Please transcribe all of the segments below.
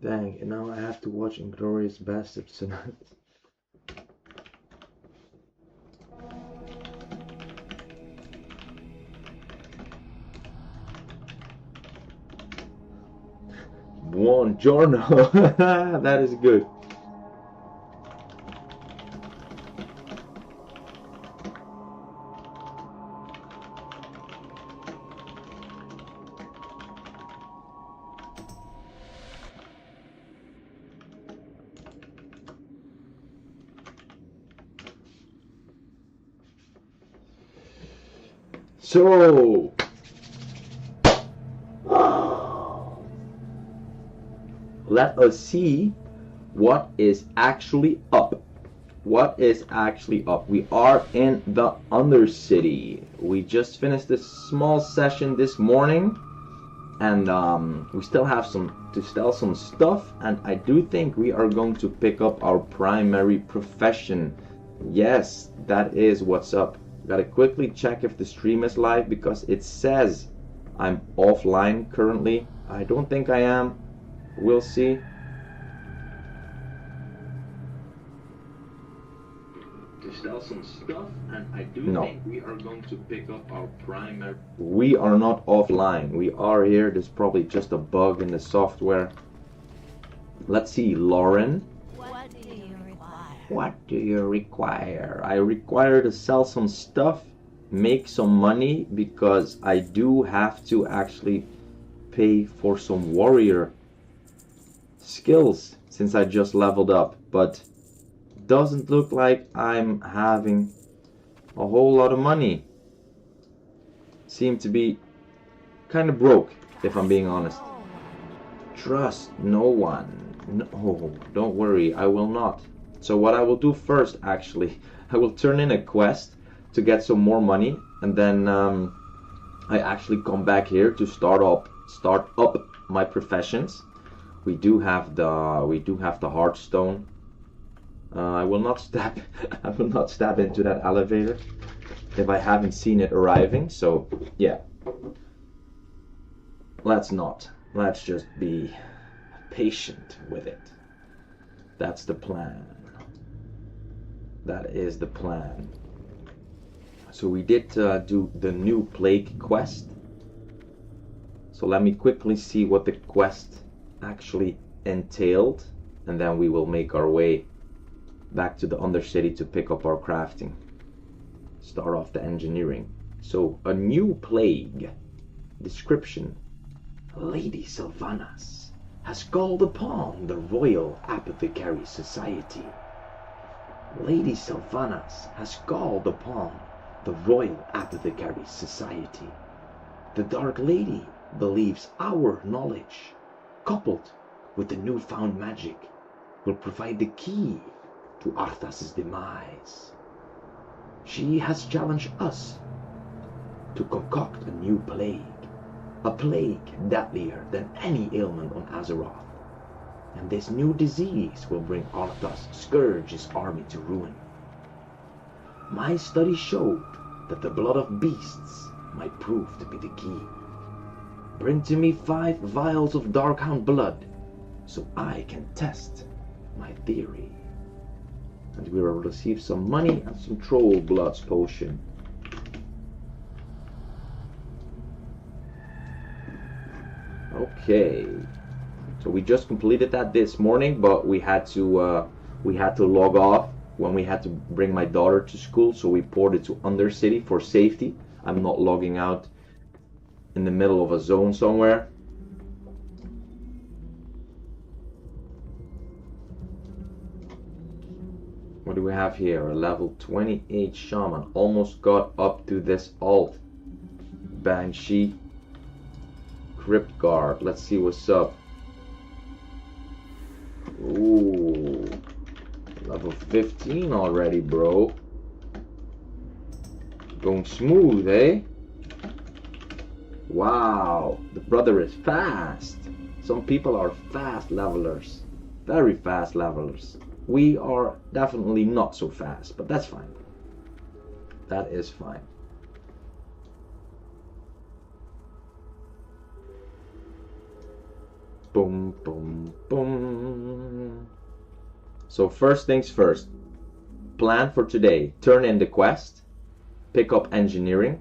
Dang, and now I have to watch Inglorious Bastards tonight. Buongiorno! That is good. So, let us see what is actually up. What is actually up? We are in the Undercity. We just finished this small session this morning, and we still have to sell some stuff, and I do think we are going to pick up our primary profession. Yes, that is what's up. Gotta quickly check if the stream is live because it says I'm offline currently. I don't think I am. We'll see. To sell some stuff, and I do think we are going to pick up our primary. We are not offline. We are here. There's probably just a bug in the software. Let's see, Lauren. What do you require? What do you require? I require to sell some stuff, make some money, because I do have to actually pay for some warrior skills since I just leveled up, but doesn't look like I'm having a whole lot of money. Seem to be kind of broke, if I'm being honest. Trust no one. No, don't worry, I will not. So what I will do first, actually, I will turn in a quest to get some more money, and then I actually come back here to start up my professions. We do have the Hearthstone. I will not step into that elevator if I haven't seen it arriving. So yeah, let's not. Let's just be patient with it. That's the plan. That is the plan. So we did do the new plague quest. So let me quickly see what the quest actually entailed, and then we will make our way back to the Undercity to pick up our crafting. Start off the engineering. So, a new plague. Description. Lady Sylvanas has called upon the Royal Apothecary Society. Lady Sylvanas has called upon the Royal Apothecary Society. The Dark Lady believes our knowledge, coupled with the newfound magic, will provide the key to Arthas's demise. She has challenged us to concoct a new plague, a plague deadlier than any ailment on Azeroth. And this new disease will bring Arthas Scourge's army to ruin. My study showed that the blood of beasts might prove to be the key. Bring to me 5 vials of Darkhound blood so I can test my theory. And we will receive some money and some Troll Bloods potion. Okay, so we just completed that this morning, but we had to log off when we had to bring my daughter to school, so we ported to Undercity for safety. I'm not logging out in the middle of a zone somewhere. What do we have here? A level 28 shaman. Almost got up to this alt. Banshee. Crypt guard. Let's see what's up. Ooh. Level 15 already, bro. Going smooth, eh? Wow. The brother is fast. Some people are fast levelers. Very fast levelers. We are definitely not so fast, but that's fine. That is fine. Boom, boom, boom. So first things first. Plan for today. Turn in the quest. Pick up engineering.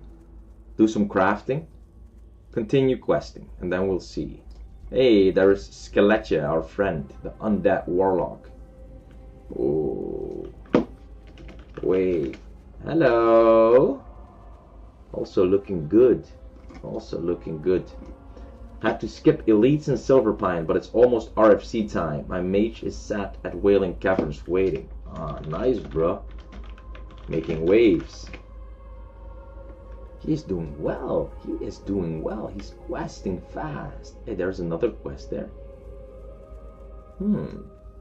Do some crafting. Continue questing. And then we'll see. Hey, there is Skeletia, our friend. The undead warlock. Oh. Wait. Hello. Also looking good. Also looking good. Had to skip elites in Silverpine, but it's almost RFC time. My mage is sat at Wailing Caverns waiting. Ah, nice, bro. Making waves. He's doing well. He is doing well. He's questing fast. Hey, there's another quest there.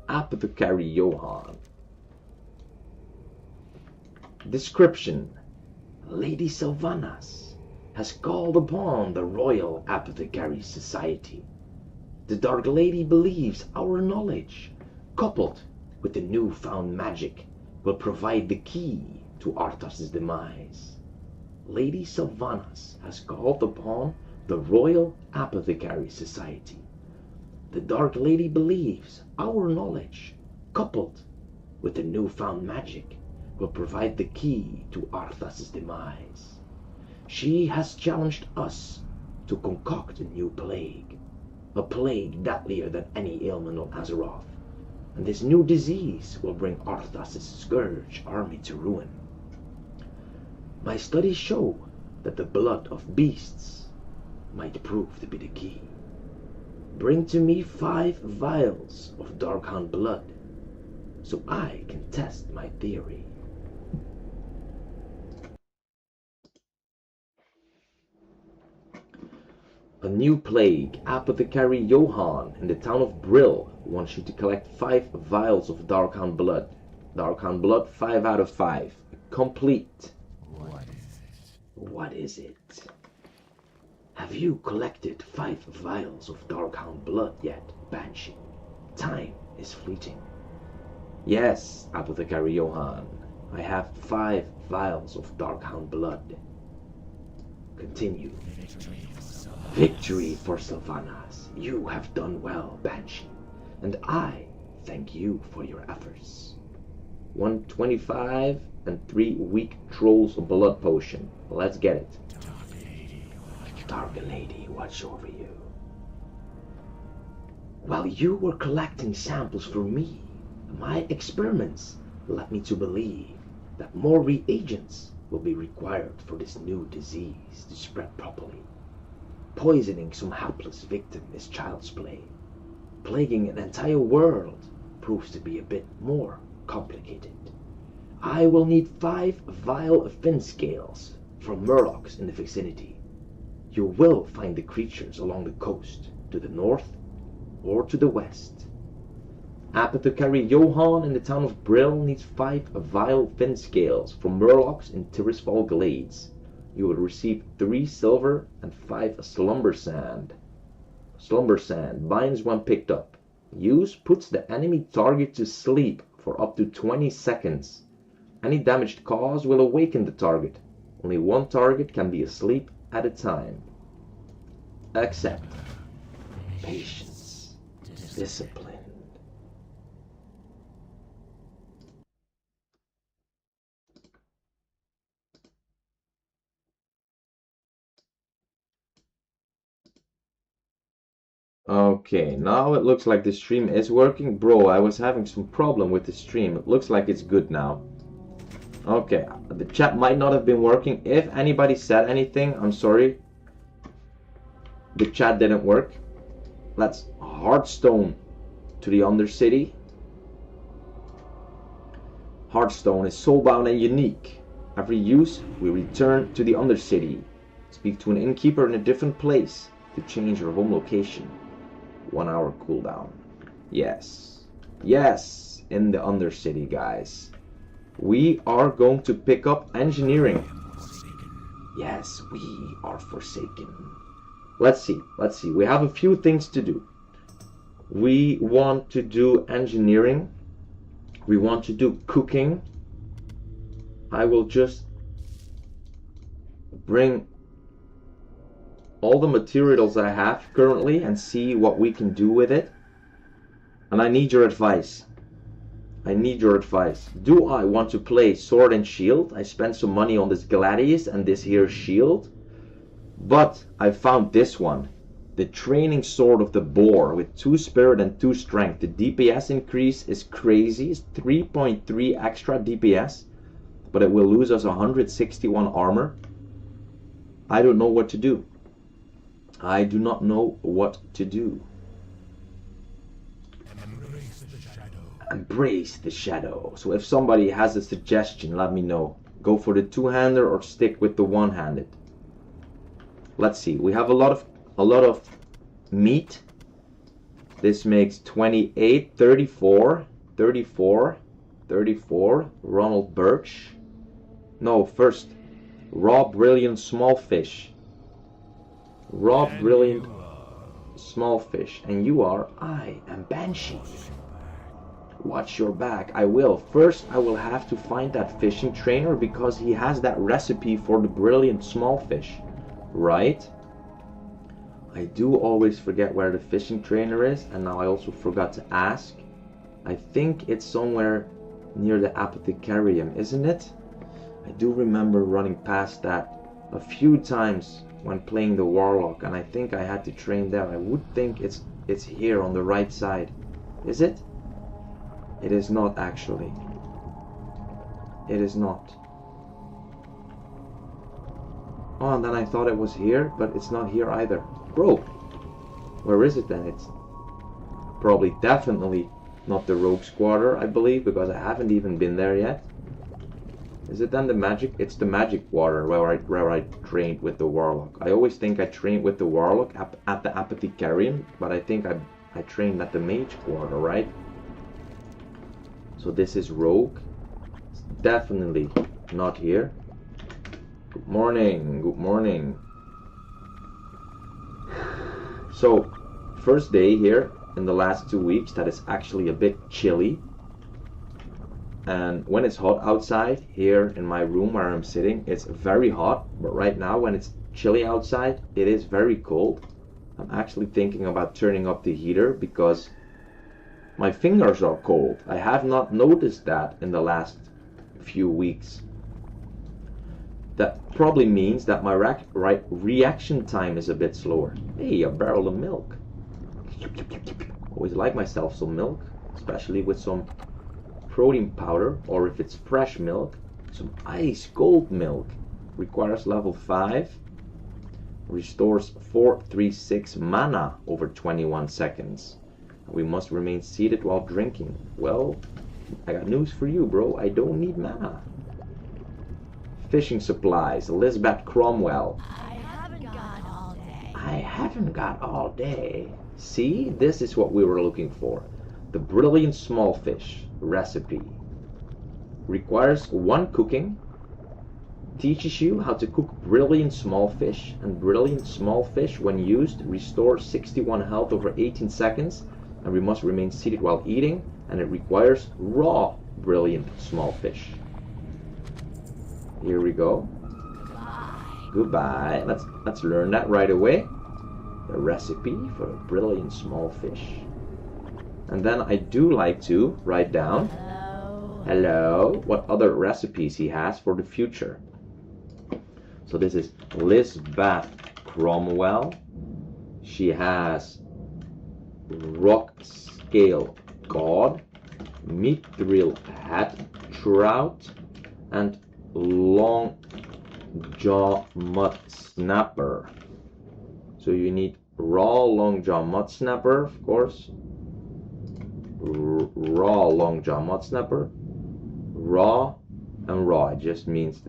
Apothecary Johann. Description. Lady Sylvanas has called upon the Royal Apothecary Society. The Dark Lady believes our knowledge, coupled with the newfound magic, will provide the key to Arthas' demise. Lady Sylvanas has called upon the Royal Apothecary Society. The Dark Lady believes our knowledge, coupled with the newfound magic, will provide the key to Arthas' demise. She has challenged us to concoct a new plague, a plague deadlier than any ailment on Azeroth, and this new disease will bring Arthas' scourge army to ruin. My studies show that the blood of beasts might prove to be the key. Bring to me 5 vials of Darkhound blood, so I can test my theory. A new plague, Apothecary Johann in the town of Brill wants you to collect 5 vials of Darkhound blood. Darkhound blood, 5 out of 5. Complete. What is it? Have you collected 5 vials of Darkhound blood yet, Banshee? Time is fleeting. Yes, Apothecary Johann. I have 5 vials of Darkhound blood. Continue. Victory for Sylvanas. You have done well, Banshee, and I thank you for your efforts. 125 and 3 weak trolls of blood potion. Let's get it. Dark Lady, watch over you. While you were collecting samples for me, my experiments led me to believe that more reagents will be required for this new disease to spread properly. Poisoning some helpless victim is child's play. Plaguing an entire world proves to be a bit more complicated. I will need 5 vile fin scales from murlocs in the vicinity. You will find the creatures along the coast, to the north or to the west. Apothecary Johann in the town of Brill needs 5 vile fin scales from murlocs in Tirisfal Glades. You will receive 3 silver and 5 slumber sand. Slumber sand binds when picked up. Use puts the enemy target to sleep for up to 20 seconds. Any damaged cause will awaken the target. Only one target can be asleep at a time. Accept. Patience. Discipline. Okay, now it looks like the stream is working. Bro, I was having some problem with the stream. It looks like it's good now. Okay, the chat might not have been working. If anybody said anything, I'm sorry. The chat didn't work. Let's Hearthstone to the Undercity. Hearthstone is soulbound and unique. Every use, we return to the Undercity. Speak to an innkeeper in a different place to change your home location. 1 hour cooldown. Yes. Yes, in the Undercity, guys. We are going to pick up engineering. Yes, we are forsaken. Let's see. We have a few things to do. We want to do engineering. We want to do cooking. I will just bring all the materials I have currently and see what we can do with it. And I need your advice. I need your advice. Do I want to play Sword and Shield? I spent some money on this Gladius and this here shield. But I found this one. The Training Sword of the Boar with 2 Spirit and 2 Strength. The DPS increase is crazy. It's 3.3 extra DPS. But it will lose us 161 armor. I don't know what to do. I do not know what to do. Embrace the shadow. So if somebody has a suggestion, let me know. Go for the 2-hander or stick with the 1-handed. Let's see. We have a lot of meat. This makes 28, 34, 34, 34. Ronald Birch. No, first raw brilliant small fish. Raw brilliant small fish. And you are, I am Banshee. Watch your back. I will. First, I will have to find that fishing trainer because he has that recipe for the brilliant small fish. Right? I do always forget where the fishing trainer is, and now I also forgot to ask. I think it's somewhere near the apothecarium, isn't it? I do remember running past that a few times when playing the Warlock, and I think I had to train there. I would think it's here on the right side. Is it? It is not actually. It is not. Oh, and then I thought it was here, but it's not here either. Bro, where is it then? It's probably definitely not the Rogue Squatter, I believe, because I haven't even been there yet. Is it then the magic? It's the magic water where I trained with the Warlock. I always think I trained with the Warlock at the apothecarium, but I think I trained at the mage quarter, right? So this is Rogue. It's definitely not here. Good morning, good morning. So, first day here in the last 2 weeks that is actually a bit chilly. And when it's hot outside, here in my room where I'm sitting, it's very hot. But right now, when it's chilly outside, it is very cold. I'm actually thinking about turning up the heater because my fingers are cold. I have not noticed that in the last few weeks. That probably means that my reaction time is a bit slower. Hey, a barrel of milk. Always like myself some milk, especially with some protein powder, or if it's fresh milk, some ice cold milk. Requires level 5. Restores 436 mana over 21 seconds. We must remain seated while drinking. Well, I got news for you, bro. I don't need mana. Fishing supplies. Elizabeth Cromwell. I haven't got all day. I haven't got all day. See, this is what we were looking for. The brilliant small fish recipe. Requires 1 cooking. Teaches you how to cook brilliant small fish. And brilliant small fish, when used, restores 61 health over 18 seconds. And we must remain seated while eating. And it requires raw brilliant small fish. Here we go. Goodbye. Let's learn that right away. The recipe for a brilliant small fish. And then I do like to write down hello, what other recipes he has for the future. So this is Lisbeth Cromwell. She has rock scale cod, mithril head trout, and long jaw mud snapper. So you need raw long jaw mud snapper, of course. Raw long jaw mud snapper. Raw and raw. It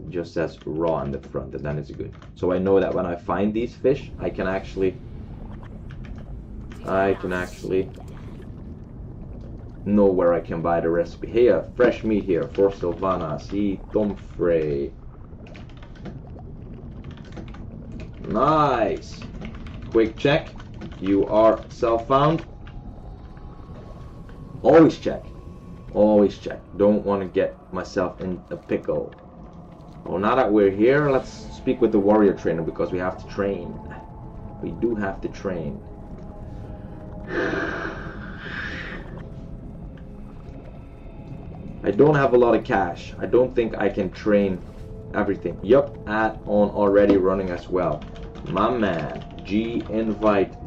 just says raw on the front, and then it's good. So I know that when I find these fish, I can actually know where I can buy the recipe. Here, fresh meat here for Sylvana. See, Tom Frey. Nice. Quick check. You are self-found. Always check. Always check. Don't want to get myself in a pickle. Oh, now that we're here, let's speak with the warrior trainer because we have to train. we do have to train. I don't have a lot of cash. I don't think I can train everything. Yup, add-on already running as well. My man, G invite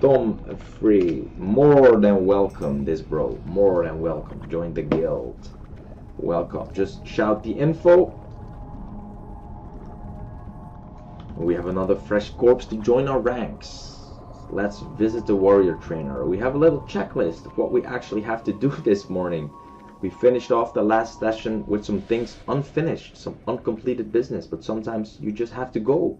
Tom free. More than welcome, this bro. More than welcome. Join the guild. Welcome. Just shout the info. We have another fresh corpse to join our ranks. Let's visit the warrior trainer. We have a little checklist of what we actually have to do this morning. We finished off the last session with some things unfinished, some uncompleted business, but sometimes you just have to go.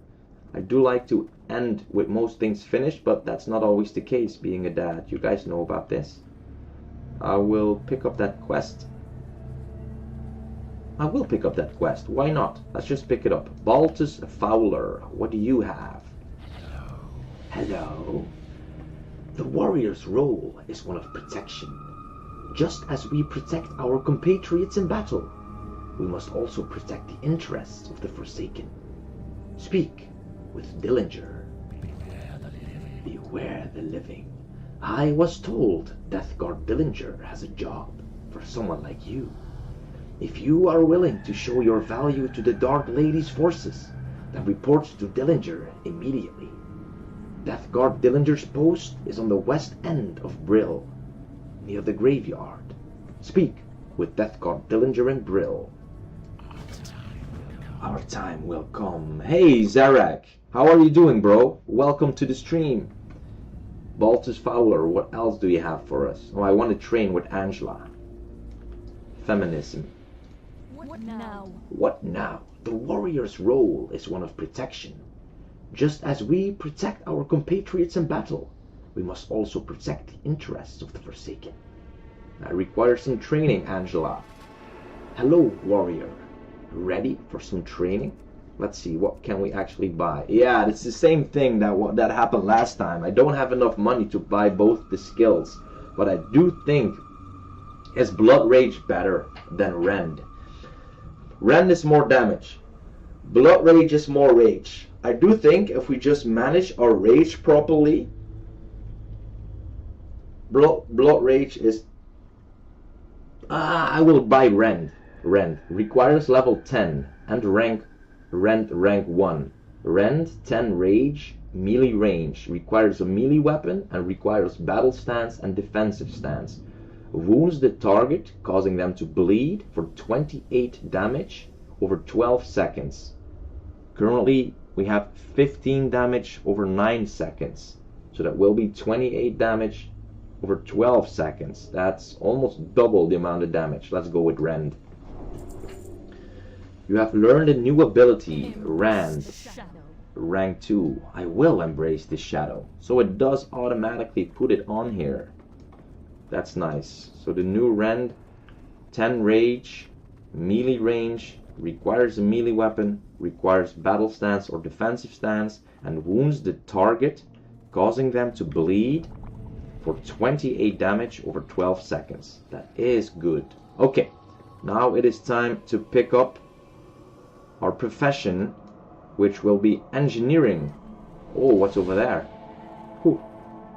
I do like to end with most things finished, but that's not always the case being a dad. You guys know about this. I will pick up that quest. Why not? Let's just pick it up. Baltus Fowler, what do you have? Hello. The warrior's role is one of protection. Just as we protect our compatriots in battle, we must also protect the interests of the Forsaken. Speak with Dillinger. Beware the living. I was told Deathguard Dillinger has a job for someone like you. If you are willing to show your value to the Dark Lady's forces, then report to Dillinger immediately. Deathguard Dillinger's post is on the west end of Brill, near the graveyard. Speak with Deathguard Dillinger and Brill. Our time will come. Hey, Zarak. How are you doing, bro? Welcome to the stream. Baltus Fowler, what else do you have for us? Oh, I want to train with Angela. Feminism. What now? What now? The warrior's role is one of protection. Just as we protect our compatriots in battle, we must also protect the interests of the Forsaken. I require some training, Angela. Hello, warrior. Ready for some training? Let's see, what can we actually buy? Yeah, it's the same thing that happened last time. I don't have enough money to buy both the skills, but I do think is Blood Rage better than Rend? Rend is more damage. Blood Rage is more rage. I do think if we just manage our rage properly, Blood Rage is... I will buy Rend. Rend requires level 10 and Rend rank 1. Rend 10 rage, melee range, requires a melee weapon and requires battle stance and defensive stance. Wounds the target, causing them to bleed for 28 damage over 12 seconds. Currently we have 15 damage over 9 seconds, so that will be 28 damage over 12 seconds. That's almost double the amount of damage. Let's go with Rend. You have learned a new ability, Rend, rank 2. I will embrace the shadow. So it does automatically put it on here. That's nice. So the new Rend, 10 rage, melee range, requires a melee weapon, requires battle stance or defensive stance, and wounds the target, causing them to bleed for 28 damage over 12 seconds. That is good. Okay, now it is time to pick up our profession, which will be engineering. Oh, what's over there? Whew.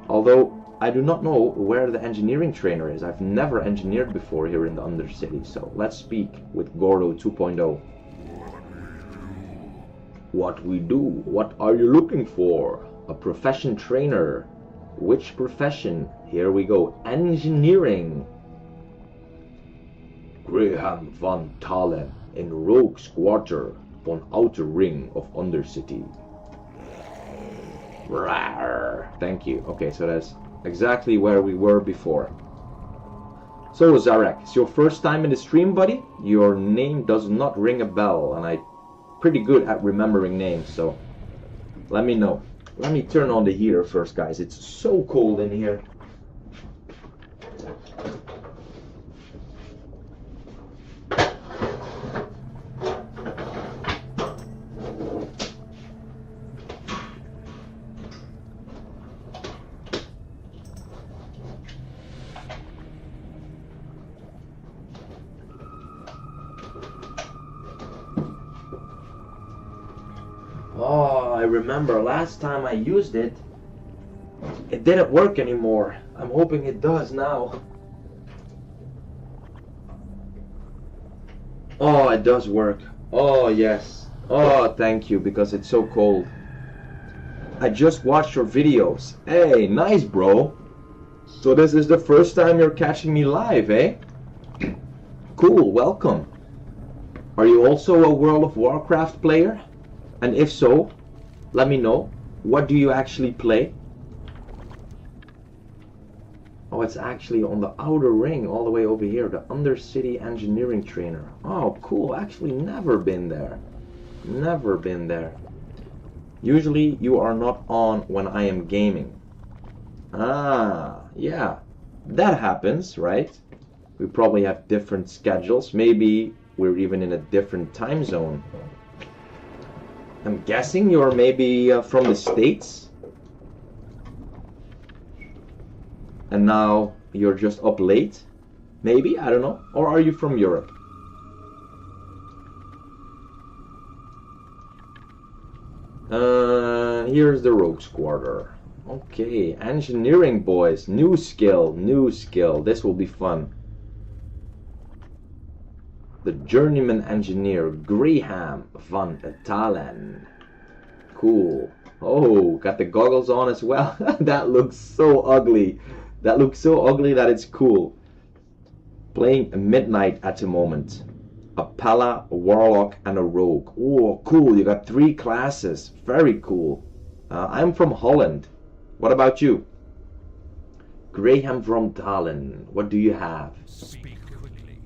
Although I do not know where the engineering trainer is. I've never engineered before here in the Undercity, so let's speak with Gordo 2.0. What we do? What are you looking for? A profession trainer. Which profession? Here we go. Engineering. Graham van Talen in Rogue's Quarter on Outer Ring of Undercity. Rawr. Thank you. Okay, so that's exactly where we were before. So Zarak, it's your first time in the stream, buddy? Your name does not ring a bell, and I'm pretty good at remembering names, so let me know. Let me turn on the heater first, guys. It's so cold in here. remember last time I used it, it didn't work anymore. I'm hoping it does now. Oh, it does work. Oh, yes. Oh, thank you, because it's so cold. I just watched your videos. Hey, nice, bro. So this is the first time you're catching me live, eh? Cool, welcome. Are you also a World of Warcraft player? And if so, let me know. What do you actually play? Oh, it's actually on the outer ring, all the way over here, the Undercity Engineering Trainer. Oh, cool. Actually, never been there. Never been there. Usually, you are not on when I am gaming. Ah, yeah. That happens, right? We probably have different schedules. Maybe we're even in a different time zone. I'm guessing you're maybe from the States? And now you're just up late? Maybe, I don't know. Or are you from Europe? Here's the Rogue's Quarter. Okay, engineering, boys. New skill, new skill. This will be fun. The journeyman engineer, Graham van Talen. Cool. Oh, got the goggles on as well. That looks so ugly. That looks so ugly that it's cool. Playing Midnight at the moment. A Pala, a Warlock, and a Rogue. Oh, cool. You got 3 classes. Very cool. I'm from Holland. What about you? Graham from Talen. What do you have? Speak quickly.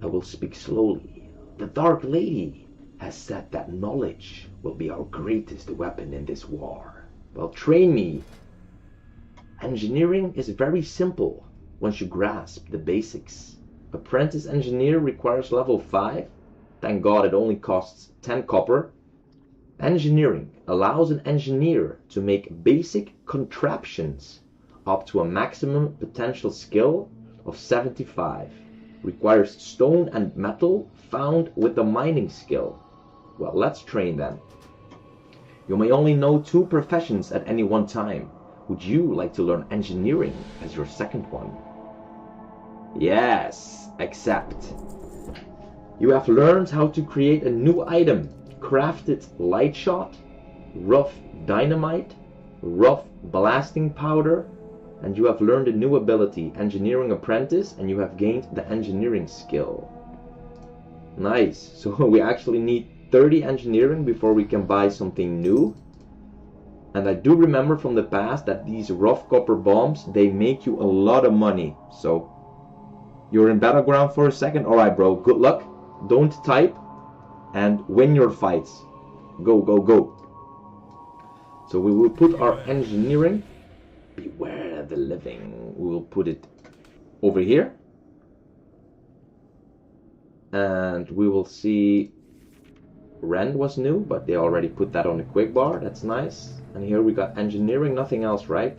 I will speak slowly. The Dark Lady has said that knowledge will be our greatest weapon in this war. Well, train me. Engineering is very simple once you grasp the basics. Apprentice engineer requires level 5. Thank God it only costs 10 copper. Engineering allows an engineer to make basic contraptions up to a maximum potential skill of 75. Requires stone and metal found with the mining skill. Well, let's train then. You may only know 2 professions at any one time. Would you like to learn engineering as your second one? Yes, accept. You have learned how to create a new item. Crafted light shot, rough dynamite, rough blasting powder, and you have learned a new ability, engineering apprentice, and you have gained the engineering skill. Nice. So we actually need 30 engineering before we can buy something new. And I do remember from the past that these rough copper bombs, they make you a lot of money. So you're in battleground for a second. All right, bro, good luck. Don't type and win your fights. Go, go, go. So we will put our engineering. Beware the living. We will put it over here. And we will see Rend was new, but they already put that on the quick bar. That's nice. And here we got engineering, nothing else, right?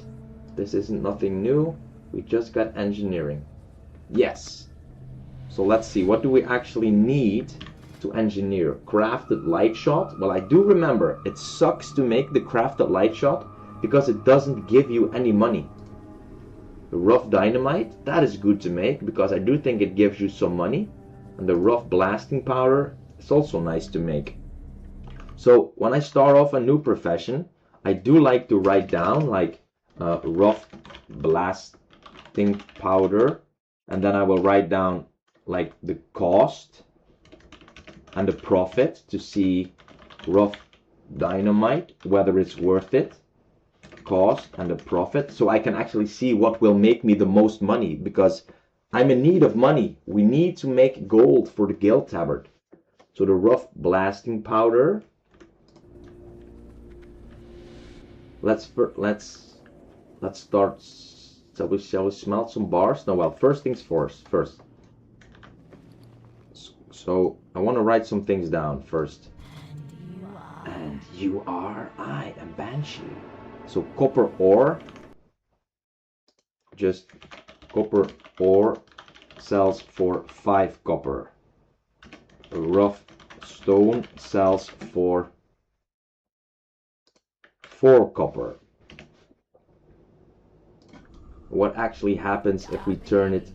This isn't nothing new. We just got engineering. Yes. So let's see, what do we actually need to engineer? Crafted light shot. Well, I do remember it sucks to make the crafted light shot because it doesn't give you any money. The rough dynamite, that is good to make because I do think it gives you some money. And the rough blasting powder, it's also nice to make. So when I start off a new profession, I do like to write down like rough blasting powder, and then I will write down like the cost and the profit to see rough dynamite, whether it's worth it, cost and the profit, so I can actually see what will make me the most money, because I'm in need of money. We need to make gold for the guild tabard. So the rough blasting powder, let's start. Shall we smelt some bars? No, well, first things first. So I want to write some things down first. And you are? I am Banshee. So copper ore, just copper ore sells for 5 copper. Rough stone sells for 4 copper. What actually happens if we turn it...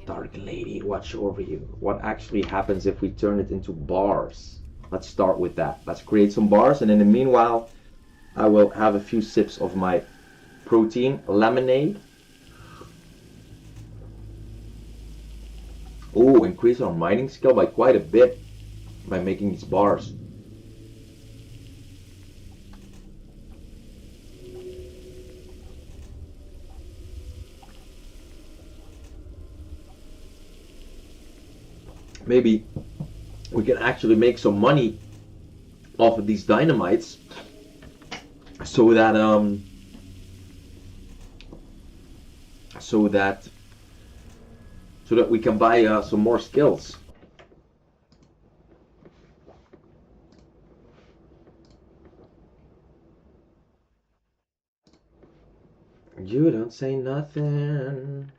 Dark Lady, watch over you. What actually happens if we turn it into bars? Let's start with that. Let's create some bars, and in the meanwhile, I will have a few sips of my protein lemonade. Oh, increase our mining skill by quite a bit by making these bars. Maybe we can actually make some money off of these dynamites so that we can buy some more skills. You don't say nothing.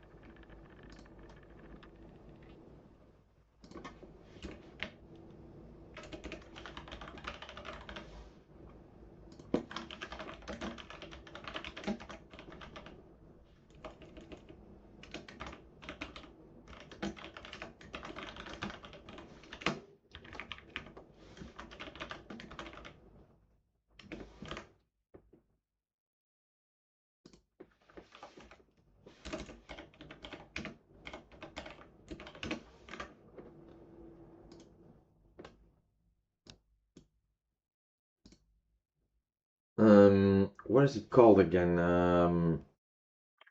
What is it called again? I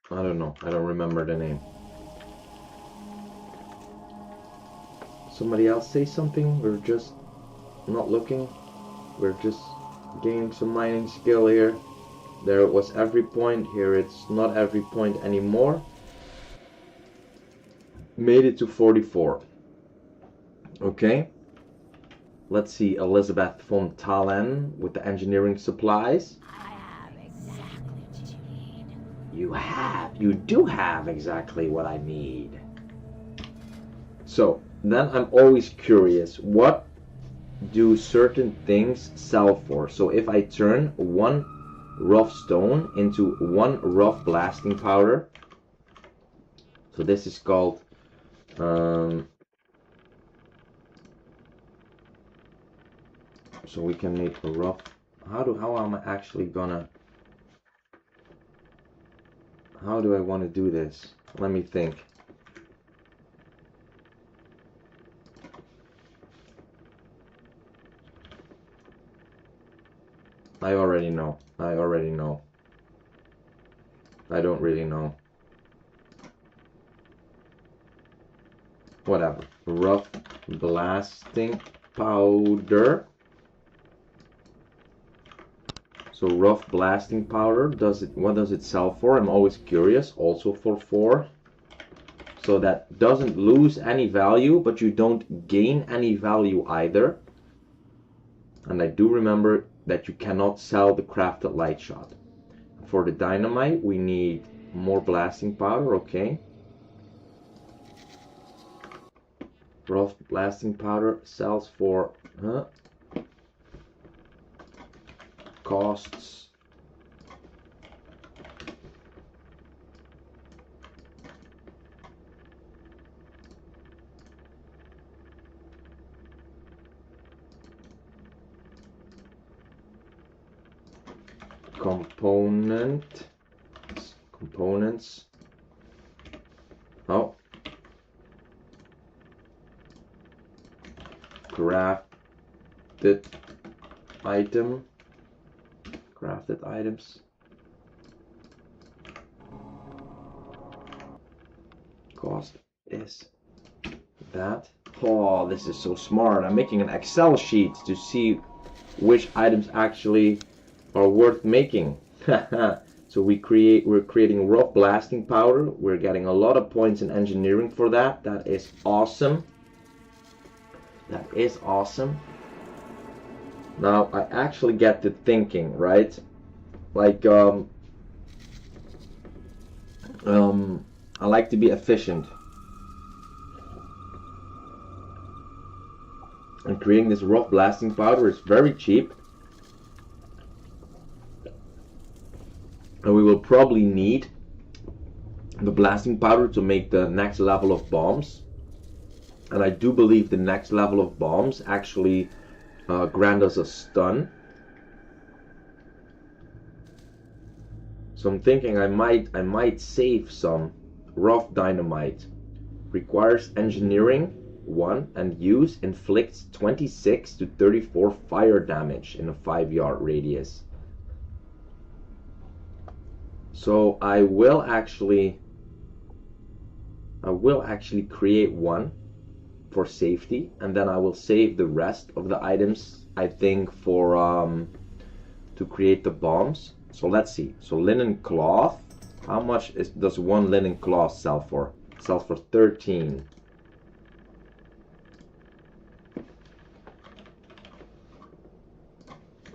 don't know. I don't remember the name. Somebody else say something? We're just not looking. We're just gaining some mining skill here. There it was every point. Here it's not every point anymore. Made it to 44. Okay. Let's see, Elizabeth von Talen with the engineering supplies. You do have exactly what I need. So, then I'm always curious, what do certain things sell for? So if I turn 1 rough stone into 1 rough blasting powder, so this is called, so we can make a rough, how am I actually gonna, how do I want to do this? Let me think. I already know. I don't really know. Whatever. Rough blasting powder. So rough blasting powder, what does it sell for? I'm always curious. Also for 4. So that doesn't lose any value, but you don't gain any value either. And I do remember that you cannot sell the crafted light shot. For the dynamite, we need more blasting powder, okay. Rough blasting powder sells for costs components. Oh, crafted items. Cost is that. Oh, this is so smart. I'm making an Excel sheet to see which items actually are worth making. So we're creating rough blasting powder. We're getting a lot of points in engineering for that. That is awesome. That is awesome. Now I actually get to thinking, right? Like I like to be efficient. And creating this rough blasting powder is very cheap. And we will probably need the blasting powder to make the next level of bombs. And I do believe the next level of bombs actually grant us a stun. So I'm thinking I might save some rough dynamite. Requires engineering 1 and use inflicts 26 to 34 fire damage in a 5-yard radius. So I will actually create one for safety, and then I will save the rest of the items, I think, for to create the bombs. So let's see. So linen cloth, how much does one linen cloth sell for? It sells for 13.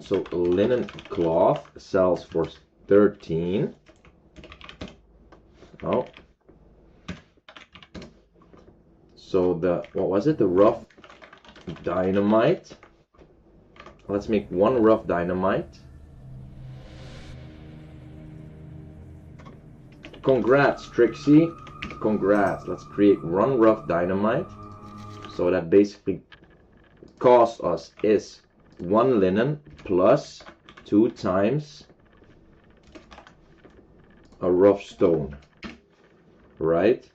So linen cloth sells for 13. Oh. So the, what was it? The rough dynamite. Let's make one rough dynamite. Congrats, Trixie. Congrats. Let's create one rough dynamite. So that basically cost us is 1 linen plus 2 times a rough stone. Right?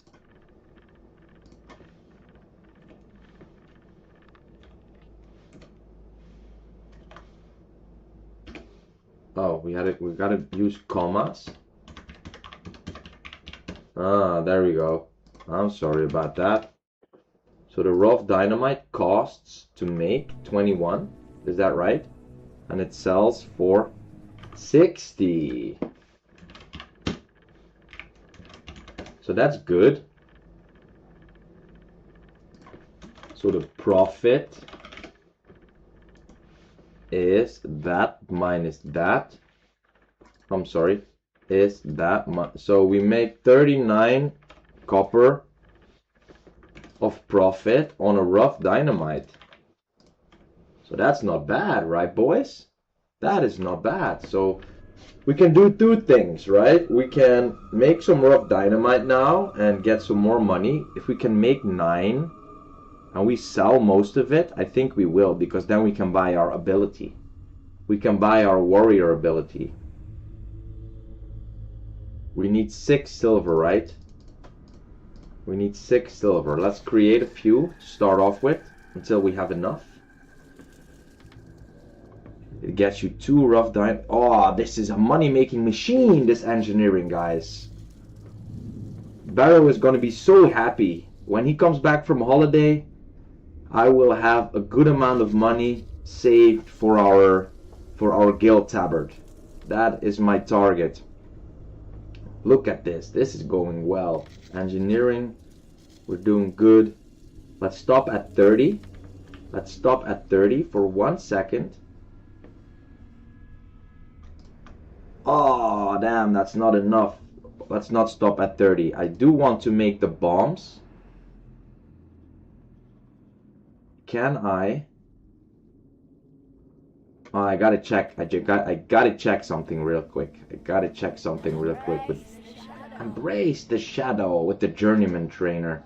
Oh, we gotta use commas. Ah, there we go. I'm sorry about that. So the rough dynamite costs to make 21. Is that right? And it sells for 60. So that's good. So the profit is that minus that. I'm sorry. Is that so we make 39 copper of profit on a rough dynamite. So that's not bad, right, boys? That is not bad. So we can do 2 things, right? We can make some rough dynamite now and get some more money. If we can make 9 and we sell most of it, I think we will, because then we can buy our ability. We can buy our warrior ability. We need 6 silver, right? We need 6 silver. Let's create a few to start off with until we have enough. It gets you 2 rough dynamite. Oh, this is a money-making machine, this engineering, guys. Barrow is going to be so happy. When he comes back from holiday, I will have a good amount of money saved for our guild tabard. That is my target. Look at this. This is going well. Engineering, we're doing good. Let's stop at 30. Let's stop at 30 for 1 second. Oh, damn, that's not enough. Let's not stop at 30. I do want to make the bombs. Can I? Oh, I gotta check. I gotta check something real quick. With embrace the shadow with the journeyman trainer.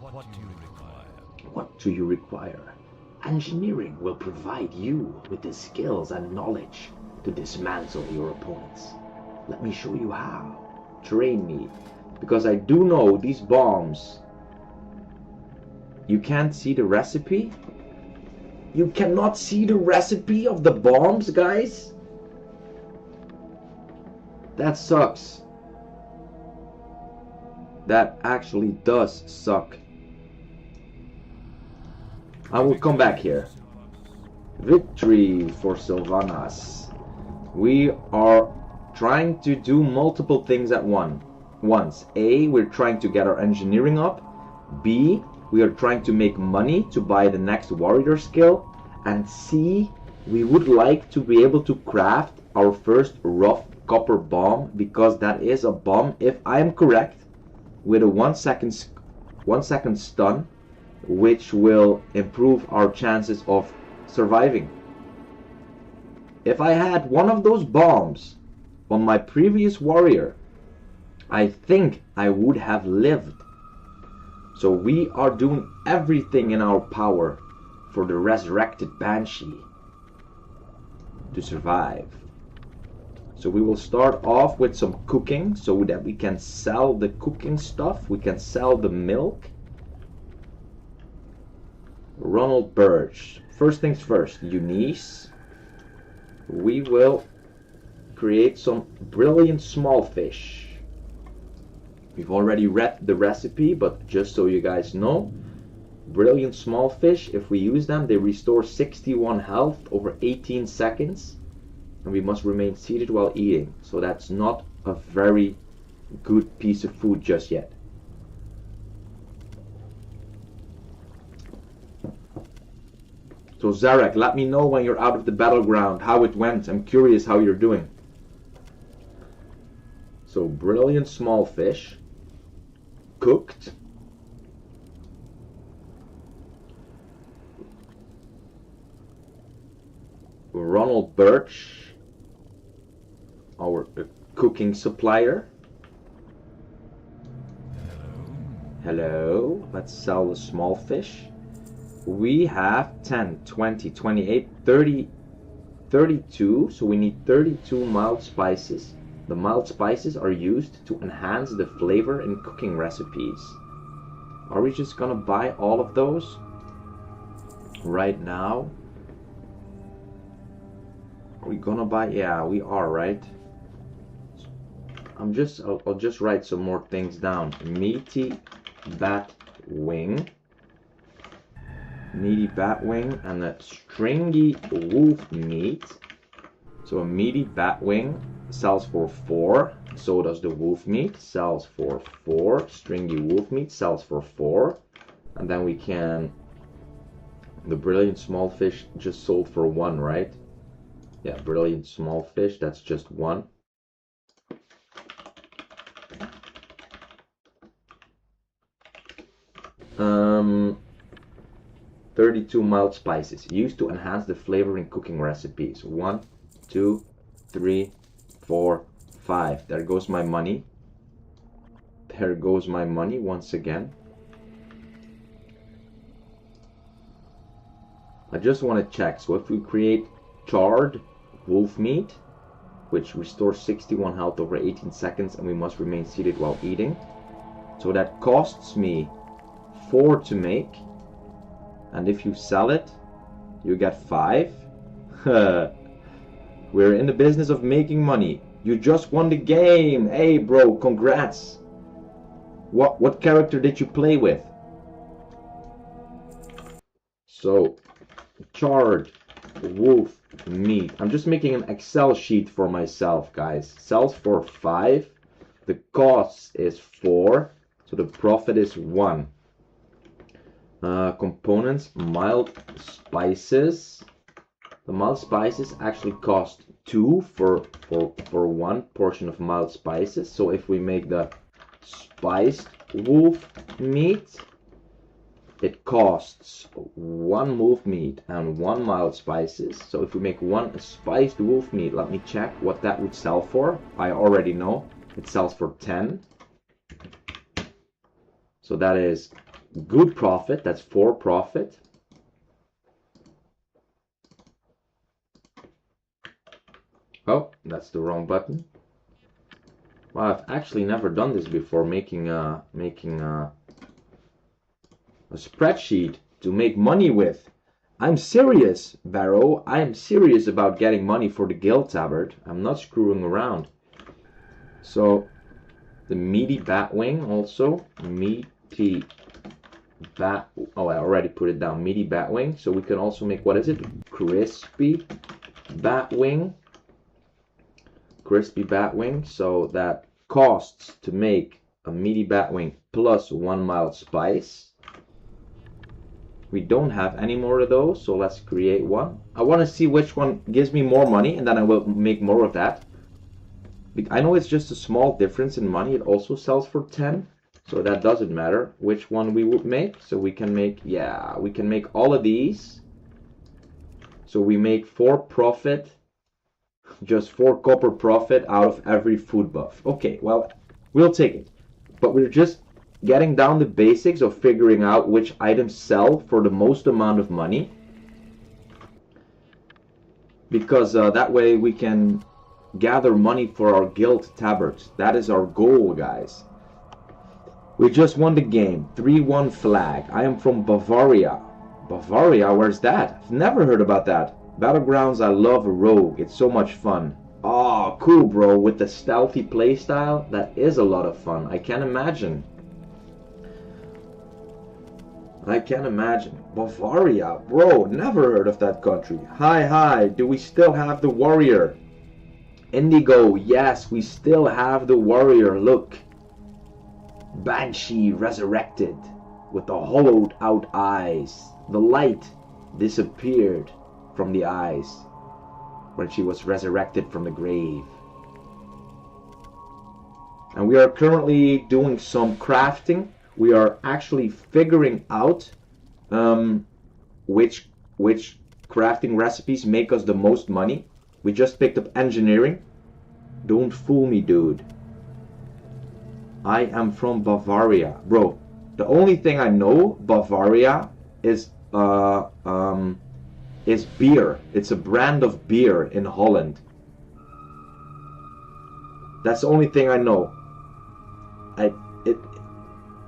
What do you require? What do you require? Engineering will provide you with the skills and knowledge to dismantle your opponents. Let me show you how. Train me, because I do know these bombs. You can't see the recipe? You cannot see the recipe of the bombs, guys? That sucks. That actually does suck. I will come back here. Victory for Sylvanas. We are trying to do multiple things at once. A, we're trying to get our engineering up. B, we are trying to make money to buy the next warrior skill. And C, we would like to be able to craft our first rough copper bomb, because that is a bomb, if I am correct, with a 1 second stun, which will improve our chances of surviving. If I had one of those bombs on my previous warrior, I think I would have lived. So we are doing everything in our power for the resurrected Banshee to survive. So we will start off with some cooking so that we can sell the cooking stuff. We can sell the milk. Ronald Birch. First things first, Eunice. We will create some brilliant small fish. We've already read the recipe, but just so you guys know, brilliant small fish, if we use them, they restore 61 health over 18 seconds. And we must remain seated while eating. So that's not a very good piece of food just yet. So Zarek, let me know when you're out of the battleground, how it went. I'm curious how you're doing. So brilliant small fish, cooked. Ronald Birch, our cooking supplier. Hello. Let's sell the small fish. We have 10, 20, 28, 30, 32. So we need 32 mild spices. The mild spices are used to enhance the flavor in cooking recipes. Are we just gonna buy all of those right now? Are we gonna buy? Yeah, we are, right? I'll just write some more things down. Meaty bat wing. Meaty bat wing and a stringy wolf meat. So a meaty bat wing sells for 4. So does the wolf meat. Sells for 4. Stringy wolf meat sells for 4. And then we can... The brilliant small fish just sold for 1, right? Yeah, brilliant small fish, that's just 1. 32 mild spices used to enhance the flavor in cooking recipes. 1, 2, 3, 4, 5. There goes my money. There goes my money once again. I just want to check. So if we create charred wolf meat, which restores 61 health over 18 seconds, and we must remain seated while eating. So that costs me 4 to make. And if you sell it, you get 5. We're in the business of making money. You just won the game. Hey bro, congrats. What character did you play with? So, charred wolf meat. I'm just making an Excel sheet for myself, guys. Sells for 5. The cost is 4. So the profit is 1. Components, mild spices. The mild spices actually cost 2 for 1 portion of mild spices. So if we make the spiced wolf meat, it costs 1 wolf meat and 1 mild spices. So if we make 1 spiced wolf meat, let me check what that would sell for. I already know. It sells for 10. So that is good profit. That's 4 profit. Oh, that's the wrong button. Well, I've actually never done this before, making a spreadsheet to make money with. I'm serious, Barrow. I am serious about getting money for the Guild Tabard. I'm not screwing around. So, the meaty bat wing also. Meaty bat... Oh, I already put it down. Meaty bat wing. So we can also make, what is it? Crispy bat wing. Crispy bat wing. So that costs to make a meaty bat wing plus 1 mild spice. We don't have any more of those, so let's create one. I want to see which one gives me more money, and then I will make more of that. I know it's just a small difference in money. It also sells for 10, so that doesn't matter which one we would make. So we can make, yeah, we can make all of these. So we make 4 profit Just 4 copper profit out of every food buff. Okay, well, we'll take it. But we're just getting down the basics of figuring out which items sell for the most amount of money. Because that way we can gather money for our guild tabards. That is our goal, guys. We just won the game. 3-1 flag. I am from Bavaria. Bavaria? Where's that? I've never heard about that. Battlegrounds, I love a rogue. It's so much fun. Oh, cool, bro. With the stealthy playstyle, that is a lot of fun. I can imagine. I can imagine. Bavaria? Bro, never heard of that country. Hi. Do we still have the warrior? Indigo, yes, we still have the warrior. Look. Banshee resurrected with the hollowed out eyes. The light disappeared from the eyes when she was resurrected from the grave. And we are currently doing some crafting. We are actually figuring out which crafting recipes make us the most money. We just picked up engineering. Don't fool me, dude. I am from Bavaria. Bro, the only thing I know Bavaria is beer. It's a brand of beer in Holland. That's the only thing I know.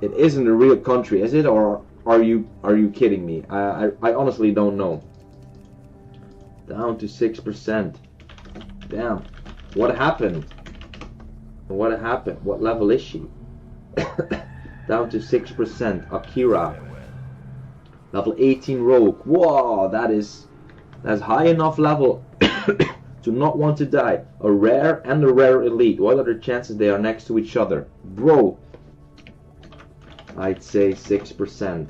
It isn't a real country, is it? Or are you kidding me? I honestly don't know. Down to 6%. Damn. What happened? What happened? What level is she? Down to 6%. Akira. Level 18 rogue. Whoa, that's high enough level to not want to die. A rare and a rare elite. What are the chances they are next to each other? Bro, I'd say 6%.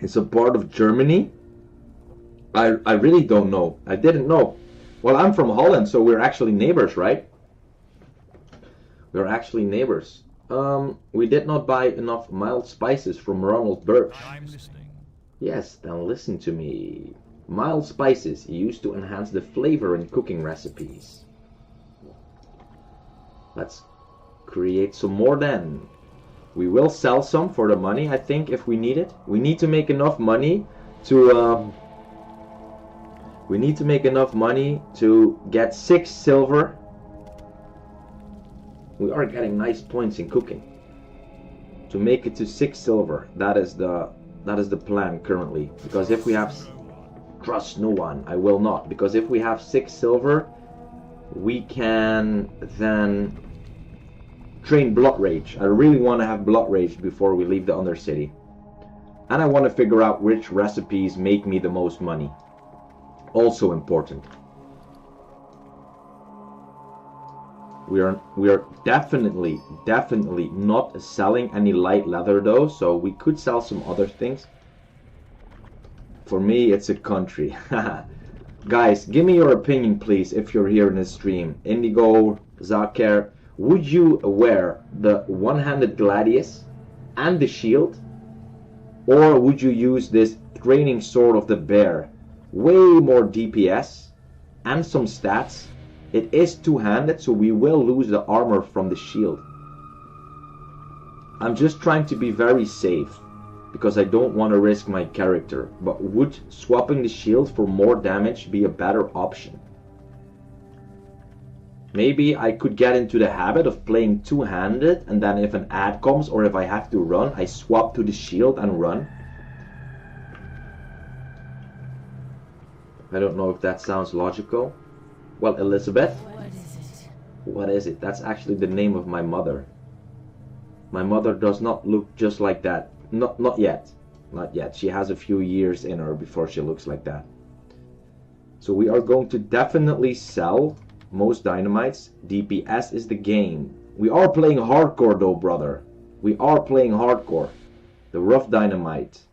It's a part of Germany? I really don't know. I didn't know. Well, I'm from Holland, so we're actually neighbors, right? We're actually neighbors. We did not buy enough mild spices from Ronald Birch. I'm listening. Yes, then listen to me. Mild spices used to enhance the flavor in cooking recipes. Let's create some more then. We will sell some for the money, I think, if we need it. We need to make enough money to get 6 silver. We are getting nice points in cooking. To make it to 6 silver, that is the plan currently. Because if we have trust no one, I will not. Because if we have 6 silver, we can then train Blood Rage. I really want to have Blood Rage before we leave the Undercity. And I want to figure out which recipes make me the most money. Also important. We are definitely not selling any light leather though, so we could sell some other things. For me, it's a country. Guys, give me your opinion, please, if you're here in the stream. Indigo, Zakir, would you wear the one-handed gladius and the shield? Or would you use this training sword of the bear? Way more DPS and some stats. It is two-handed, so we will lose the armor from the shield. I'm just trying to be very safe, because I don't want to risk my character. But would swapping the shield for more damage be a better option? Maybe I could get into the habit of playing two-handed, and then if an ad comes or if I have to run, I swap to the shield and run. I don't know if that sounds logical. Well, Elizabeth? What is it? What is it? That's actually the name of my mother. My mother does not look just like that. Not yet. Not yet. She has a few years in her before she looks like that. So we are going to definitely sell most dynamites. DPS is the game. We are playing hardcore though, brother. We are playing hardcore. The rough dynamite.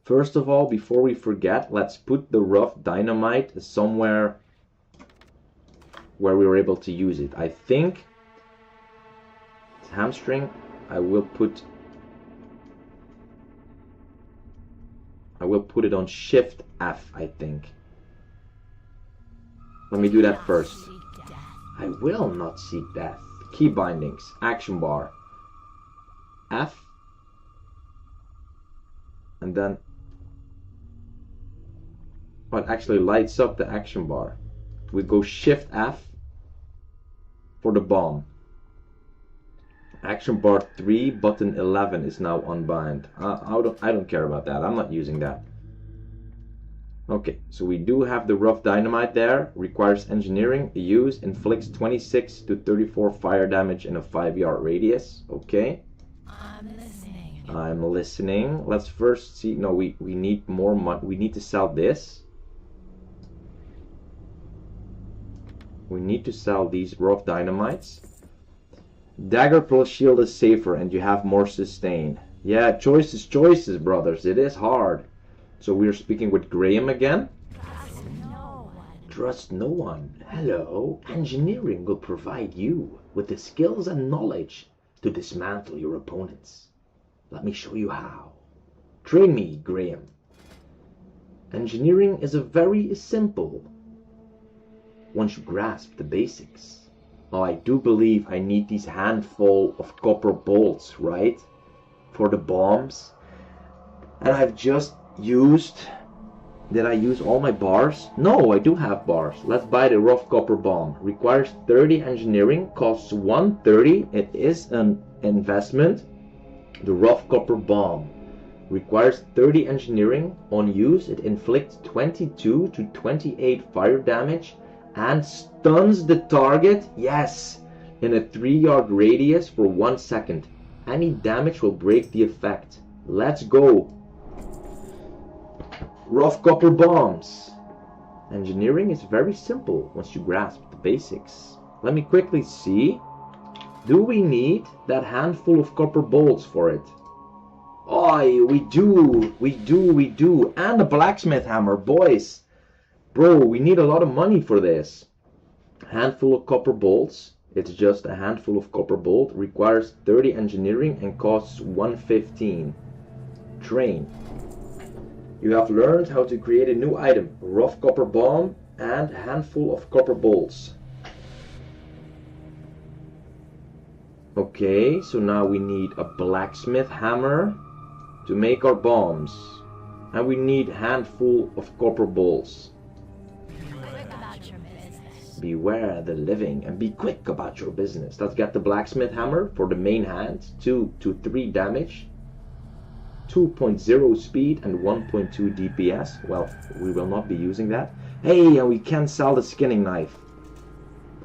First of all, before we forget, let's put the rough dynamite somewhere where we were able to use it. I think it's hamstring. I will put I will put it on Shift F, I think. Let me do that first. I will not seek death. Key bindings, action bar. F. And then... oh, it actually lights up the action bar. We go Shift F for the bomb. Action bar 3, button 11 is now unbind. I don't care about that. I'm not using that. Okay, so we do have the rough dynamite there. Requires engineering. Use inflicts 26 to 34 fire damage in a 5-yard radius. Okay. I'm listening. I'm listening. Let's first see. No, we need more money. We need to sell this. We need to sell these rough dynamites. Dagger plus shield is safer and you have more sustain. Yeah, choices, brothers. It is hard. So we are speaking with Graham again. Trust no one. Hello. Engineering will provide you with the skills and knowledge to dismantle your opponents. Let me show you how. Train me, Graham. Engineering is a very simple once you grasp the basics. Oh, I do believe I need these handful of copper bolts, right? For the bombs. And I've just used... did I use all my bars? No, I do have bars. Let's buy the rough copper bomb. Requires 30 engineering, costs 130. It is an investment. The rough copper bomb requires 30 engineering. On use, it inflicts 22 to 28 fire damage and stuns the target, yes, in a 3-yard radius for 1 second. Any damage will break the effect. Let's go. Rough copper bombs. Engineering is very simple once you grasp the basics. Let me quickly see. Do we need that handful of copper bolts for it? Oh, we do. And a blacksmith hammer, boys. Bro, we need a lot of money for this. Handful of copper bolts. It's just a handful of copper bolt. Requires 30 engineering and costs 115. Train. You have learned how to create a new item. Rough copper bomb and handful of copper bolts. Okay, so now we need a blacksmith hammer to make our bombs. And we need handful of copper bolts. Beware the living and be quick about your business. Let's get the blacksmith hammer for the main hand. 2 to 3 damage. 2.0 speed and 1.2 DPS. Well, we will not be using that. Hey, and we can sell the skinning knife.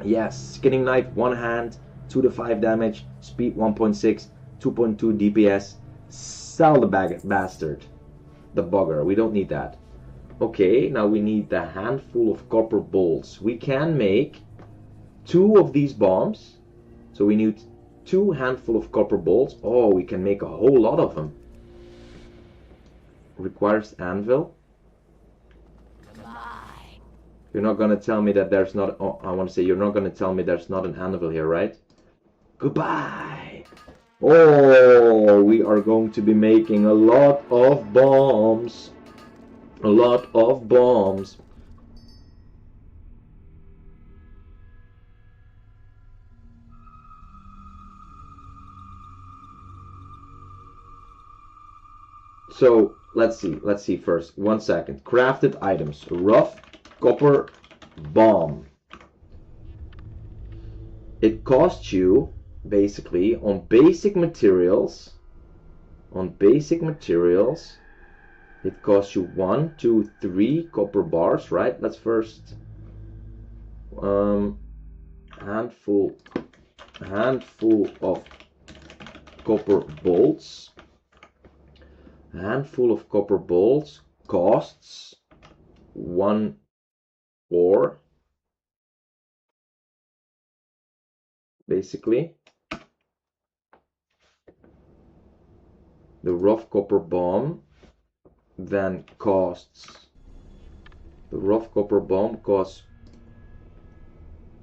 Yes, skinning knife, 1 hand, 2 to 5 damage, speed 1.6, 2.2 DPS. Sell the bastard. The bugger, we don't need that. Okay, now we need the handful of copper bolts. We can make 2 of these bombs. So we need 2 handful of copper bolts. Oh, we can make a whole lot of them. Requires anvil. Goodbye. You're not gonna tell me that there's not... oh, I want to say you're not gonna tell me there's not an anvil here, right? Goodbye. Oh, we are going to be making a lot of bombs. A lot of bombs. So let's see first. 1 second. Crafted items. Rough copper bomb. It costs you basically on basic materials. It costs you 1, 2, 3 copper bars, right? Let's first handful of copper bolts. A handful of copper bolts costs 1 ore, basically. The rough copper bomb then costs, the rough copper bomb costs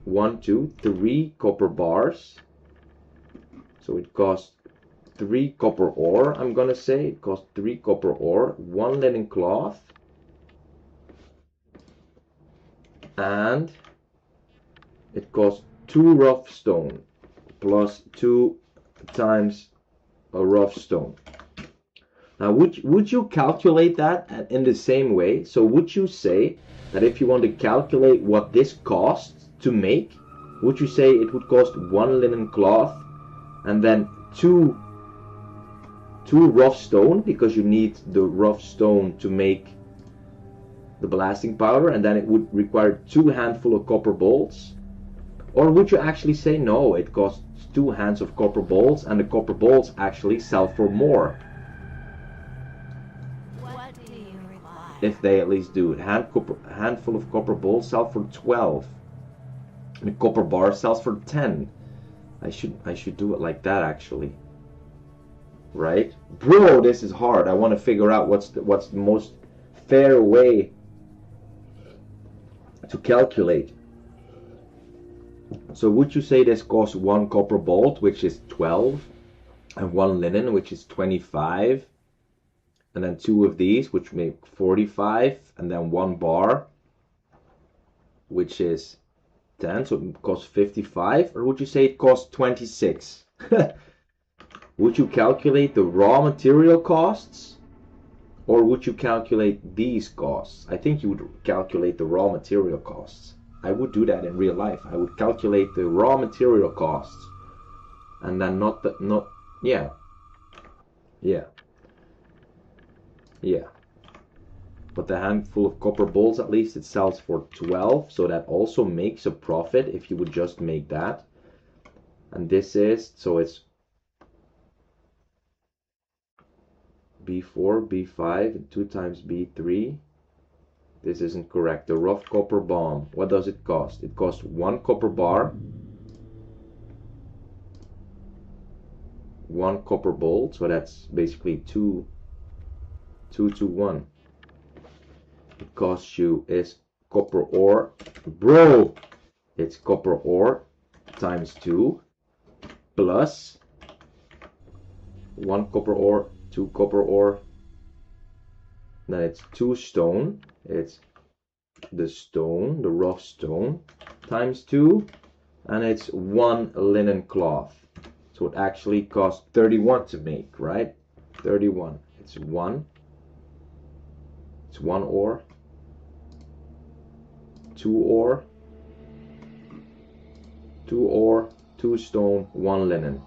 1, 2, 3 copper bars. So it costs 3 copper ore, I'm gonna say. It costs 3 copper ore, 1 linen cloth, and it costs 2 rough stone plus 2 times a rough stone. Now, would you calculate that in the same way? So would you say that if you want to calculate what this costs to make, would you say it would cost 1 linen cloth and then 2 rough stone, because you need the rough stone to make the blasting powder, and then it would require 2 handful of copper bolts? Or would you actually say no, it costs 2 hands of copper bolts, and the copper bolts actually sell for more? What do you require? If they at least do it. Handful of copper bolts sell for 12. And the copper bar sells for 10. I should do it like that, actually. Right? Bro, this is hard. I want to figure out what's the most fair way to calculate. So would you say this costs 1 copper bolt, which is 12, and 1 linen, which is 25, and then 2 of these, which make 45, and then 1 bar, which is 10, so it costs 55? Or would you say it costs 26? Would you calculate the raw material costs, or would you calculate these costs? I think you would calculate the raw material costs. I would do that in real life. I would calculate the raw material costs, and then yeah. But the handful of copper bolts, at least it sells for 12, so that also makes a profit if you would just make that. And this is, so it's B4, B5, and 2 times B3. This isn't correct. The rough copper bomb, what does it cost? It costs 1 copper bar, 1 copper bolt, so that's basically 2 to 1. It costs you is copper ore. Bro, it's copper ore times 2 plus 1 copper ore, 2 copper ore. Then it's 2 stone. It's the stone, the rough stone, times 2, and it's 1 linen cloth. So it actually costs 31 to make, right? 31. It's 1. It's 1 ore, 2 ore, 2 ore, 2 stone, 1 linen.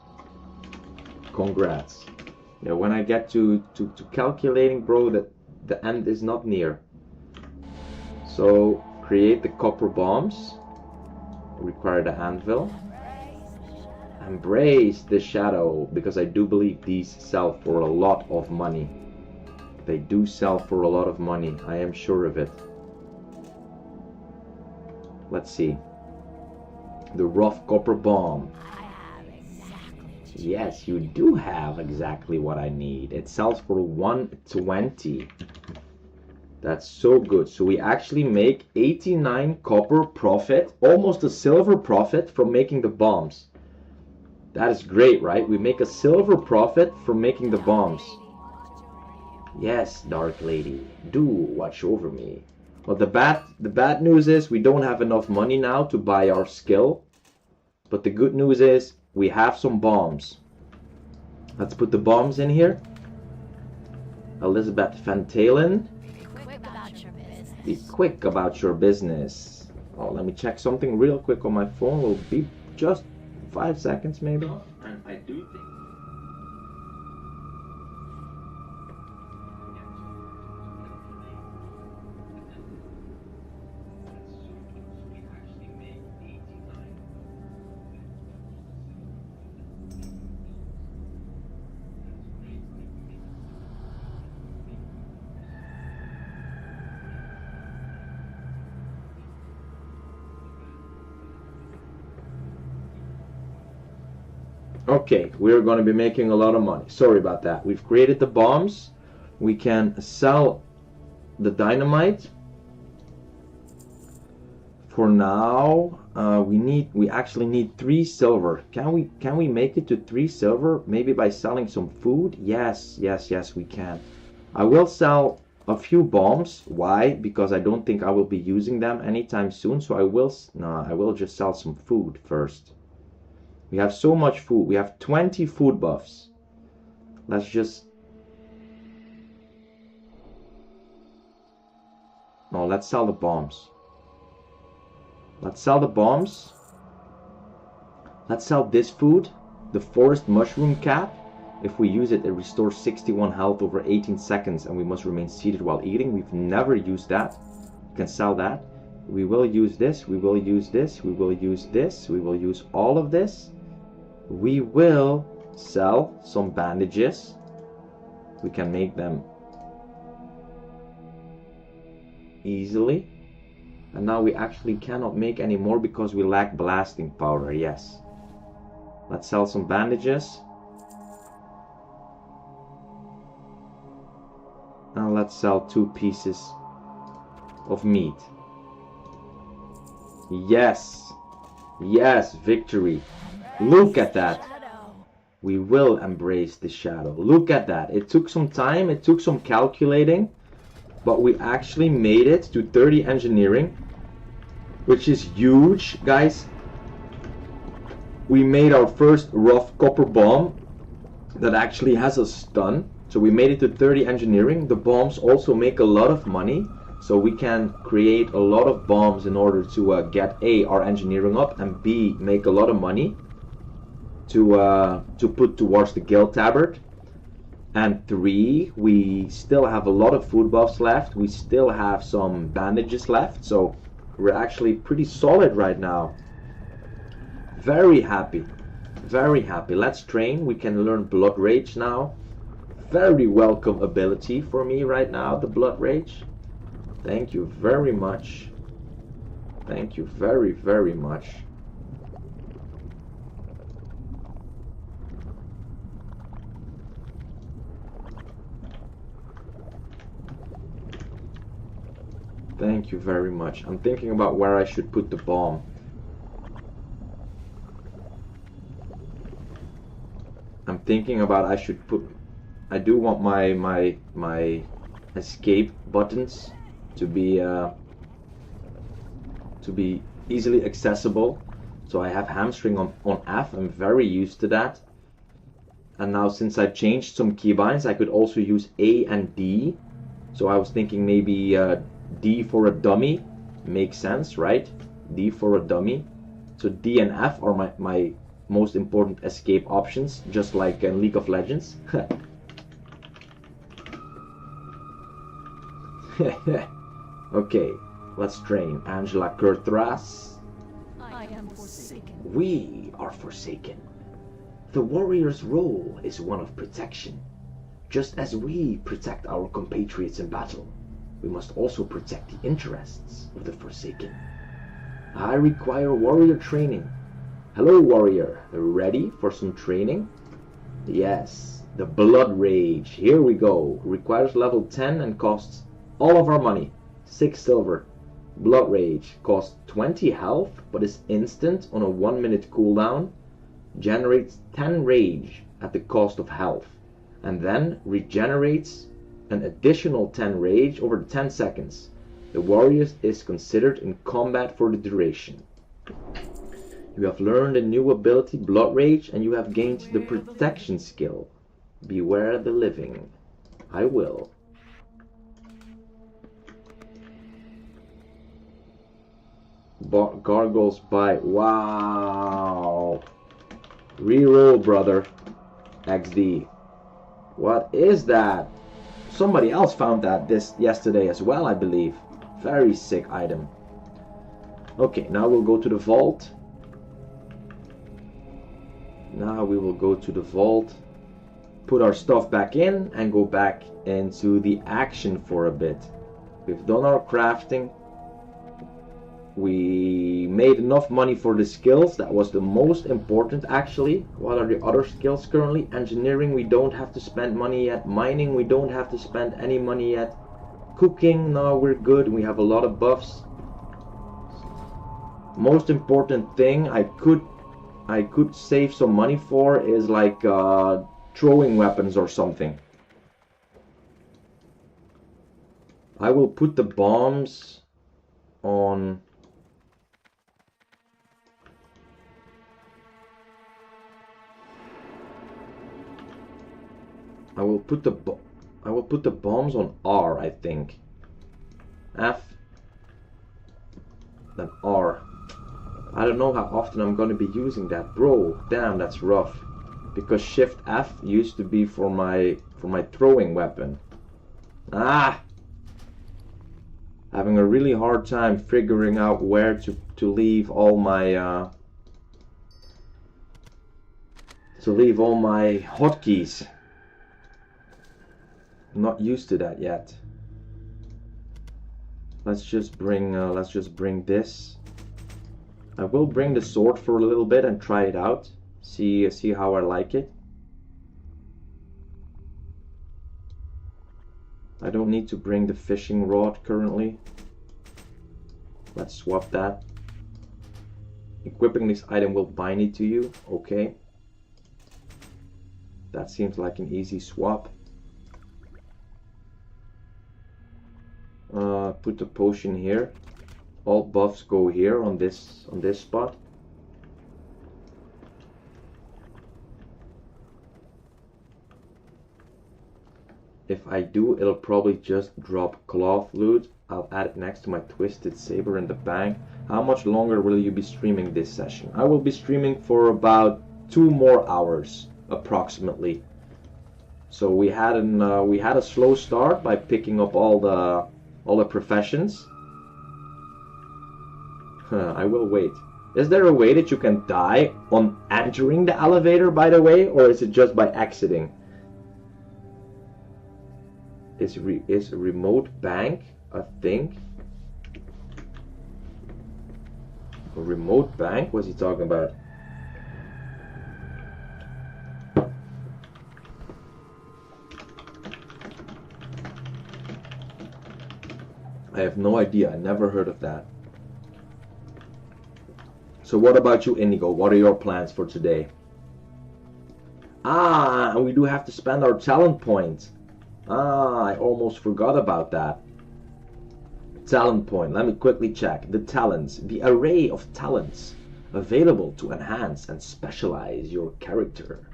Congrats. You know, when I get to calculating, bro, that the end is not near. So create the copper bombs. Require the anvil. Embrace the shadow, because I do believe these sell for a lot of money. They do sell for a lot of money. I am sure of it. Let's see. The rough copper bomb. Yes, you do have exactly what I need. It sells for 120. That's so good. So we actually make 89 copper profit, almost a silver profit from making the bombs. That is great, right? We make a silver profit from making the bombs. Yes, Dark Lady, do watch over me. Well, the bad news is we don't have enough money now to buy our skill. But the good news is we have some bombs. Let's put the bombs in here. Elizabeth Van Talen. Be quick about your business. Oh, let me check something real quick on my phone. It'll be just 5 seconds maybe. And I do think Okay, we're going to be making a lot of money. Sorry about that. We've created the bombs. We can sell the dynamite For now, we actually need 3 silver. Can we make it to 3 silver? Maybe by selling some food? Yes, we can. I will sell a few bombs. Why? Because I don't think I will be using them anytime soon. So I will just sell some food first. We have so much food. We have 20 food buffs. Let's just... No, let's sell the bombs. Let's sell the bombs. Let's sell this food. The forest mushroom cap. If we use it, it restores 61 health over 18 seconds and we must remain seated while eating. We've never used that. We can sell that. We will use this. We will use this. We will use this. We will use all of this. We will sell some bandages. We can make them easily. And now we actually cannot make any more because we lack blasting powder. Yes. Let's sell some bandages. And let's sell 2 pieces of meat. Yes. Yes, victory. Look at that. We will embrace the shadow. Look at that. It took some time. It took some calculating. But we actually made it to 30 engineering, which is huge, guys. We made our first rough copper bomb that actually has a stun. So we made it to 30 engineering. The bombs also make a lot of money. So we can create a lot of bombs in order to get A, our engineering up, and B, make a lot of money to put towards the guild tabard. And 3, we still have a lot of food buffs left. We still have some bandages left. So we're actually pretty solid right now. Very happy. Very happy. Let's train. We can learn Blood Rage now. Very welcome ability for me right now, the Blood Rage. Thank you very much. Thank you very, very much. Thank you very much. I'm thinking about where I should put the bomb. I'm thinking about I do want my escape buttons to be easily accessible. So I have hamstring on F. I'm very used to that. And now since I changed some keybinds, I could also use A and D. So I was thinking maybe D for a dummy makes sense, right? D for a dummy. So D and F are my most important escape options, just like in League of Legends. Okay, let's train. Angela Kurtras. I am forsaken. We are forsaken. The warrior's role is one of protection. Just as we protect our compatriots in battle, we must also protect the interests of the Forsaken. I require warrior training. Hello, warrior. Ready for some training? Yes, the Blood Rage. Here we go. Requires level 10 and costs all of our money. 6 silver. Blood Rage costs 20 health, but is instant on a 1-minute cooldown. Generates 10 rage at the cost of health. And then regenerates an additional 10 rage over 10 seconds. The warrior is considered in combat for the duration. You have learned a new ability, Blood Rage, and you have gained the protection skill. Beware the living. I will. Gargoyles bite. Wow. Reroll, brother. XD. What is that? Somebody else found that yesterday as well, I believe. Very sick item. Okay, now we'll go to the vault. Now we will go to the vault, put our stuff back in, and go back into the action for a bit. We've done our crafting. We made enough money for the skills. That was the most important, actually. What are the other skills currently? Engineering, we don't have to spend money yet. Mining, we don't have to spend any money yet. Cooking, no, we're good. We have a lot of buffs. Most important thing I could save some money for is like throwing weapons or something. I will put the bombs on. I will put the bombs on R, I think. F, then R. I don't know how often I'm gonna be using that, bro. Damn, that's rough. Because Shift F used to be for my throwing weapon. Ah, having a really hard time figuring out where to leave all my hotkeys. I'm not used to that yet. Let's just bring this. I will bring the sword for a little bit and try it out. See how I like it. I don't need to bring the fishing rod currently. Let's swap that. Equipping this item will bind it to you. Okay. That seems like an easy swap. Put the potion here. All buffs go here on this spot. If I do, it'll probably just drop cloth loot. I'll add it next to my twisted saber in the bank. How much longer will you be streaming this session? I will be streaming for about 2 more hours approximately. So we had a slow start by picking up all the professions. I will wait. Is there a way that you can die on entering the elevator, by the way, or is it just by exiting? Is a remote bank a thing? A remote bank? What's he talking about? I have no idea. I never heard of that. So what about you, Indigo? What are your plans for today? Ah, we do have to spend our talent points. Ah, I almost forgot about that. Talent point. Let me quickly check. The talents. The array of talents available to enhance and specialize your character.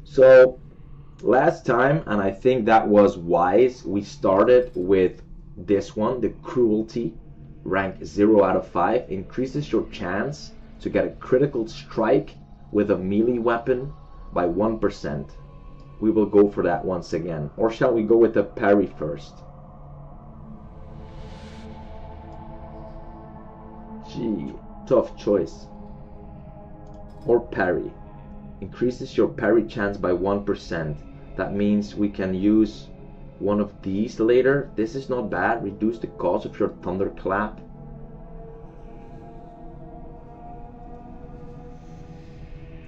So, last time, and I think that was wise, we started with this one, the cruelty. Rank 0 out of 5. Increases your chance to get a critical strike with a melee weapon by 1%. We will go for that once again. Or shall we go with the parry first? Gee, tough choice. Or parry. Increases your parry chance by 1%. That means we can use one of these later. This is not bad. Reduce the cost of your thunderclap.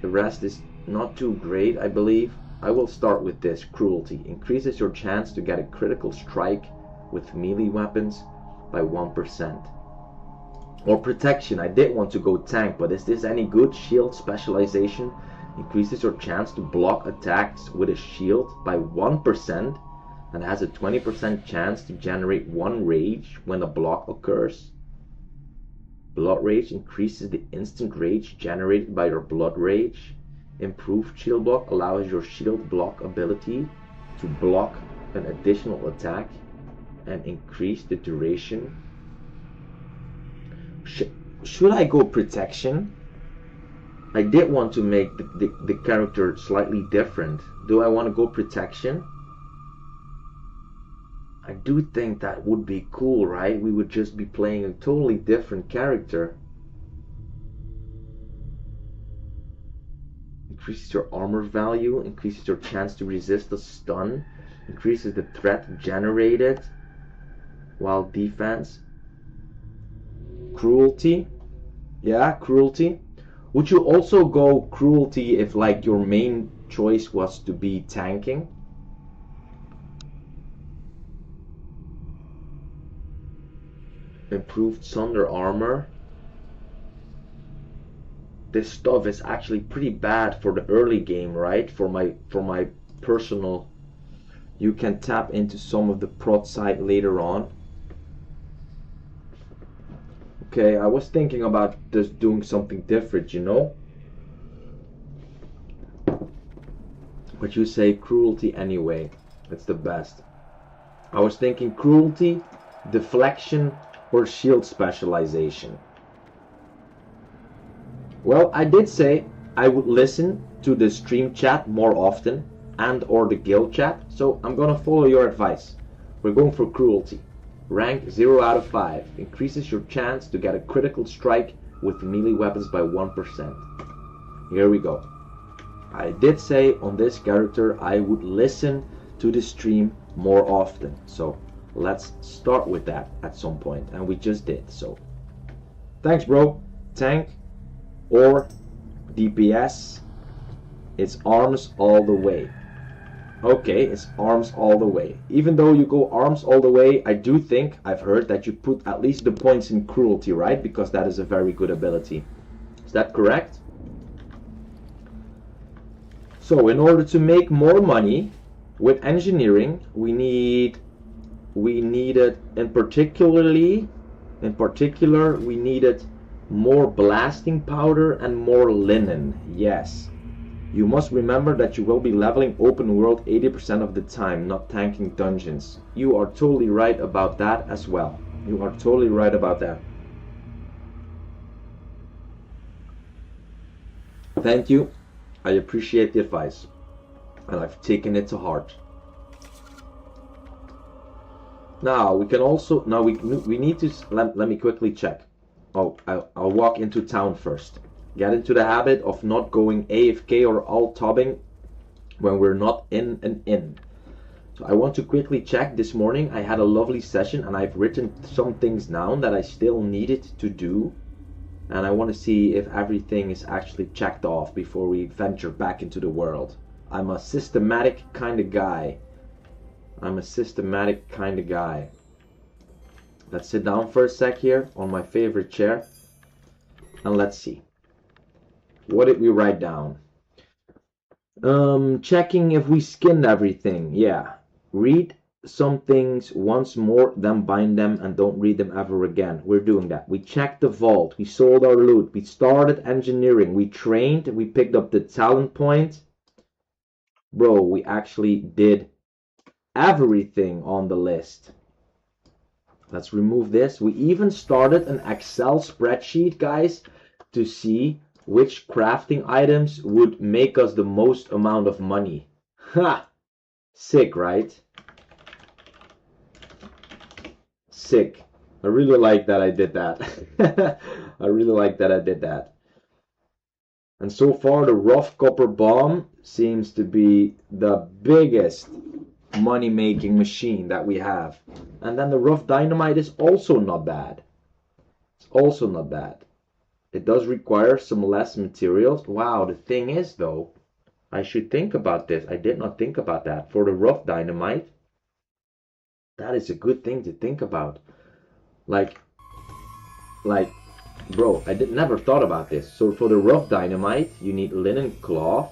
The rest is not too great, I believe. I will start with this. Cruelty. Increases your chance to get a critical strike with melee weapons by 1%. Or protection. I did want to go tank, but is this any good? Shield specialization. Increases your chance to block attacks with a shield by 1%. And has a 20% chance to generate 1 rage when a block occurs. Blood rage increases the instant rage generated by your blood rage. Improved shield block allows your shield block ability to block an additional attack and increase the duration. Should I go protection? I did want to make the character slightly different. Do I want to go protection? I do think that would be cool, right? We would just be playing a totally different character. Increases your armor value, increases your chance to resist a stun, increases the threat generated while defense. Cruelty. Yeah, cruelty. Would you also go cruelty if like your main choice was to be tanking? Improved thunder armor. this stuff is actually pretty bad for the early game, right? For my personal. You can tap into some of the prot side later on. Okay, I was thinking about just doing something different, you know? But you say cruelty anyway. That's the best. I was thinking cruelty, deflection, or shield specialization. Well, I did say I would listen to the stream chat more often and or the guild chat, so I'm gonna follow your advice. We're going for cruelty. Rank 0 out of 5. Increases your chance to get a critical strike with melee weapons by 1%. Here we go. I did say on this character I would listen to the stream more often, so let's start with that at some point, and we just did. So thanks, bro. Tank or DPS, it's arms all the way. Okay, it's arms all the way. Even though you go arms all the way, I do think I've heard that you put at least the points in cruelty, right? Because that is a very good ability. Is that correct? So in order to make more money with engineering, we needed in particular we needed more blasting powder and more linen. Yes. You must remember that you will be leveling open world 80% of the time, not tanking dungeons. You are totally right about that as well. You are totally right about that. Thank you. I appreciate the advice, and I've taken it to heart. Now we can also we need to let me quickly check. Oh, I'll walk into town first. Get into the habit of not going AFK or alt-tabbing when we're not in an inn. So I want to quickly check. This morning I had a lovely session and I've written some things down that I still needed to do. And I want to see if everything is actually checked off before we venture back into the world. I'm a systematic kind of guy. Let's sit down for a sec here on my favorite chair. And let's see. What did we write down? Checking if we skinned everything. Yeah. Read some things once more, then bind them and don't read them ever again. We're doing that. We checked the vault. We sold our loot. We started engineering. We trained. We picked up the talent point. Bro, we actually did everything on the list. Let's remove this. We even started an Excel spreadsheet, guys, to see which crafting items would make us the most amount of money. Ha! Sick, right? Sick. I really like that I did that. I really like that I did that. And so far the rough copper bomb seems to be the biggest money-making machine that we have. And then the rough dynamite is also not bad. It's also not bad. It does require some less materials. Wow, the thing is though, I should think about this. I did not think about that. For the rough dynamite, that is a good thing to think about. Like, bro, I never thought about this. So for the rough dynamite, you need linen cloth.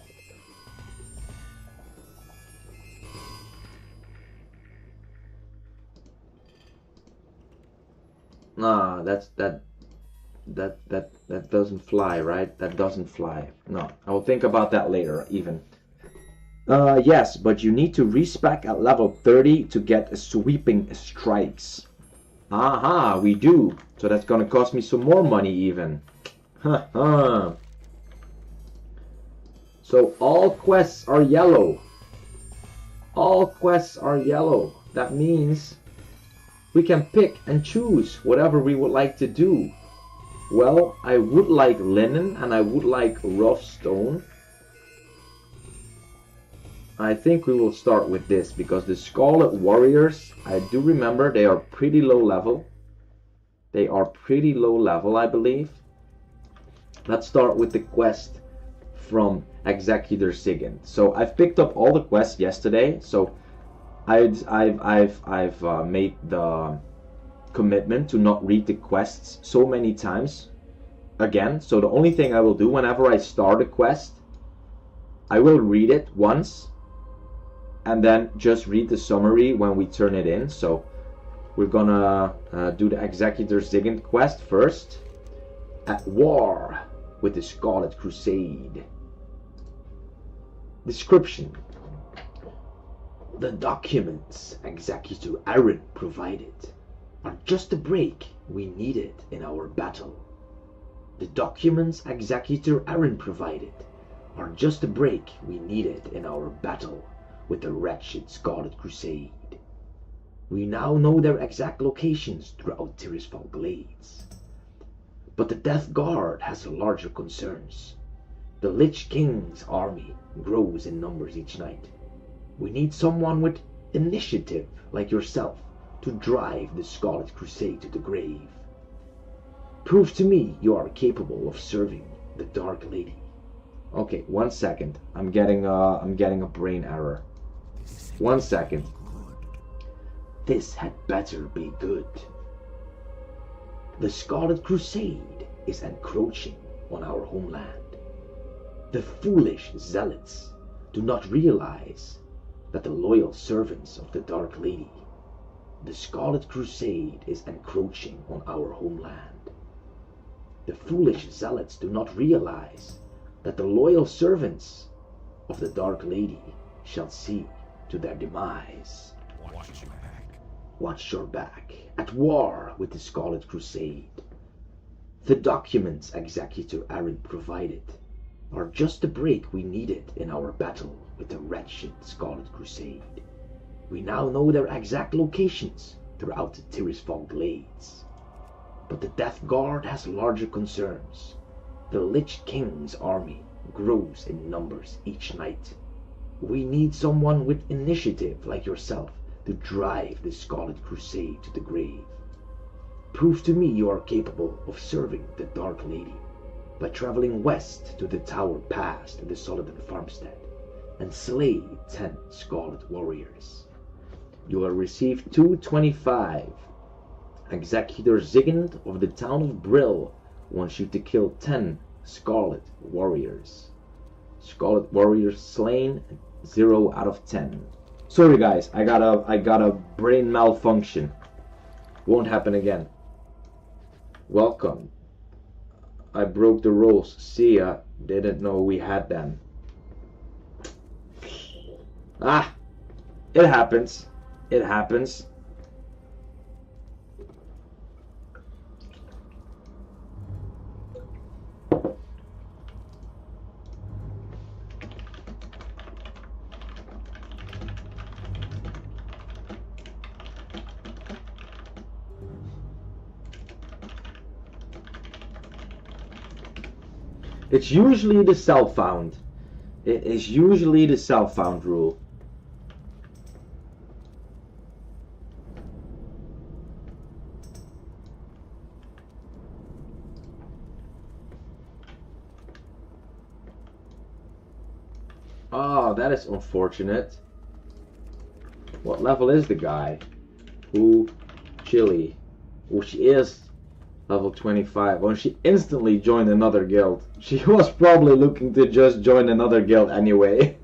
Nah, that doesn't fly, right? That doesn't fly. No, I will think about that later, even. Yes, but you need to respec at level 30 to get sweeping strikes. Aha, we do. So that's gonna cost me some more money even. Haha. So all quests are yellow. All quests are yellow. That means we can pick and choose whatever we would like to do. Well, I would like linen and I would like rough stone. I think we will start with this because the Scarlet Warriors, I do remember they are pretty low level. They are pretty low level, I believe. Let's start with the quest from Executor Sigyn. So I've picked up all the quests yesterday. So I've made the commitment to not read the quests so many times again. So the only thing I will do whenever I start a quest, I will read it once and then just read the summary when we turn it in. So we're gonna do the Executor Ziggunt quest first. At war with the Scarlet Crusade. Description. The documents Executor Aaron provided are just the break we needed in our battle. The documents Executor Aaron provided are just the break we needed in our battle with the wretched Scarlet Crusade. We now know their exact locations throughout Tirisfal Glades. But the Death Guard has larger concerns. The Lich King's army grows in numbers each night. We need someone with initiative like yourself to drive the Scarlet Crusade to the grave. Prove to me you are capable of serving the Dark Lady. Okay, 1 second. I'm getting a brain error. 1 second. This had better be good. The Scarlet Crusade is encroaching on our homeland. The foolish zealots do not realize that the loyal servants of the Dark Lady. The Scarlet Crusade is encroaching on our homeland. The foolish zealots do not realize that the loyal servants of the Dark Lady shall see to their demise. Watch your back. Watch your back. At war with the Scarlet Crusade. The documents Executor Aaron provided are just the break we needed in our battle with the wretched Scarlet Crusade. We now know their exact locations throughout the Tirisfal Glades. But the Death Guard has larger concerns. The Lich King's army grows in numbers each night. We need someone with initiative like yourself to drive the Scarlet Crusade to the grave. Prove to me you are capable of serving the Dark Lady by traveling west to the Tower Pass to the Solidon Farmstead and slay 10 Scarlet Warriors. You will receive 225. Executor Ziggunt of the town of Brill wants you to kill 10 Scarlet Warriors. Scarlet Warriors slain, 0 out of 10. Sorry guys, I got a brain malfunction. Won't happen again. Welcome. I broke the rules. See ya. Didn't know we had them. Ah, it happens. It happens. It's usually the self-found. It is usually the self-found rule. Oh, that is unfortunate. What level is the guy? Ooh, Chili. Oh, she is level 25. Oh, she instantly joined another guild. She was probably looking to just join another guild anyway.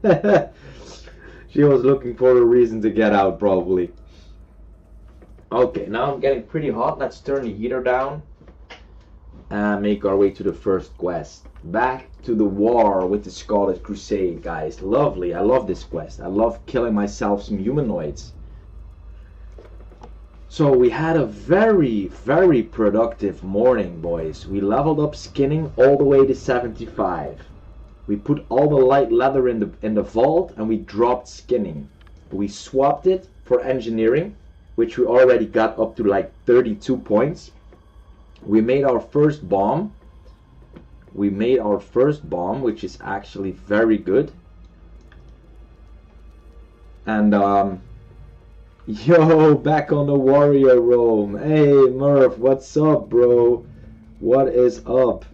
She was looking for a reason to get out, probably. Okay, now I'm getting pretty hot. Let's turn the heater down and make our way to the first quest. Back to the war with the Scarlet Crusade, guys. Lovely. I love this quest. I love killing myself some humanoids. So we had a very, very productive morning, boys. We leveled up skinning all the way to 75. We put all the light leather in the vault and we dropped skinning. We swapped it for engineering, which we already got up to like 32 points. We made our first bomb. Which is actually very good. And yo, back on the warrior roam. Hey Murph, what's up, bro? What is up?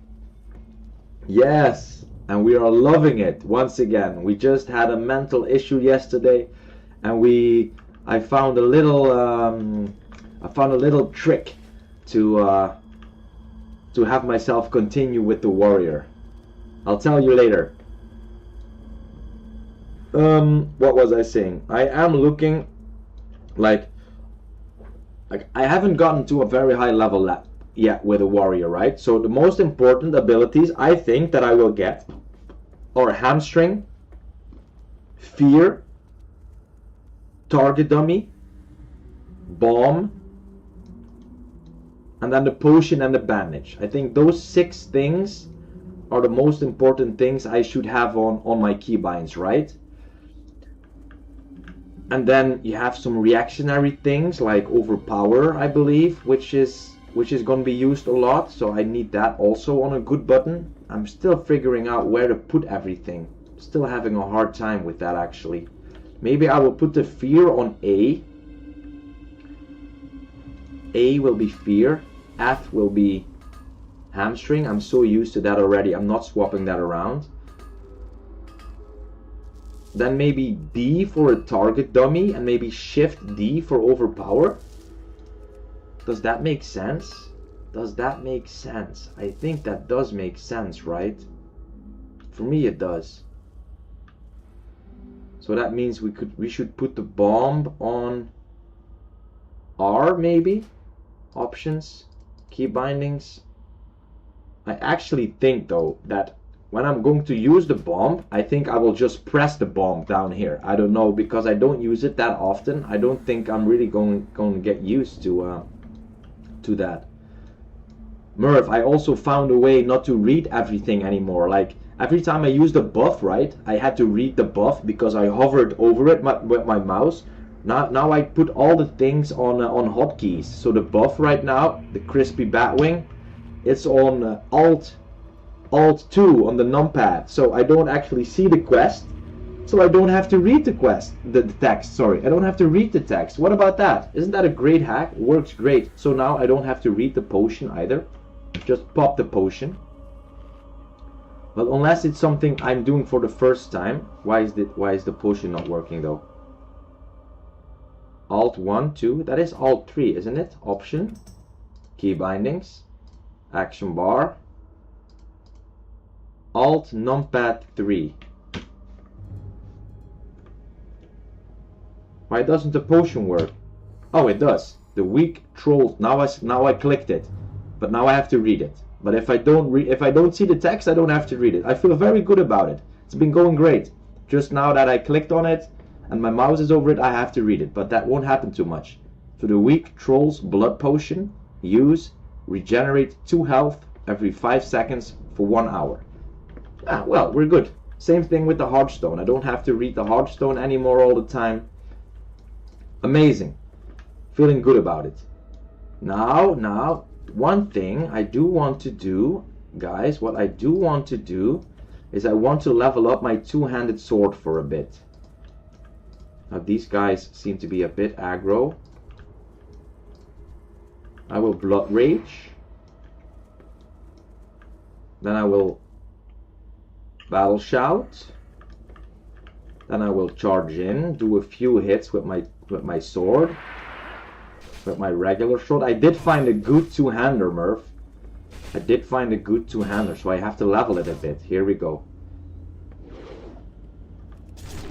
Yes, and we are loving it once again. We just had a mental issue yesterday, and I found a little trick to to have myself continue with the warrior. I'll tell you later. What was I saying? I am looking like I haven't gotten to a very high level yet with a warrior, right? So the most important abilities I think that I will get are hamstring, fear, target dummy, bomb, and then the potion and the bandage. I think those 6 things are the most important things I should have on my keybinds, right? And then you have some reactionary things like overpower, I believe, which is going to be used a lot. So I need that also on a good button. I'm still figuring out where to put everything. Still having a hard time with that actually. Maybe I will put the fear on A. A will be fear. F will be hamstring. I'm so used to that already. I'm not swapping that around. Then maybe D for a target dummy and maybe shift D for overpower. Does that make sense? Does that make sense? I think that does make sense, right? For me it does. So that means we should put the bomb on R maybe? Options, key bindings. I actually think though that when I'm going to use the bomb, I think I will just press the bomb down here. I don't know, because I don't use it that often. I don't think I'm really going to get used to that. Merv, I also found a way not to read everything anymore. Like every time I used the buff, right, I had to read the buff because I hovered over it with my mouse. Now I put all the things on hotkeys. So the buff right now, the crispy batwing, it's on Alt 2 on the numpad, so I don't actually see the quest, so I don't have to read the text, sorry, I don't have to read the text. What about that? Isn't that a great hack? It works great. So now I don't have to read the potion either, just pop the potion. Well, unless it's something I'm doing for the first time. Why is the potion not working though? Alt 1, 2, that is Alt 3, isn't it? Option, key bindings, action bar, Alt numpad 3. Why doesn't the potion work? Oh, it does. The weak trolls. Now I clicked it, but now I have to read it. But if I don't see the text, I don't have to read it. I feel very good about it. It's been going great. Just now that I clicked on it and my mouse is over it, I have to read it. But that won't happen too much. So the weak trolls blood potion. Use. Regenerate 2 health every 5 seconds for 1 hour. Ah, well, we're good. Same thing with the Hearthstone. I don't have to read the Hearthstone anymore all the time. Amazing. Feeling good about it. Now, one thing I do want to do, guys, what I do want to do is I want to level up my two-handed sword for a bit. Now, these guys seem to be a bit aggro. I will Blood Rage. Then I will Battle Shout. Then I will charge in, do a few hits with my sword, with my regular sword. I did find a good two-hander, Murph. I did find a good two-hander, so I have to level it a bit. Here we go.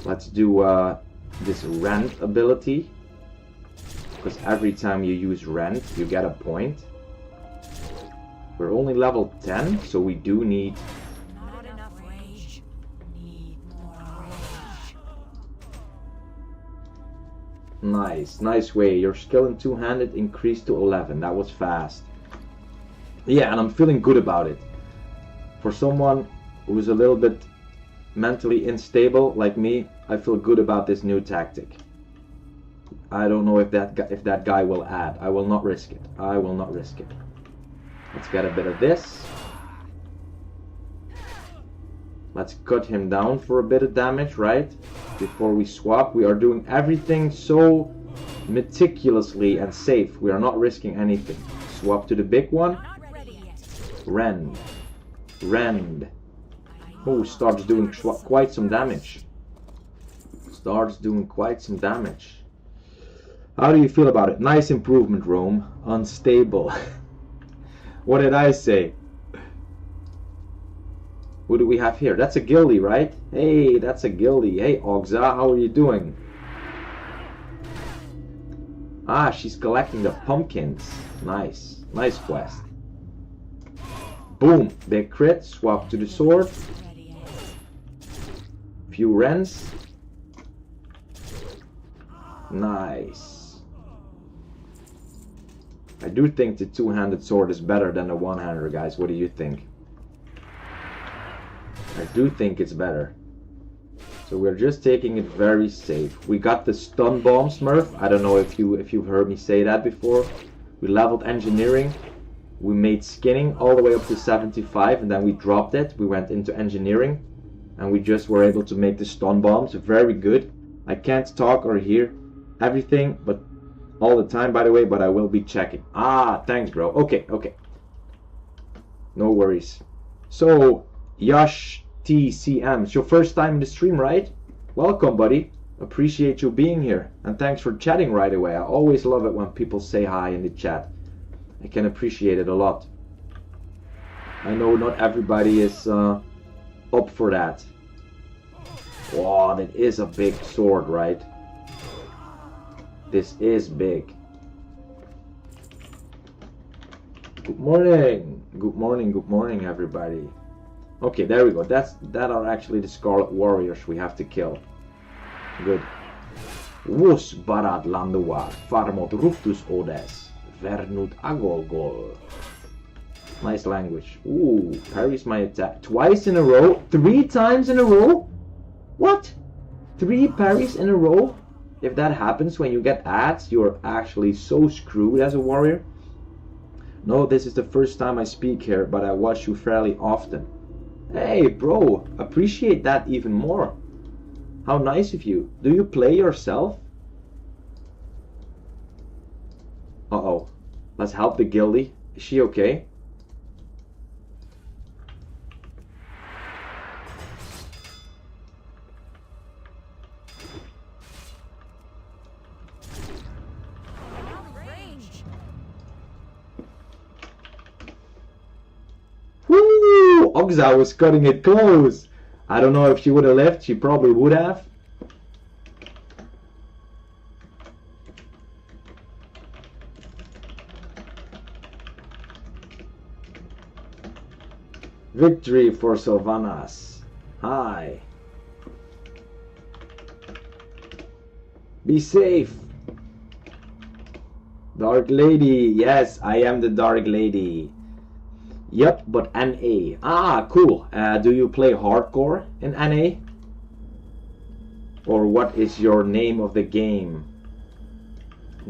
Let's do this Rend ability, because every time you use Rend, you get a point. We're only level 10, so we do need... Not enough rage. Need more rage. Nice way. Your skill in two-handed increased to 11. That was fast. Yeah, and I'm feeling good about it. For someone who's a little bit mentally unstable like me, I feel good about this new tactic. I don't know if that guy will add. I will not risk it. I will not risk it. Let's get a bit of this. Let's cut him down for a bit of damage, right? Before we swap, we are doing everything so meticulously and safe. We are not risking anything. Swap to the big one. Rend. Oh, starts doing quite some damage. Starts doing quite some damage. How do you feel about it? Nice improvement, Rome. Unstable. What did I say? Who do we have here? That's a guildie, right? Hey, that's a guildie. Hey, Ogza, how are you doing? Ah, she's collecting the pumpkins. Nice. Nice quest. Boom. Big crit. Swap to the sword. Few rends. Nice. I do think the two-handed sword is better than the one-hander, guys. What do you think? I do think it's better. So we're just taking it very safe. We got the stun bomb, Smurf. I don't know if you've heard me say that before. We leveled engineering. We made skinning all the way up to 75, and then we dropped it. We went into engineering, and we just were able to make the stun bombs. Very good. I can't talk or hear everything, but all the time, by the way, but I will be checking. Ah, thanks, bro. Okay. No worries. So, Yash TCM, it's your first time in the stream, right? Welcome, buddy. Appreciate you being here, and thanks for chatting right away. I always love it when people say hi in the chat. I can appreciate it a lot. I know not everybody is up for that. Wow, that is a big sword, right? This is big. Good morning. Good morning, everybody. Okay, there we go. That are actually the Scarlet Warriors we have to kill. Good. Vos barad landuar, farmot ruftus odes, vernut agolgol. Nice language. Ooh, parries my attack. Twice in a row? 3 times in a row? What? 3 parries in a row? If that happens when you get ads, you're actually so screwed as a warrior. No, this is the first time I speak here, but I watch you fairly often. Hey, bro, appreciate that even more. How nice of you. Do you play yourself? Uh-oh. Let's help the guildie. Is she okay? Woo! Ogza was cutting it close. I don't know if she would have left. She probably would have. Victory for Sylvanas. Hi. Be safe. Dark Lady. Yes, I am the Dark Lady. Yep, but NA. Ah, cool. Do you play hardcore in NA? Or what is your name of the game?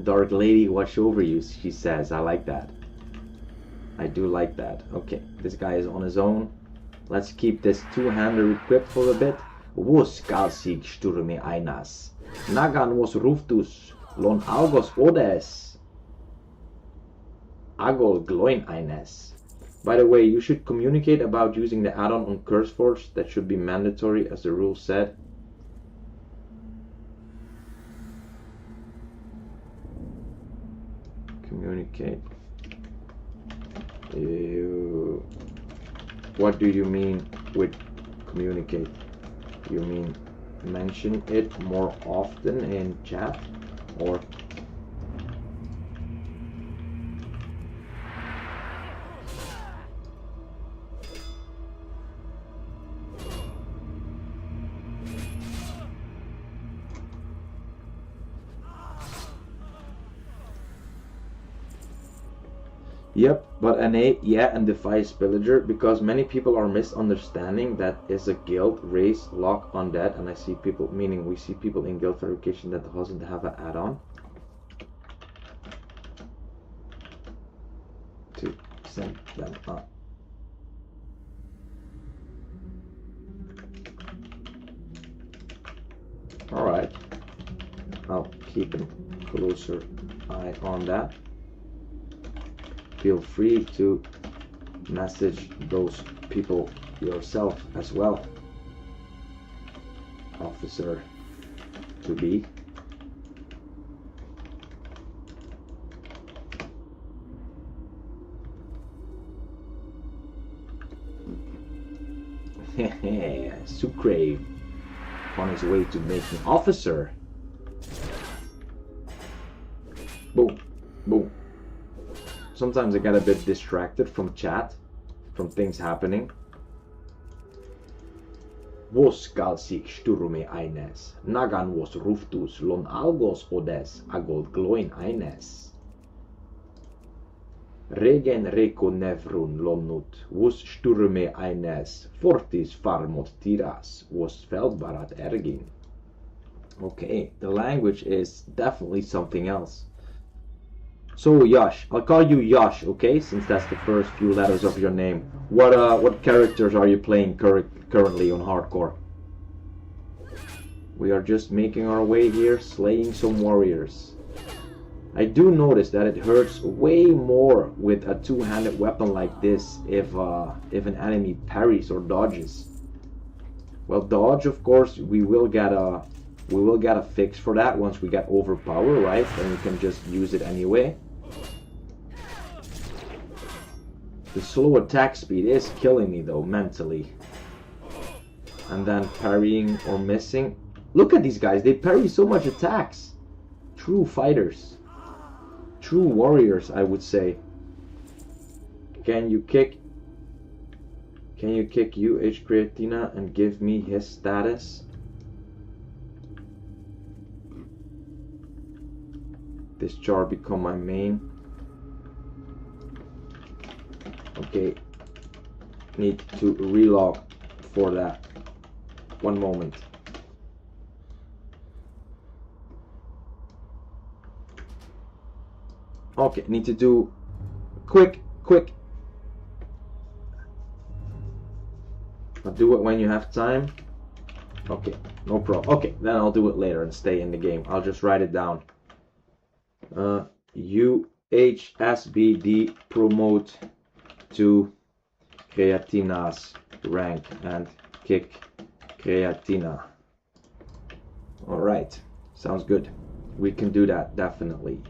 Dark Lady, watch over you, she says. I like that. I do like that. Okay, this guy is on his own. Let's keep this two-hander equipped for a bit. Vos kalsig sturmi einas. Nagan vos ruftus. Lon algos odes. Agol gloin eines. By the way, you should communicate about using the add-on on CurseForge. That should be mandatory, as the rule said. Communicate. What do you mean with communicate? You mean mention it more often in chat? Or yep, but NA, yeah, and Defies Pillager, because many people are misunderstanding that is a guild, race, lock, undead, and I see people, meaning we see people in guild verification that doesn't have an add-on to send them up. Alright, I'll keep a closer eye on that. Feel free to message those people yourself as well, officer to be. Sucre on his way to making officer. Boom, boom. Sometimes I get a bit distracted from chat, from things happening. Vos galsik sturme eines, nagan vos ruftus lon algos odes agol gloin eines. Regen reko nevrun lonnut, vos sturme eines, fortis farmot tiras, vos feldbarat ergin. Okay, the language is definitely something else. So Yash, I'll call you Yash, okay? Since that's the first few letters of your name. What characters are you playing currently on hardcore? We are just making our way here, slaying some warriors. I do notice that it hurts way more with a two-handed weapon like this if an enemy parries or dodges. Well, dodge, of course, we will get a fix for that once we get overpower, right? Then we can just use it anyway. The slow attack speed is killing me though, mentally. And then parrying or missing. Look at these guys, they parry so much attacks. True fighters. True warriors, I would say. Can you kick UH Creatina and give me his status? This jar become my main. Okay, need to relog for that. One moment. Okay, need to do quick. I'll do it when you have time. Okay, no problem. Okay, then I'll do it later and stay in the game. I'll just write it down. UHSBD promote to Creatina's rank and kick Creatina. Alright, sounds good. We can do that, definitely.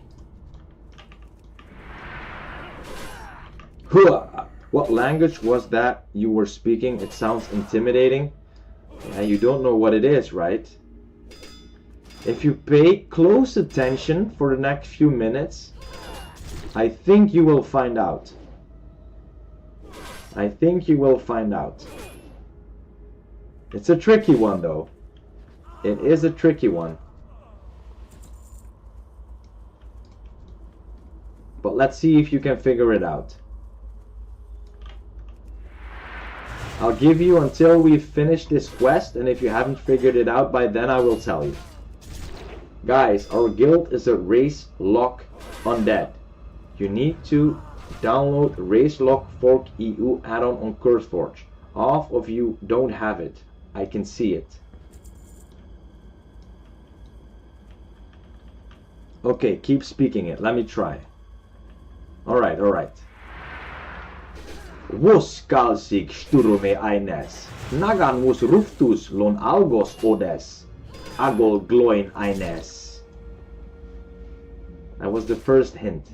What language was that you were speaking? It sounds intimidating. And you don't know what it is, right? If you pay close attention for the next few minutes, I think you will find out. I think you will find out. It's a tricky one though. It is a tricky one. But let's see if you can figure it out. I'll give you until we finish this quest, and if you haven't figured it out by then, I will tell you. Guys, our guild is a Race Lock Undead. You need to download Race Lock Fork EU add-on on CurseForge. Half of you don't have it. I can see it. Okay, keep speaking it. Let me try. Alright. Vos calsig sturme eines, nagan vos ruftus lon algos odes, agol gloin eines. That was the first hint.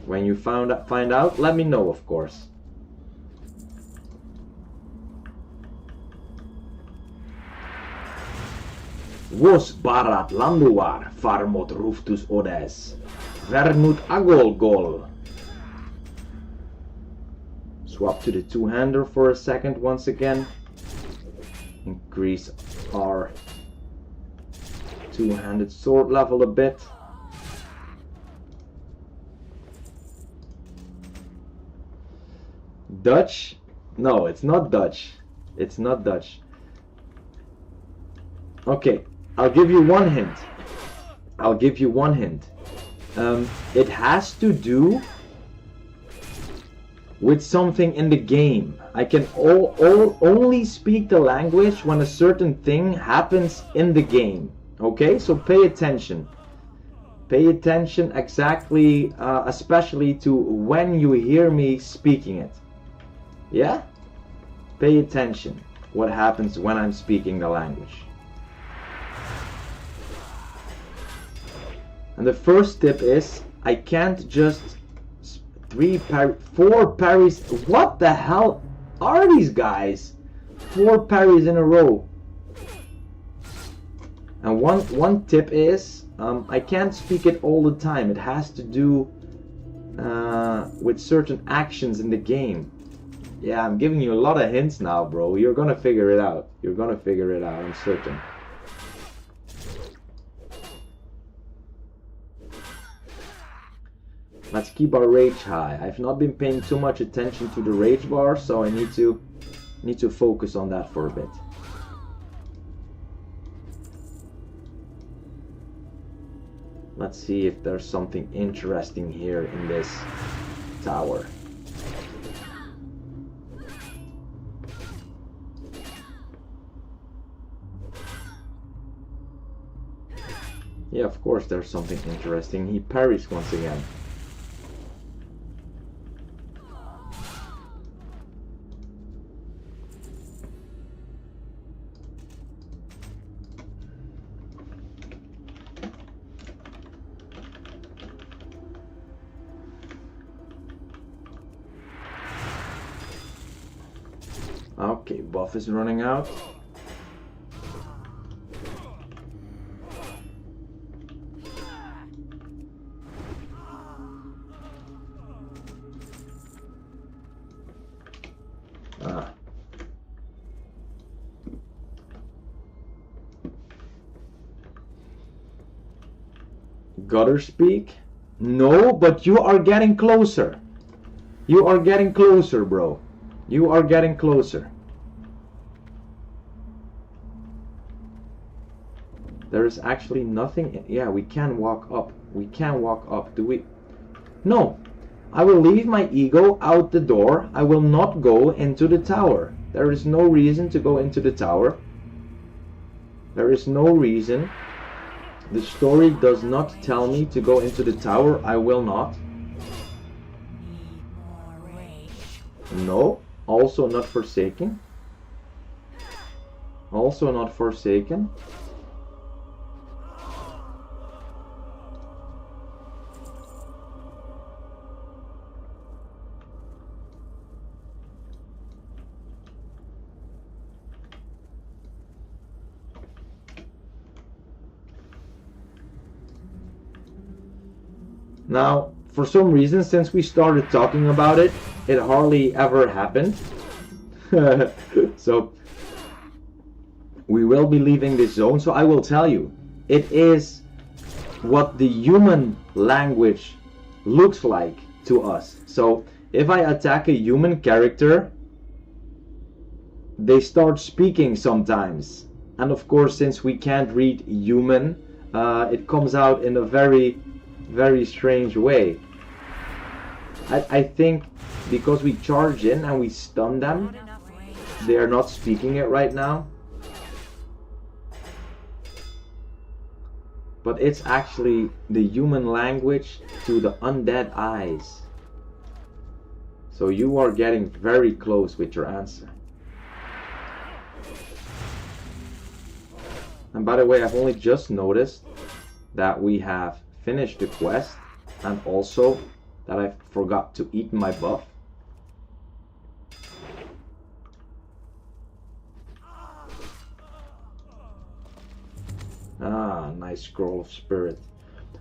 When you find out, let me know, of course. Vos barat landuar farmot ruftus odes, vernut agol gol. Swap to the two-hander for a second once again. Increase our two-handed sword level a bit. Dutch? No, it's not Dutch. It's not Dutch. Okay, I'll give you one hint. It has to do with something in the game. I can only speak the language when a certain thing happens in the game. Okay, so pay attention. Pay attention exactly, especially to when you hear me speaking it. Yeah? Pay attention what happens when I'm speaking the language. And the first tip is, I can't just 4 parries. What the hell are these guys? 4 parries in a row. And one tip is, I can't speak it all the time. It has to do with certain actions in the game. Yeah, I'm giving you a lot of hints now, bro. You're gonna figure it out. You're gonna figure it out, I'm certain. Let's keep our rage high. I've not been paying too much attention to the rage bar, so I need to focus on that for a bit. Let's see if there's something interesting here in this tower. Yeah, of course there's something interesting. He parries once again. Okay, buff is running out. Gutter speak? No, but you are getting closer. You are getting closer, bro. You are getting closer. There is actually nothing. Yeah, we can walk up. We can walk up. Do we? No. I will leave my ego out the door. I will not go into the tower. There is no reason to go into the tower. There is no reason. The story does not tell me to go into the tower. I will not. No. Also not Forsaken. Also not Forsaken. Now, for some reason, since we started talking about it, it hardly ever happened. So, we will be leaving this zone. So I will tell you, it is what the human language looks like to us. So, if I attack a human character, they start speaking sometimes. And of course, since we can't read human, it comes out in a very strange way. I think because we charge in and we stun them, they are not speaking it right now. But it's actually the human language to the undead eyes. So you are getting very close with your answer. And by the way, I've only just noticed that we have finished the quest, and also that I forgot to eat my buff. Ah, nice scroll of spirit.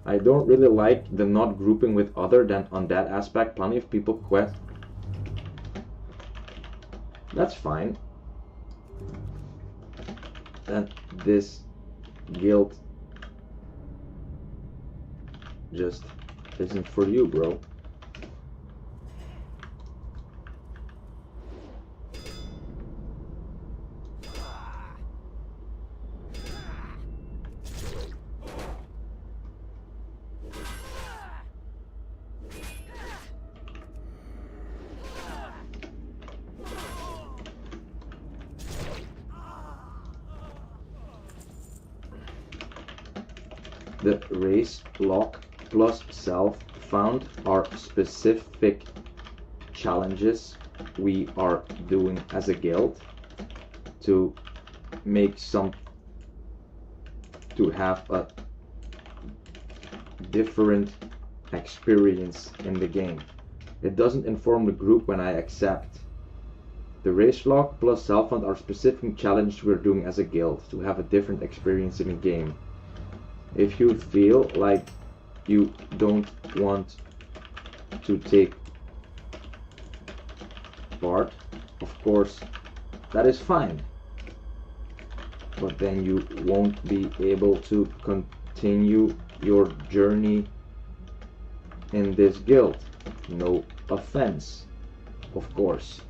I don't really like the not grouping with other than undead aspect. Plenty of people quest. That's fine. And this guild just isn't for you, bro. The race lock plus self found are specific challenges we are doing as a guild to make to have a different experience in the game. It doesn't inform the group when I accept. The race lock plus self-hunt are specific challenges we're doing as a guild to have a different experience in the game. If you feel like you don't want to take part, of course, that is fine. But then you won't be able to continue your journey in this guild. No offense, of course.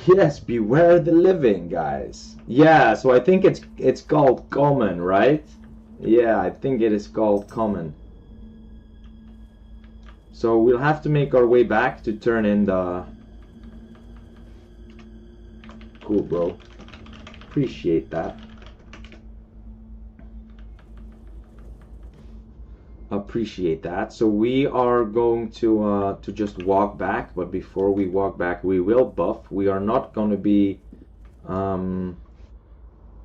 Yes, beware the living, guys. Yeah, so I think it's called common, right? Yeah, I think it is called common. So we'll have to make our way back to turn in the... Cool, bro. Appreciate that. Appreciate that. So we are going to just walk back, but before we walk back, we will buff. We are not going to be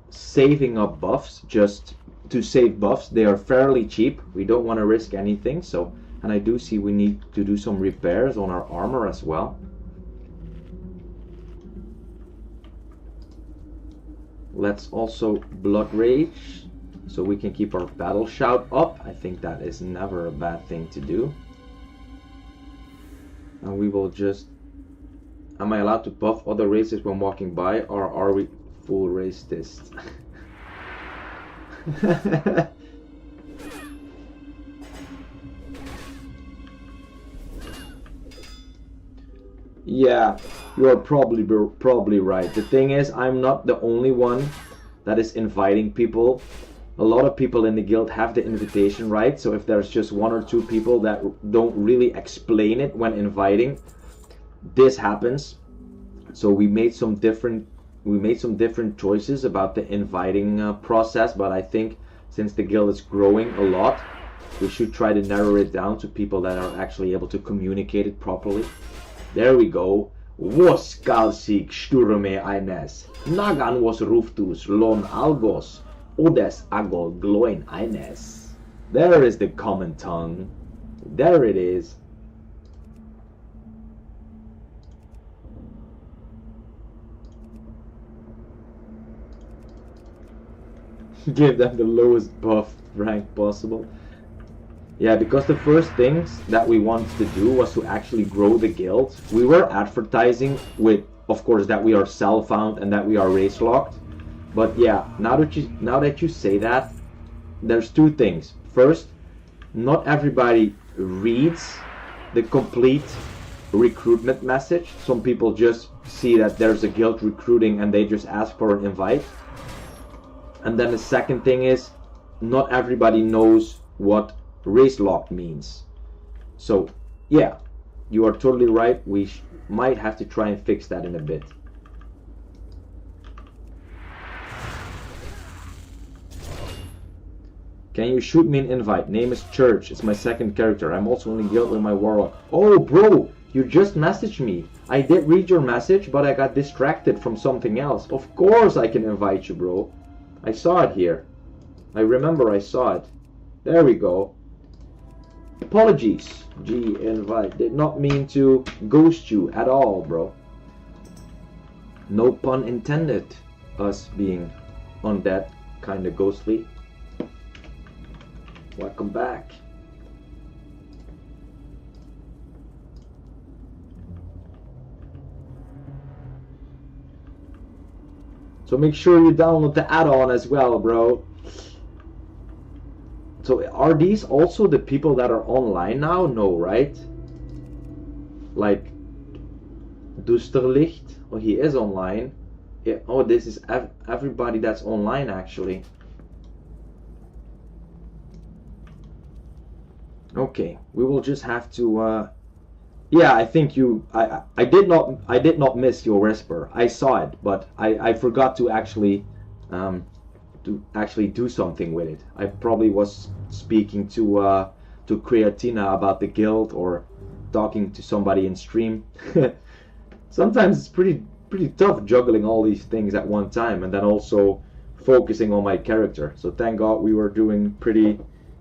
saving up buffs just to save buffs. They are fairly cheap. We don't want to risk anything. So, and I do see we need to do some repairs on our armor as well. Let's also blood rage, so we can keep our battle shout up. I think that is never a bad thing to do. And we will just... Am I allowed to buff other races when walking by, or are we full racist? Yeah, you're probably right. The thing is, I'm not the only one that is inviting people. A lot of people in the guild have the invitation right, so if there's just one or two people that don't really explain it when inviting, this happens. So we made some different choices about the inviting process, but I think since the guild is growing a lot, we should try to narrow it down to people that are actually able to communicate it properly. There we go. Vos kalsik sturme eines. Nagan was ruftus lon algos. Odes agol gloin eines. There is the common tongue. There it is. Give them the lowest buff rank possible. Yeah, because the first things that we wanted to do was to actually grow the guild. We were advertising with, of course, that we are self-found and that we are race locked. But yeah, now that you say that, there's two things. First, not everybody reads the complete recruitment message. Some people just see that there's a guild recruiting and they just ask for an invite. And then the second thing is, not everybody knows what race lock means. So yeah, you are totally right. We might have to try and fix that in a bit. Can you shoot me an invite? Name is Church. It's my second character. I'm also in the guild with my warlock. Oh bro, you just messaged me. I did read your message, but I got distracted from something else. Of course I can invite you, bro. I saw it here. I remember I saw it. There we go. Apologies, G invite. Did not mean to ghost you at all, bro. No pun intended, us being undead, kinda ghostly. Welcome back. So make sure you download the add-on as well, bro. So are these also the people that are online now? No, right? Like Dusterlicht. Oh, he is online. Yeah. Oh, this is everybody that's online actually. Okay, we will just have to. Yeah, I think you. I did not miss your whisper. I saw it, but I forgot to actually do something with it. I probably was speaking to Creatina about the guild or talking to somebody in stream. Sometimes it's pretty tough juggling all these things at one time, and then also focusing on my character. So thank God we were doing pretty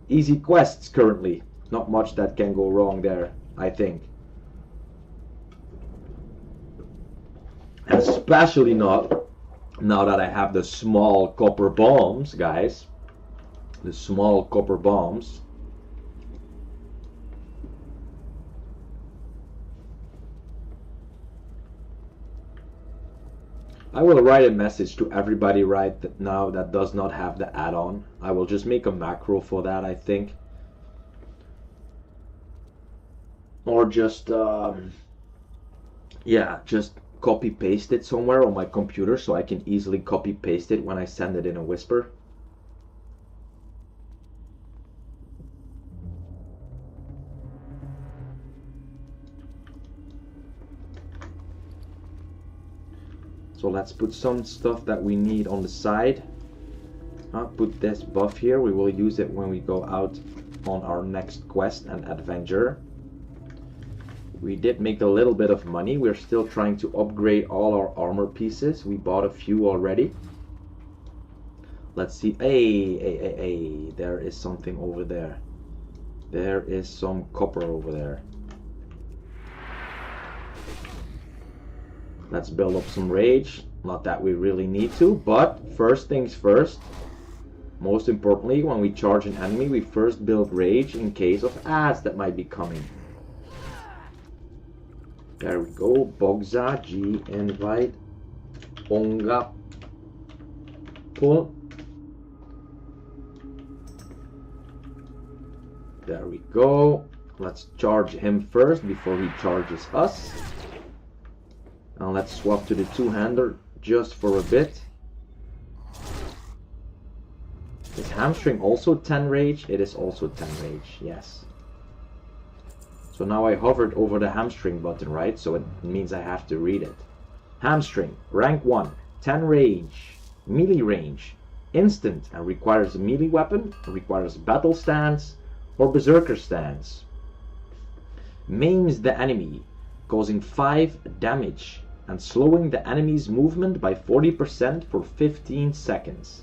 easy quests currently. Not much that can go wrong there, I think. Especially not now that I have the small copper bombs, guys. The small copper bombs. I will write a message to everybody right now that does not have the add-on. I will just make a macro for that, I think. Or just, yeah, just copy paste it somewhere on my computer so I can easily copy paste it when I send it in a whisper. So let's put some stuff that we need on the side. I'll put this buff here. We will use it when we go out on our next quest and adventure. We did make a little bit of money. We're still trying to upgrade all our armor pieces. We bought a few already. Let's see. Hey, there is something over there. There is some copper over there. Let's build up some rage. Not that we really need to, but first things first. Most importantly, when we charge an enemy, we first build rage in case of ads that might be coming. There we go. Bogza, G, invite, Onga, pull. There we go. Let's charge him first before he charges us. And let's swap to the two-hander just for a bit. Is hamstring also 10 rage? It is also 10 rage, yes. So now I hovered over the hamstring button, right? So it means I have to read it. Hamstring, rank 1, 10 rage, melee range, instant, and requires a melee weapon, requires battle stance or berserker stance. Maims the enemy, causing 5 damage and slowing the enemy's movement by 40% for 15 seconds.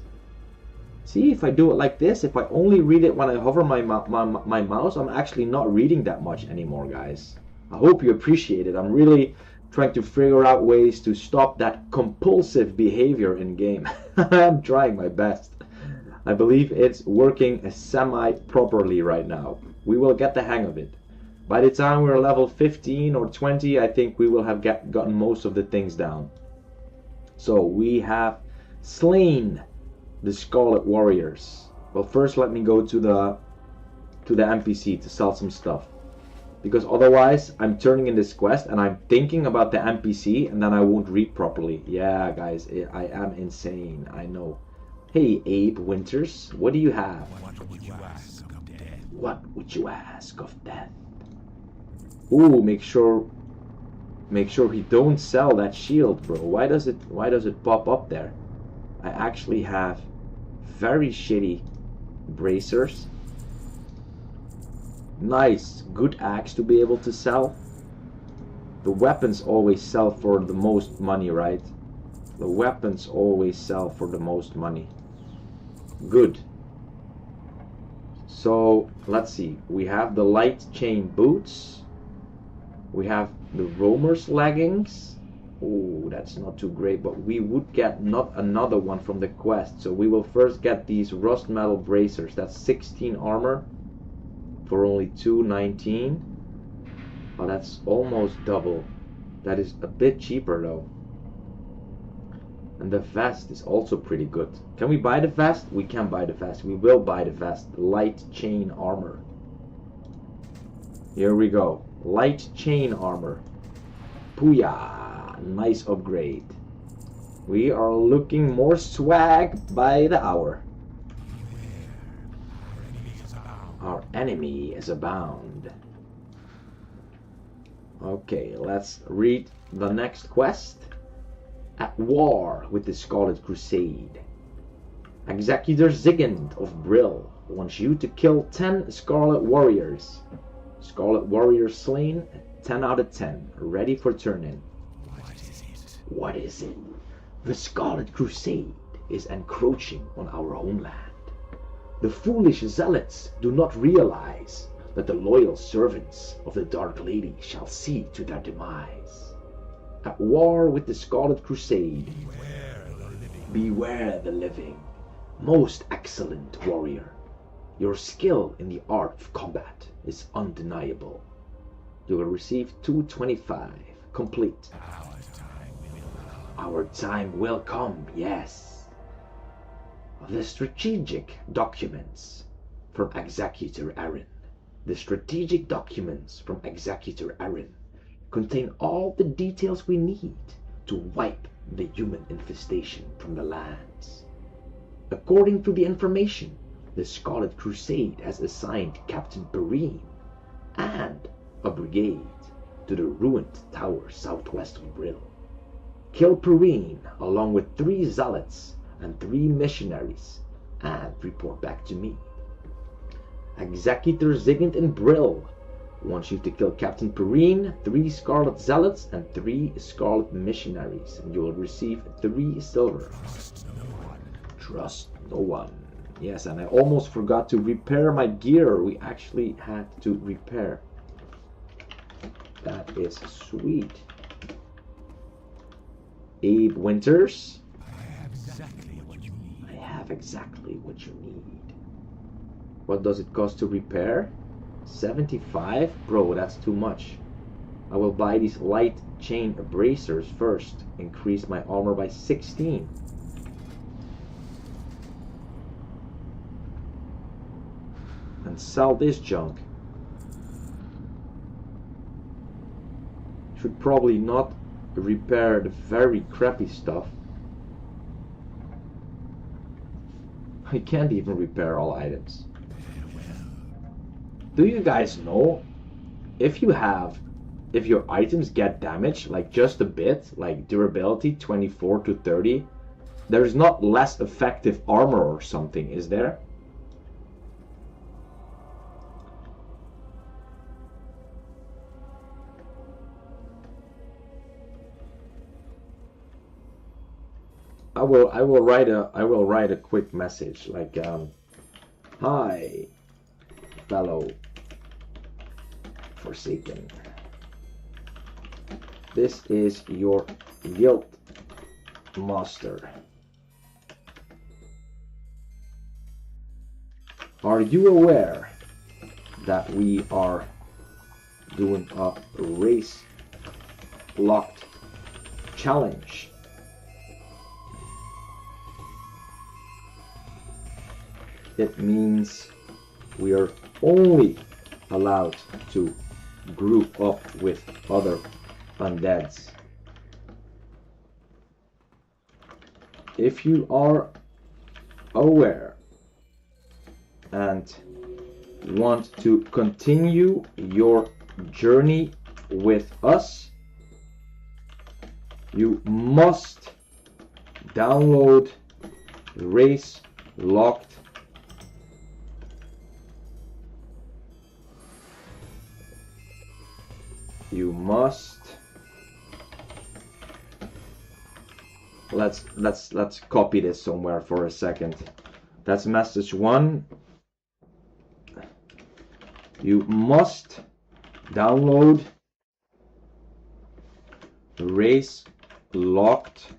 See, if I do it like this, if I only read it when I hover my mouse, I'm actually not reading that much anymore, guys. I hope you appreciate it. I'm really trying to figure out ways to stop that compulsive behavior in game. I'm trying my best. I believe it's working semi-properly right now. We will get the hang of it. By the time we're level 15 or 20, I think we will have gotten most of the things down. So we have slain the Scarlet Warriors. Well, first let me go to the NPC to sell some stuff. Because otherwise, I'm turning in this quest and I'm thinking about the NPC and then I won't read properly. Yeah, guys, I am insane, I know. Hey, Abe Winters, what do you have? What would you ask of death? What would you ask of death? Ooh, make sure he don't sell that shield, bro. Why does it pop up there? I actually have very shitty bracers. Nice, good axe to be able to sell. The weapons always sell for the most money, right? The weapons always sell for the most money. Good. So let's see. We have the light chain boots. We have the roamer's leggings. Oh, that's not too great, but we would get not another one from the quest. So we will first get these rust metal bracers. That's 16 armor for only 219. Oh, that's almost double. That is a bit cheaper though. And the vest is also pretty good. Can we buy the vest? We can buy the vest. We will buy the vest. Light chain armor. Here we go. Light chain armor. Booyah! Nice upgrade. We are looking more swag by the hour. Our enemy is abound. Okay, let's read the next quest. At war with the Scarlet Crusade. Executor Zigand of Brill wants you to kill 10 Scarlet Warriors. Scarlet Warriors slain, 10 out of 10. Ready for turn-in. What is it? What is it? The Scarlet Crusade is encroaching on our homeland. The foolish zealots do not realize that the loyal servants of the Dark Lady shall see to their demise. At war with the Scarlet Crusade, beware the living, most excellent warrior. Your skill in the art of combat is undeniable. You will receive 225, complete. Our time will come, yes. The strategic documents from Executor Aaron. The strategic documents from Executor Aaron contain all the details we need to wipe the human infestation from the lands. According to the information, the Scarlet Crusade has assigned Captain Perrine and a brigade to the ruined tower southwest of Brill. Kill Perrine along with 3 zealots and 3 missionaries and report back to me. Executor Zigant in Brill wants you to kill Captain Perrine, 3 Scarlet Zealots, and 3 Scarlet Missionaries, and you will receive 3 silver. Trust no one. Yes, and I almost forgot to repair my gear. We actually had to repair. That is sweet. Abe Winters. I have exactly what you need. I have exactly what you need. What does it cost to repair? 75? Bro, that's too much. I will buy these light chain bracers first. Increase my armor by 16. And sell this junk. Should probably not repair the very crappy stuff. I can't even repair all items. Do you guys know if your items get damaged, like just a bit, like durability 24 to 30, there's not less effective armor or something, is there? I will write a quick message like hi fellow Forsaken, this is your guild master. Are you aware that we are doing a race locked challenge? It means we are only allowed to group up with other undeads. If you are aware and want to continue your journey with us, you must download Race Locked you must let's copy this somewhere for a second. That's message 1. You must download Race Locked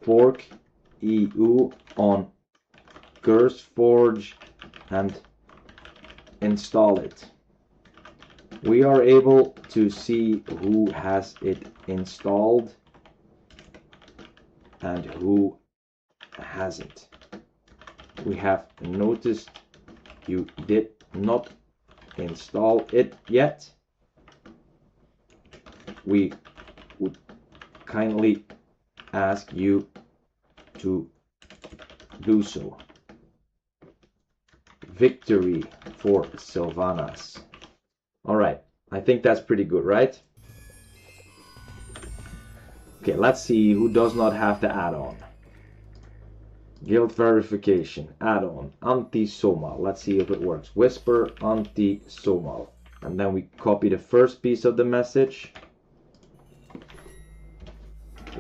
Fork EU on CurseForge and install it. We are able to see who has it installed and who hasn't. We have noticed you did not install it yet. We would kindly ask you to do so. Victory for Sylvanas. Alright, I think that's pretty good, right? Okay, let's see who does not have the add-on. Guild verification, add-on, anti-somal. Let's see if it works. Whisper anti-somal. And then we copy the first piece of the message.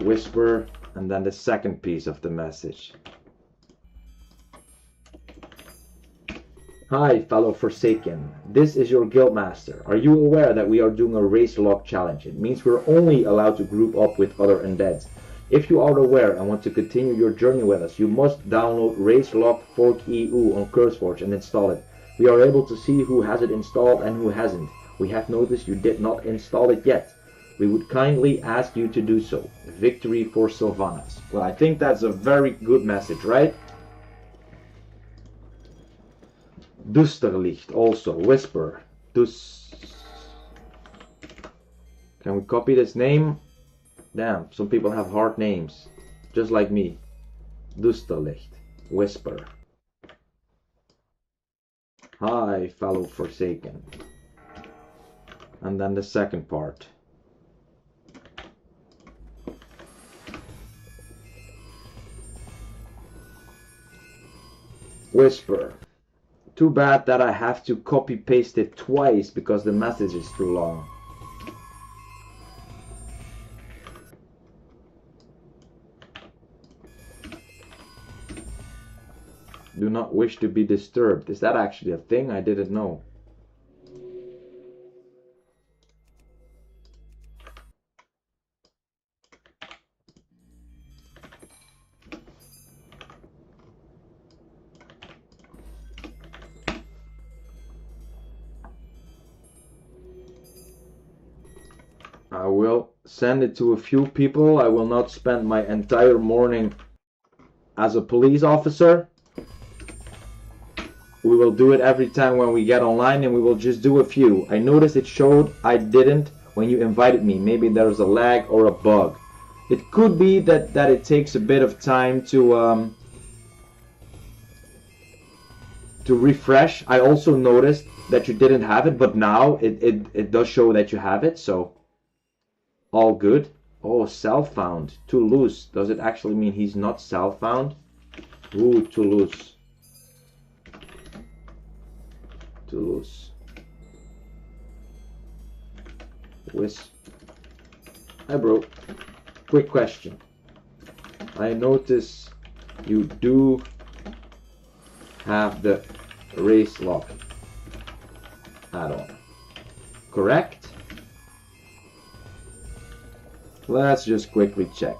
Whisper And then the second piece of the message. Hi, fellow Forsaken. This is your guildmaster. Are you aware that we are doing a race lock challenge? It means we're only allowed to group up with other undeads. If you are aware and want to continue your journey with us, you must download Race Lock Fork EU on CurseForge and install it. We are able to see who has it installed and who hasn't. We have noticed you did not install it yet. We would kindly ask you to do so. Victory for Sylvanas. Well, I think that's a very good message, right? Dusterlicht also. Whisper. Can we copy this name? Damn, some people have hard names. Just like me. Dusterlicht. Whisper. Hi, fellow Forsaken. And then the second part. Whisper. Too bad that I have to copy paste it twice because the message is too long. Do not wish to be disturbed. Is that actually a thing? I didn't know. I will send it to a few people. I will not spend my entire morning as a police officer. We will do it every time when we get online, and we will just do a few. I noticed it showed I didn't when you invited me. Maybe there's a lag or a bug. It could be that it takes a bit of time to refresh. I also noticed that you didn't have it, but now it does show that you have it, so all good. Oh, self-found. Toulouse. Does it actually mean he's not self-found? Ooh, Toulouse. Toulouse. Hi, bro. Quick question. I notice you do have the race lock add-on, correct? Let's just quickly check.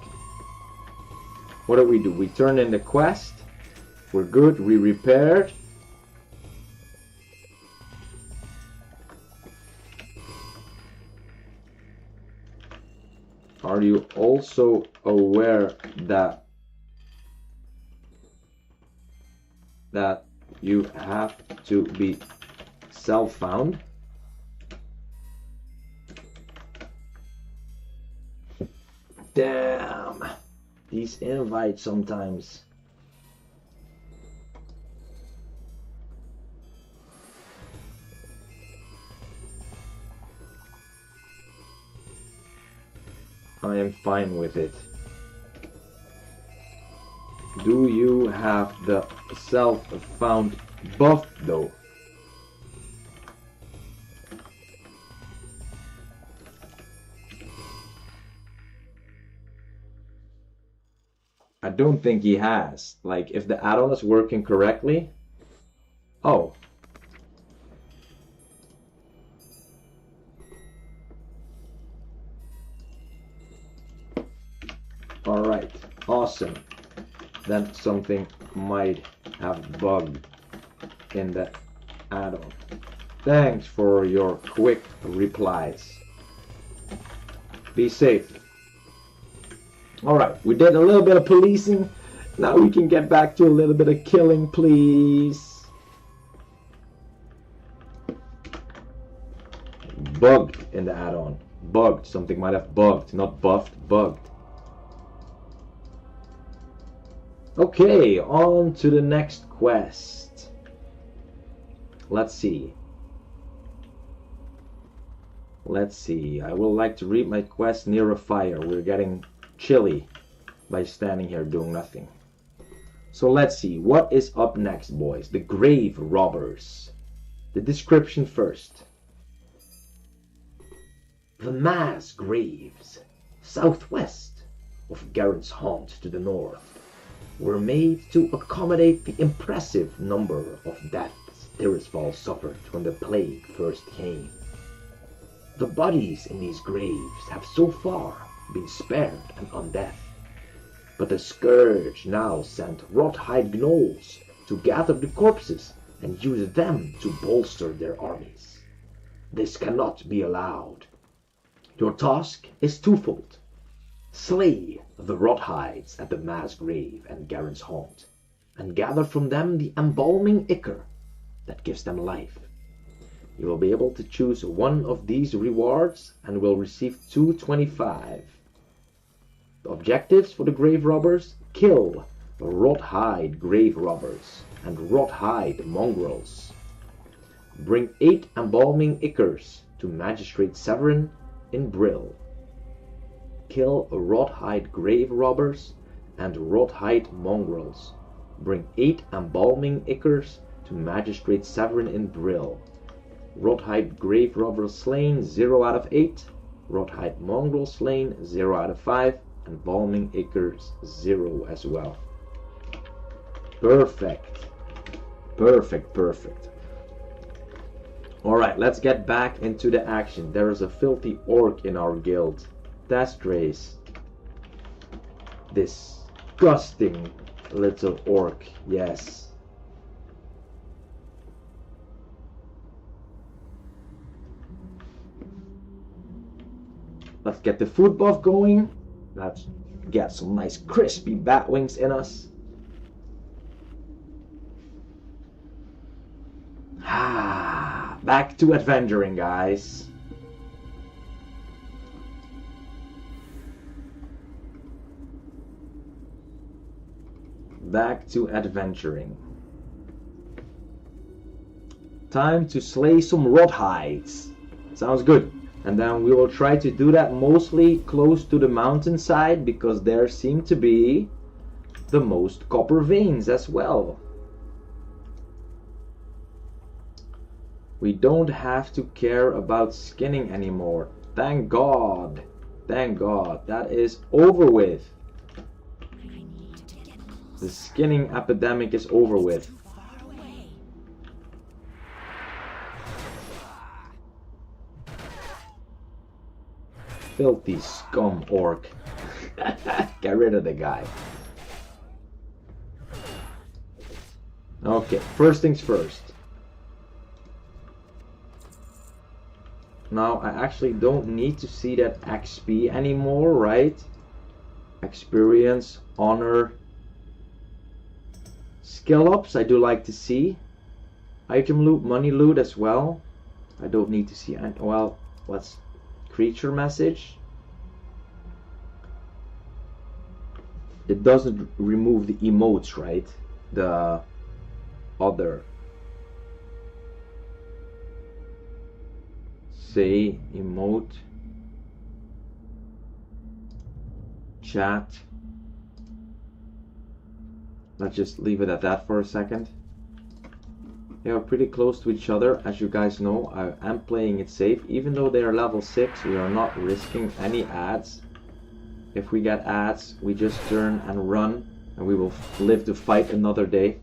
What do? We turn in the quest. We're good. We repaired. Are you also aware that you have to be self-found? Damn, these invites sometimes. I am fine with it. Do you have the self-found buff though? I don't think he has. Like, if the add-on is working correctly. Oh. Alright, awesome. Then something might have bugged in the add-on. Thanks for your quick replies. Be safe. Alright, we did a little bit of policing. Now we can get back to a little bit of killing, please. Bugged in the add-on. Bugged. Something might have bugged. Not buffed, bugged. Okay, on to the next quest. Let's see. I would like to read my quest near a fire. We're getting chilly by standing here doing nothing. So let's see. What is up next, boys? The grave robbers. The description first. The mass graves. Southwest. of Garen's Haunt to the north were made to accommodate the impressive number of deaths Tirisfal suffered when the plague first came. The bodies in these graves have so far been spared an undeath, but the Scourge now sent rot-hide gnolls to gather the corpses and use them to bolster their armies. This cannot be allowed. Your task is twofold. Slay the rot-hides at the mass grave and Garen's Haunt, and gather from them the embalming ichor that gives them life. You will be able to choose one of these rewards and will receive 225. The objectives for the grave robbers: kill rot-hide grave robbers and rot-hide mongrels. Bring 8 embalming ichors to Magistrate Severin in Brill. Kill rot-hide grave robbers and rot-hide mongrels. Bring 8 embalming ichors to Magistrate Severin in Brill. Rot-hide grave robbers slain 0 out of 8. Rot-hide mongrel slain 0 out of 5. Embalming ichors 0 as well. Perfect. Perfect. Alright, let's get back into the action. There is a filthy orc in our guild. Destrace. Disgusting little orc. Yes. Let's get the food buff going. Let's get some nice crispy bat wings in us. Back to adventuring, guys. Back to adventuring. Time to slay some rot-hides. Sounds good. And then we will try to do that mostly close to the mountainside, because there seem to be the most copper veins as well. We don't have to care about skinning anymore. Thank God. Thank God. That is over with. The skinning epidemic is over with. Filthy scum orc. Get rid of the guy. Okay, first things first. Now, I actually don't need to see that XP anymore, right? Experience, honor, skill ups, I do like to see. Item loot, money loot as well. I don't need to see, well, what's creature message? It doesn't remove the emotes, right? The other. Say, emote, chat. Let's just leave it at that for a second. They are pretty close to each other, as you guys know. I am playing it safe. Even though they are level 6, we are not risking any ads. If we get ads, we just turn and run, and we will live to fight another day.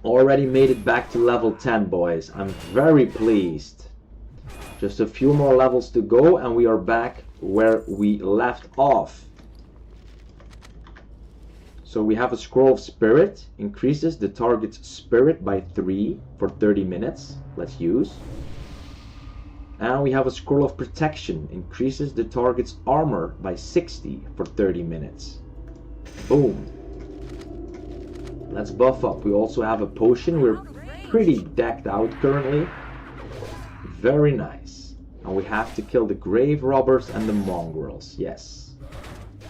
Already made it back to level 10, boys. I'm very pleased. Just a few more levels to go and we are back where we left off. So we have a scroll of spirit, increases the target's spirit by 3 for 30 minutes. Let's use. And we have a scroll of protection, increases the target's armor by 60 for 30 minutes. Boom. Let's buff up. We also have a potion. We're pretty decked out currently. Very nice. And we have to kill the grave robbers and the mongrels. Yes.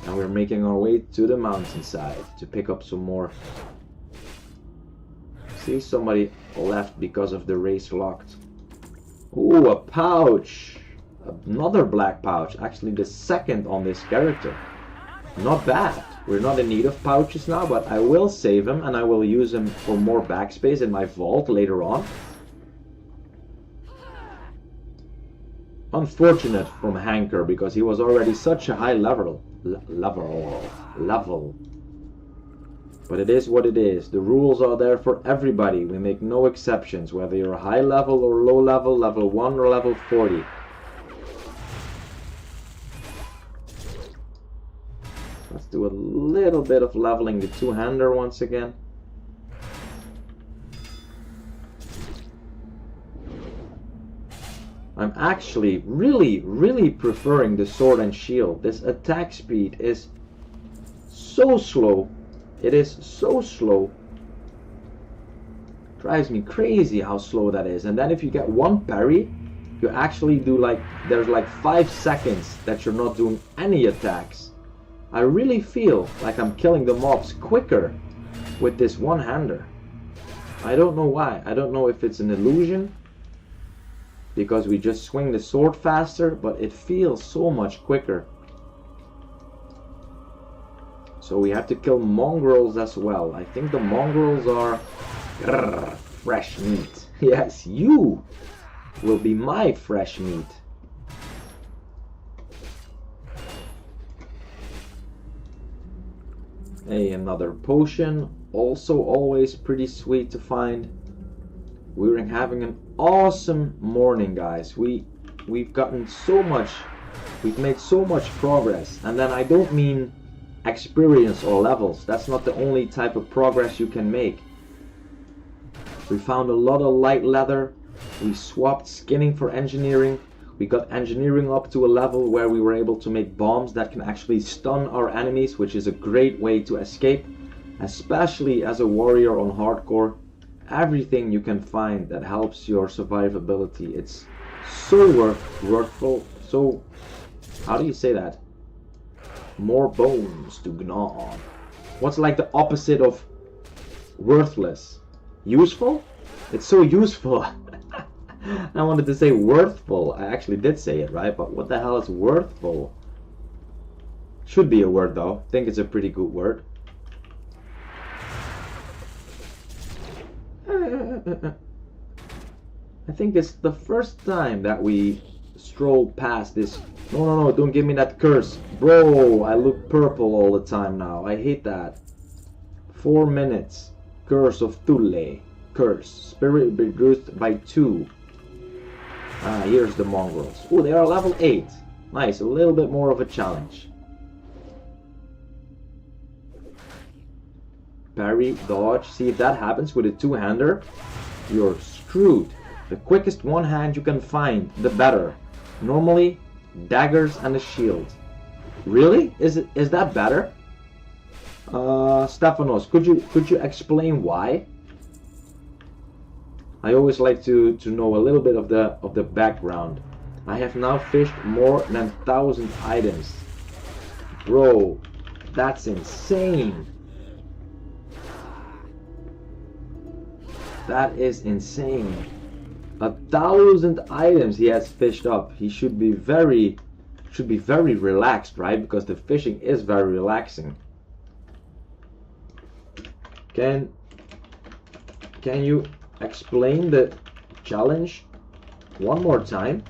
And we're making our way to the mountainside to pick up some more. See, somebody left because of the race locked. Ooh, a pouch. Another black pouch. Actually the second on this character. Not bad. We're not in need of pouches now, but I will save them and I will use them for more backspace in my vault later on. unfortunate from Hanker because he was already such a high level. But it is what it is. The rules are there for everybody. We make no exceptions, whether you're high level or low level, level 1 or level 40. Let's do a little bit of leveling the two-hander once again. I'm actually really preferring the sword and shield. This attack speed is so slow. It is so slow. Drives me crazy how slow that is. And then if you get one parry, you actually do like, there's like 5 seconds that you're not doing any attacks. I really feel like I'm killing the mobs quicker with this one-hander. I don't know why. I don't know if it's an illusion, because we just swing the sword faster, but it feels so much quicker. So we have to kill mongrels as well. I think the mongrels are fresh meat. Yes, you will be my fresh meat. Hey, another potion. Also always pretty sweet to find. We're having an awesome morning, guys. We've gotten so much. We've made so much progress. And then I don't mean experience or levels. That's not the only type of progress you can make. We found a lot of light leather. We swapped skinning for engineering. We got engineering up to a level where we were able to make bombs that can actually stun our enemies, which is a great way to escape, especially as a warrior on hardcore. Everything you can find that helps your survivability. It's so worthful. So, how do you say that? More bones to gnaw on. What's like the opposite of worthless? Useful? It's so useful. I wanted to say worthful. I actually did say it, right? But what the hell is worthful? Should be a word though. I think it's a pretty good word. I think it's the first time that we stroll past this. No, don't give me that curse. Bro, I look purple all the time now. I hate that. 4 minutes. Curse of Thule. Curse. Spirit reduced by 2. Ah, here's the mongrels. Oh, they are level 8. Nice, a little bit more of a challenge. Parry, dodge. See if that happens with a two-hander. You're screwed. The quickest one hand you can find, the better. Normally, daggers and a shield. Really? Is that better? Stefanos, could you explain why? I always like to know a little bit of the background. I have now fished more than 1,000 items. Bro, that's insane. That is insane. 1,000 items he has fished up. He should be very relaxed, right? Because the fishing is very relaxing. Can you explain the challenge one more time?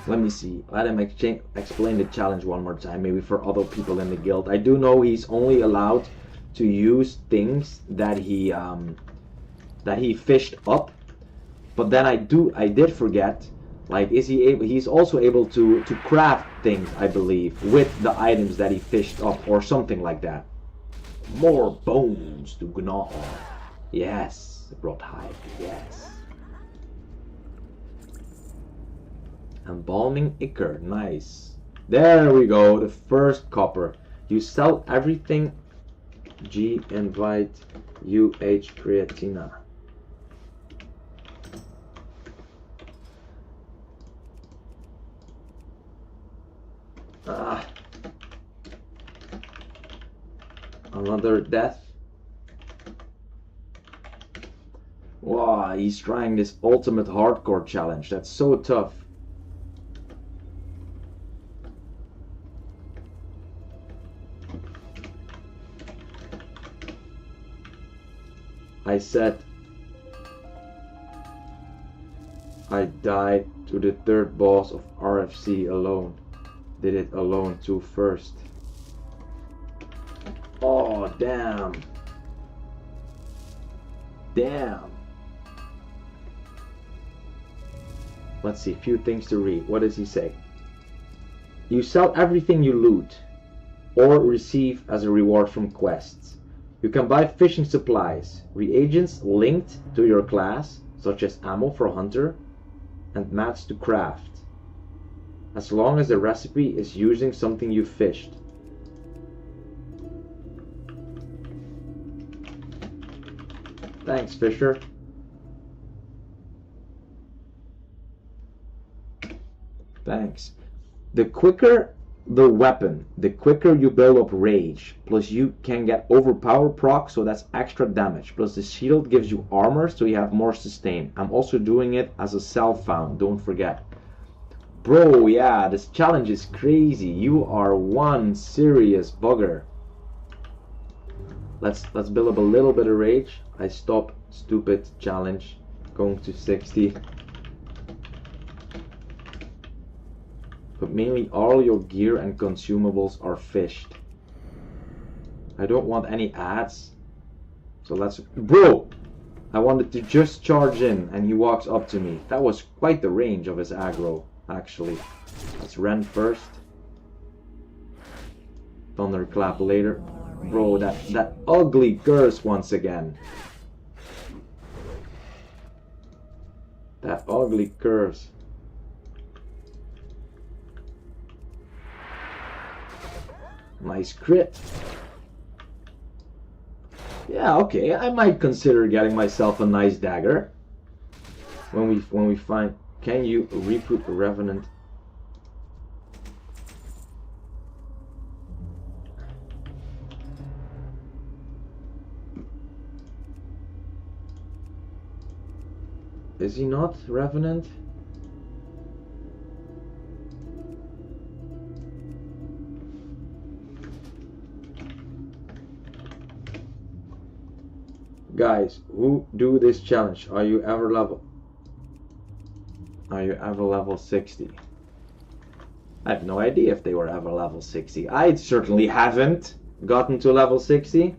Let me see. Let him explain the challenge one more time, maybe for other people in the guild. I do know he's only allowed to use things that he fished up, but then I did forget. Like, is he able? He's also able to craft things, I believe, with the items that he fished up, or something like that. More bones to gnaw on. Yes, rot hide. Yes. Embalming ichor, nice. There we go, the first copper. You sell everything. G invite UH creatina. Ah. Another death. Wow, he's trying this ultimate hardcore challenge. That's so tough. I said I died to the third boss of RFC alone. Did it alone too first. Oh, damn. Damn. Let's see, few things to read. What does he say? You sell everything you loot or receive as a reward from quests. You can buy fishing supplies, reagents linked to your class, such as ammo for a hunter, and mats to craft, as long as the recipe is using something you fished. Thanks, Fisher. Thanks. The quicker the weapon, the quicker you build up rage. Plus you can get overpower proc, so that's extra damage. Plus the shield gives you armor, so you have more sustain. I'm also doing it as a self-found, don't forget. Bro, yeah, this challenge is crazy. You are one serious bugger. Let's build up a little bit of rage. I stop stupid challenge. Going to 60. But mainly all your gear and consumables are fished. I don't want any ads. So let's... Bro! I wanted to just charge in and he walks up to me. That was quite the range of his aggro, actually. Let's rend first. Thunderclap later. Bro, that ugly curse once again. That ugly curse. Nice crit. Yeah, okay, I might consider getting myself a nice dagger. When we find... Can you recruit a Revenant? Is he not Revenant? Guys, who do this challenge? Are you ever level 60? I have no idea if they were ever level 60. I certainly haven't gotten to level 60.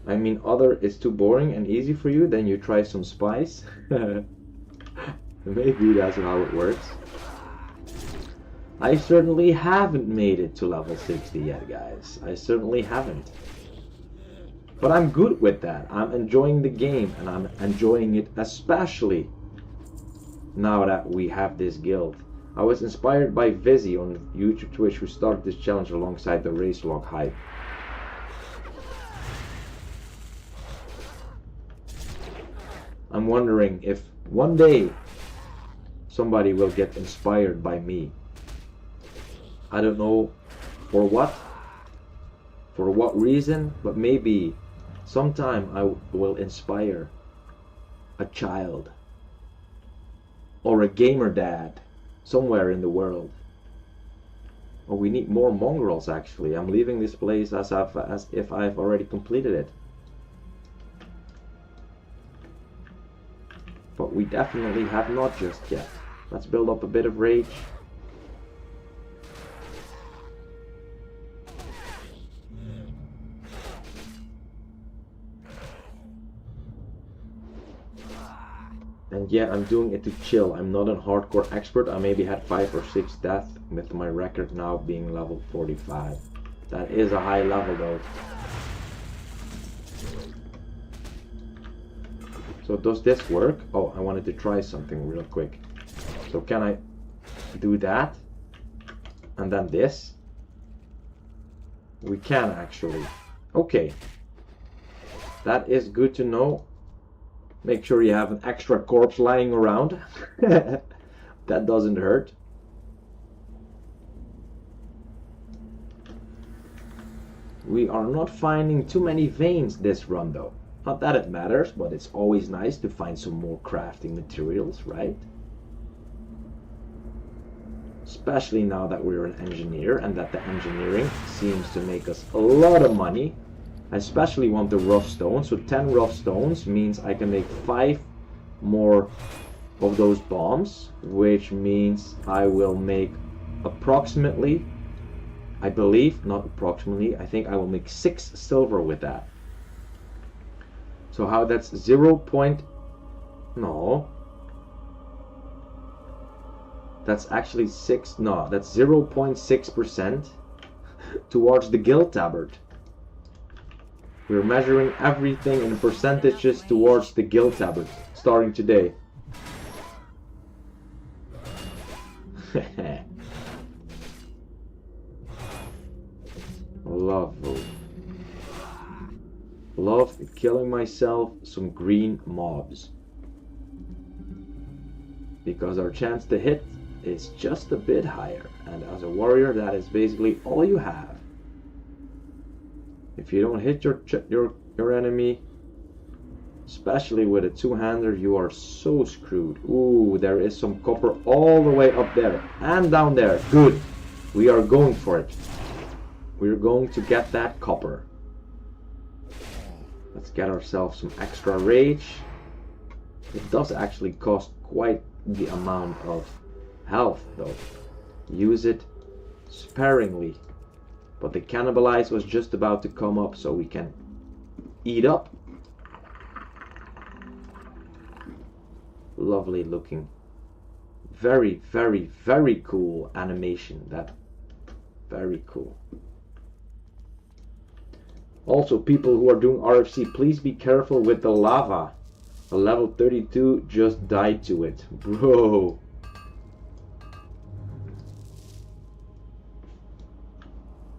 I mean, other is too boring and easy for you, then you try some spice. Maybe that's how it works. I certainly haven't made it to level 60 yet, guys. I certainly haven't. But I'm good with that. I'm enjoying the game, and I'm enjoying it especially now that we have this guild. I was inspired by Vizzy on YouTube Twitch, who started this challenge alongside the Racelog hype. I'm wondering if one day somebody will get inspired by me. I don't know for what reason, but maybe sometime I will inspire a child or a gamer dad somewhere in the world. Oh, we need more mongrels actually. I'm leaving this place as if I've already completed it. But we definitely have not just yet. Let's build up a bit of rage. And yeah, I'm doing it to chill. I'm not a hardcore expert. I maybe had 5 or 6 deaths, with my record now being level 45. That is a high level though. So does this work? Oh, I wanted to try something real quick. So can I do that? And then this? We can actually. Okay. That is good to know. Make sure you have an extra corpse lying around. That doesn't hurt. We are not finding too many veins this run though. Not that it matters, but it's always nice to find some more crafting materials, right? Especially now that we're an engineer and that the engineering seems to make us a lot of money. I especially want the rough stones. So 10 rough stones means I can make 5 more of those bombs, which means I will make approximately, I believe, not approximately, I think I will make 6 silver with that. So how that's 0. No. That's actually 6, no, that's 0.6% towards the guild tabard. We're measuring everything in percentages towards the guild tabard, starting today. Lovely. Love killing myself some green mobs. Because our chance to hit is just a bit higher. And as a warrior, that is basically all you have. If you don't hit your enemy, especially with a two-hander, you are so screwed. Ooh, there is some copper all the way up there and down there. Good. We are going for it. We're going to get that copper. Let's get ourselves some extra rage. It does actually cost quite the amount of health though. Use it sparingly. But the cannibalize was just about to come up, so we can eat up. Lovely looking. Very, very, very cool animation. That very cool. Also, people who are doing RFC, please be careful with the lava. A level 32 just died to it. Bro.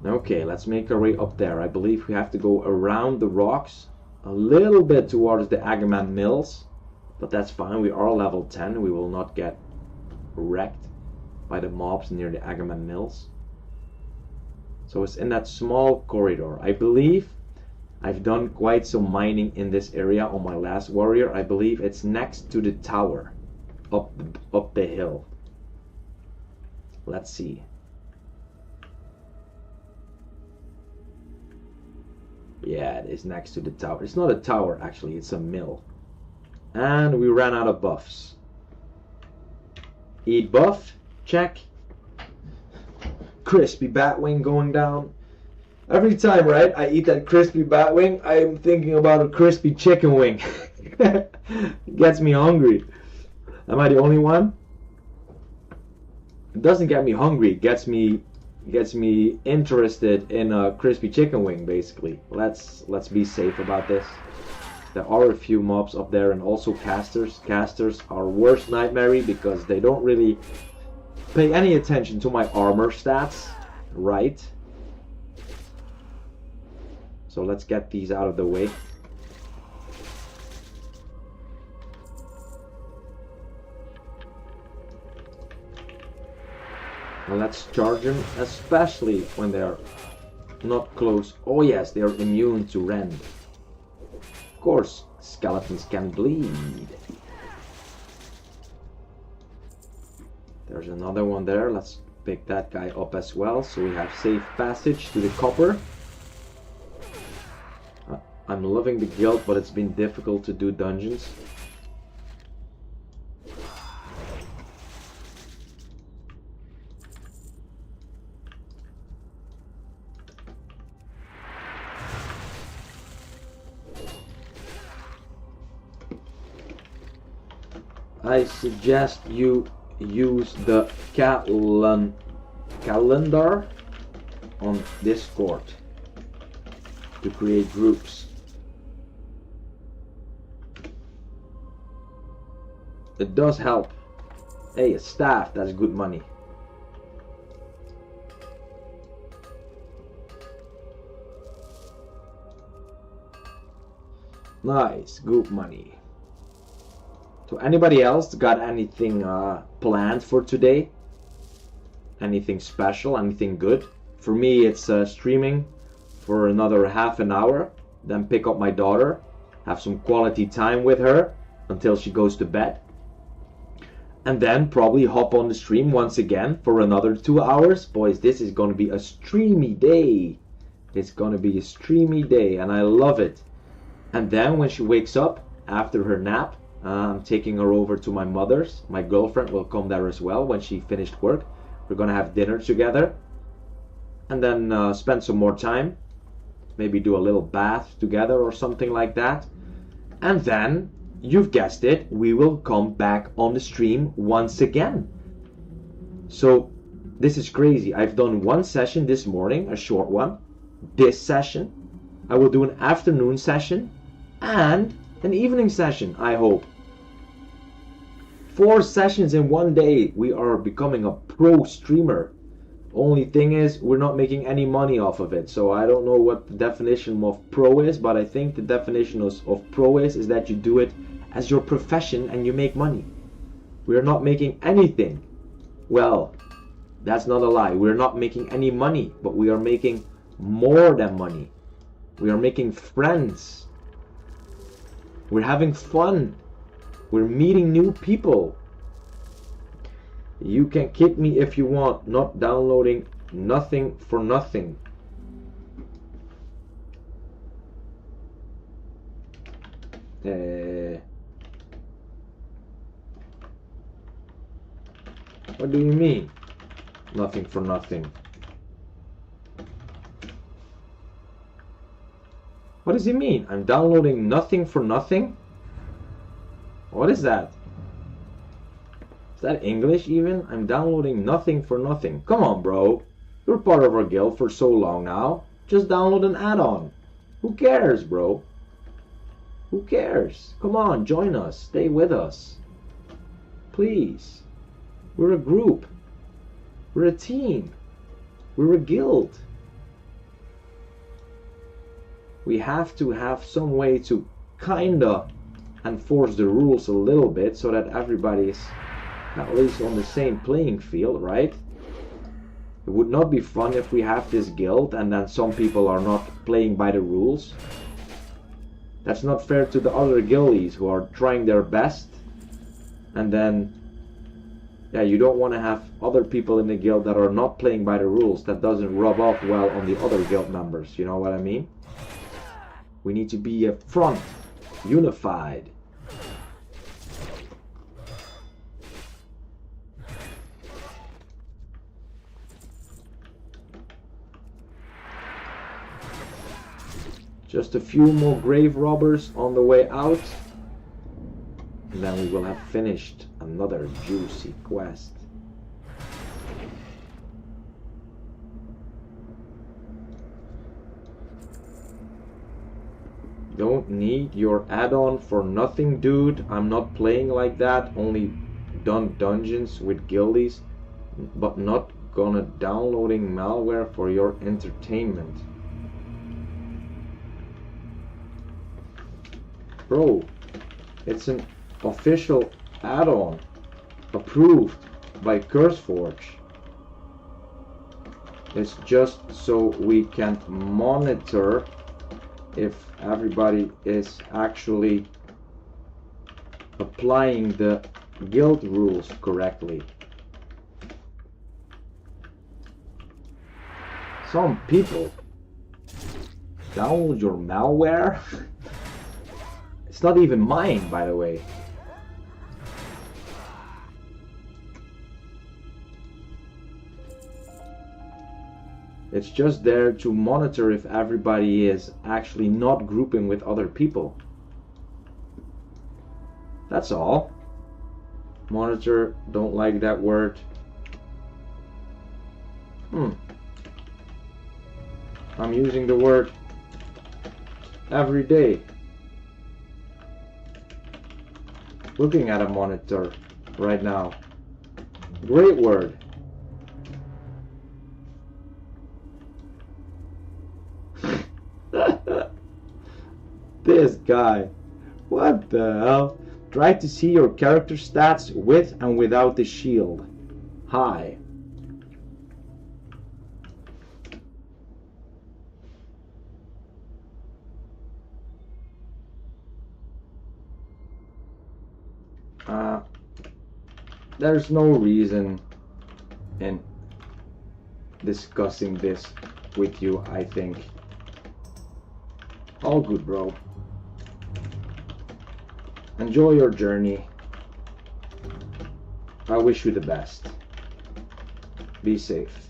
Okay, let's make our way up there. I believe we have to go around the rocks a little bit towards the Agaman Mills. But that's fine, we are level 10. We will not get wrecked by the mobs near the Agaman Mills. So it's in that small corridor. I believe I've done quite some mining in this area on my last warrior. I believe it's next to the tower up the hill. Let's see. Yeah, it is next to the tower. It's not a tower actually, it's a mill. And we ran out of buffs. Eat buff, check. Crispy batwing going down. Every time, right, I eat that crispy batwing, I'm thinking about a crispy chicken wing. It gets me hungry. Am I the only one? It doesn't get me hungry, it gets me interested in a crispy chicken wing, basically. Let's be safe about this. There are a few mobs up there, and also casters. Casters are worst nightmare because they don't really pay any attention to my armor stats, right? So let's get these out of the way. And let's charge them, especially when they're not close. Oh yes, they're immune to rend. Of course, skeletons can bleed. There's another one there. Let's pick that guy up as well, so we have safe passage to the copper. I'm loving the guild, but it's been difficult to do dungeons. I suggest you use the calendar on Discord to create groups. It does help. Hey, a staff, that's good money. Nice, good money. So anybody else got anything planned for today? Anything special, anything good? For me, it's streaming for another half an hour, then pick up my daughter, have some quality time with her until she goes to bed, and then probably hop on the stream once again for another 2 hours. Boys, this is going to be a streamy day. It's gonna be a streamy day, and I love it. And then when she wakes up after her nap, I'm taking her over to my mother's. My girlfriend will come there as well when she finished work. We're gonna have dinner together, and then spend some more time. Maybe do a little bath together or something like that. And then, you've guessed it, we will come back on the stream once again. So, this is crazy. I've done one session this morning, a short one. This session. I will do an afternoon session and an evening session, I hope. 4 sessions in one day. We are becoming a pro streamer. Only thing is, we're not making any money off of it. So I don't know what the definition of pro is, but I think the definition of pro is that you do it as your profession and you make money. We're not making anything. Well, that's not a lie. We're not making any money, but we are making more than money. We are making friends. We're having fun. We're meeting new people. You can kick me if you want, not downloading nothing for nothing. What do you mean? Nothing for nothing. What does he mean? I'm downloading nothing for nothing? What is that? Is that English even? I'm downloading nothing for nothing. Come on, bro. You're part of our guild for so long now. Just download an add-on. Who cares, bro? Who cares? Come on, join us. Stay with us. Please. We're a group. We're a team. We're a guild. We have to have some way to kinda enforce the rules a little bit so that everybody is at least on the same playing field, right? It would not be fun if we have this guild and then some people are not playing by the rules. That's not fair to the other guildies who are trying their best. And then, yeah, you don't want to have other people in the guild that are not playing by the rules. That doesn't rub off well on the other guild members, you know what I mean? We need to be a front, unified. Just a few more grave robbers on the way out, and then we will have finished another juicy quest. Don't need your add-on for nothing, dude. I'm not playing like that. Only done dungeons with guildies, but not gonna downloading malware for your entertainment. Bro, it's an official add-on approved by CurseForge. It's just so we can monitor if everybody is actually applying the guild rules correctly. Some people download your malware. It's not even mine, by the way. It's just there to monitor if everybody is actually not grouping with other people. That's all. Monitor, don't like that word. I'm using the word every day. Looking at a monitor right now. Great word. This guy. What the hell? Try to see your character stats with and without the shield. Hi. There's no reason in discussing this with you, I think. All good, bro. Enjoy your journey. I wish you the best. Be safe.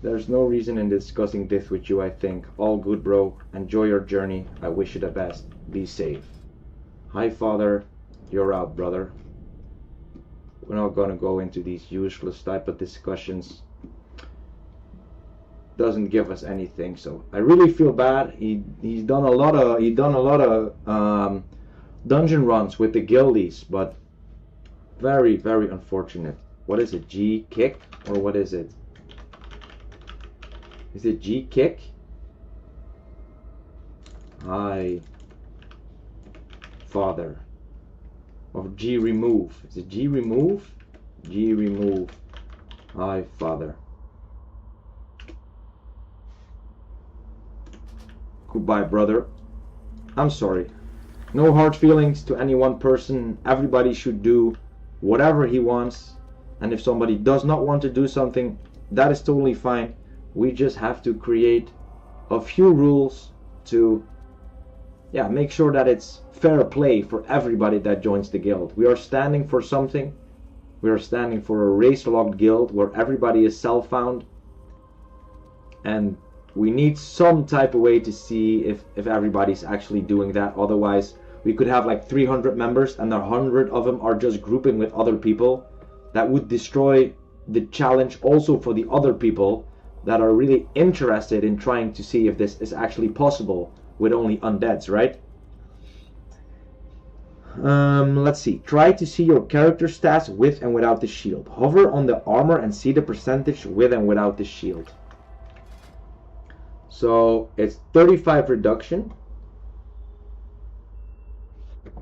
There's no reason in discussing this with you, I think. All good, bro. Enjoy your journey. I wish you the best. Be safe. Hi, father. You're out, brother. We're not gonna go into these useless type of discussions. Doesn't give us anything, so I really feel bad. He's done a lot of dungeon runs with the guildies, but very, very unfortunate. What is it? G kick or what is it? Is it G kick? Hi, father. Or G remove. Is it G remove? G remove. Hi, father. Goodbye, brother. I'm sorry. No hard feelings to any one person. Everybody should do whatever he wants. And if somebody does not want to do something, that is totally fine. We just have to create a few rules to make sure that it's fair play for everybody that joins the guild. We are standing for something. We are standing for a race-locked guild where everybody is self-found. And we need some type of way to see if everybody's actually doing that. Otherwise, we could have like 300 members and 100 of them are just grouping with other people. That would destroy the challenge also for the other people that are really interested in trying to see if this is actually possible with only undeads, right? Let's see. Try to see your character stats with and without the shield. Hover on the armor and see the percentage with and without the shield. So it's 35 reduction.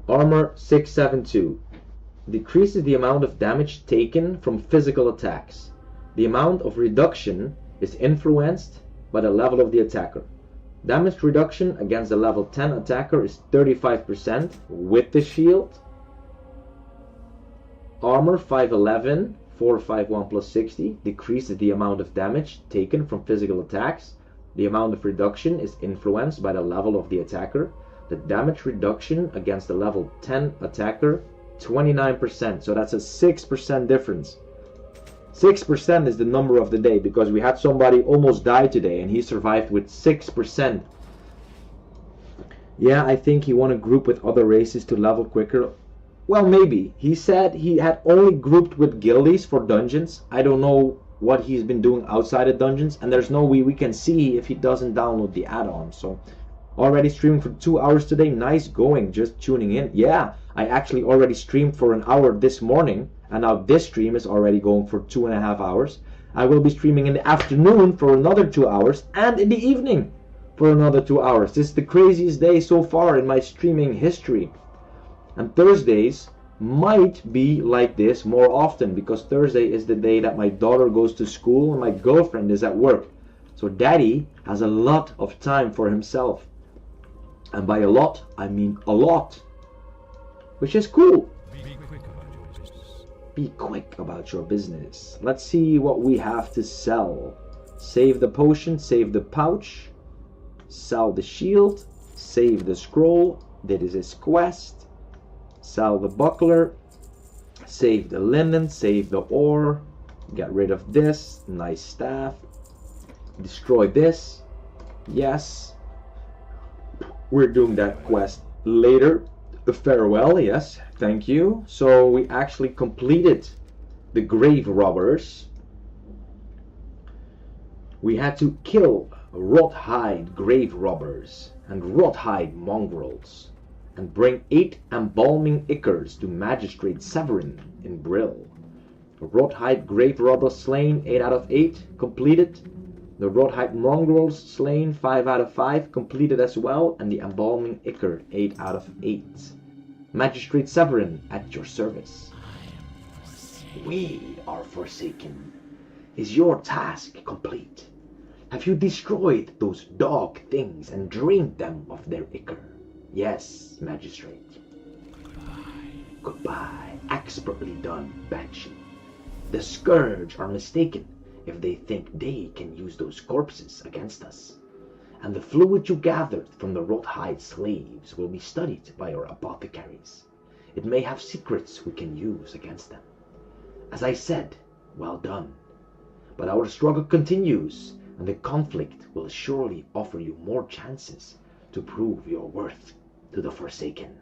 Armor 672. Decreases the amount of damage taken from physical attacks. The amount of reduction is influenced by the level of the attacker. Damage reduction against a level 10 attacker is 35% with the shield. Armor 511, 451 plus 60, decreases the amount of damage taken from physical attacks. The amount of reduction is influenced by the level of the attacker. The damage reduction against the level 10 attacker, 29%. So that's a 6% difference. 6% is the number of the day because we had somebody almost die today and he survived with 6%. Yeah, I think he want to group with other races to level quicker. Well, maybe. He said he had only grouped with guildies for dungeons. I don't know what he's been doing outside of dungeons, and there's no way we can see if he doesn't download the add-on. So already streaming for 2 hours today. Nice going, just tuning in. Yeah, I actually already streamed for an hour this morning, and now this stream is already going for 2.5 hours. I will be streaming in the afternoon for another 2 hours, and in the evening for another 2 hours. This is the craziest day so far in my streaming history. And Thursdays might be like this more often because Thursday is the day that my daughter goes to school and my girlfriend is at work. So daddy has a lot of time for himself. And by a lot, I mean a lot. Which is cool. Be quick about your business. Let's see what we have to sell. Save the potion, save the pouch, sell the shield, save the scroll. That is his quest. Sell the buckler, save the linen, save the ore, get rid of this, nice staff, destroy this, yes, we're doing that quest later, farewell, yes, thank you. So we actually completed the grave robbers. We had to kill rot-hide grave robbers and rot-hide mongrels, and bring 8 embalming ichors to Magistrate Severin in Brill. The Rot-hide grave robbers slain, 8 out of 8, completed. The Rot-hide mongrels slain, 5 out of 5, completed as well. And the embalming ichor, 8 out of 8. Magistrate Severin, at your service. We are forsaken. Is your task complete? Have you destroyed those dog things and drained them of their ichor? Yes, Magistrate. Goodbye. Expertly done, Banshee. The Scourge are mistaken. if they think they can use those corpses against us. And the fluid you gathered from the Rothhide slaves will be studied by our apothecaries. It may have secrets we can use against them. As I said, well done. But our struggle continues, and the conflict will surely offer you more chances to prove your worth to the Forsaken.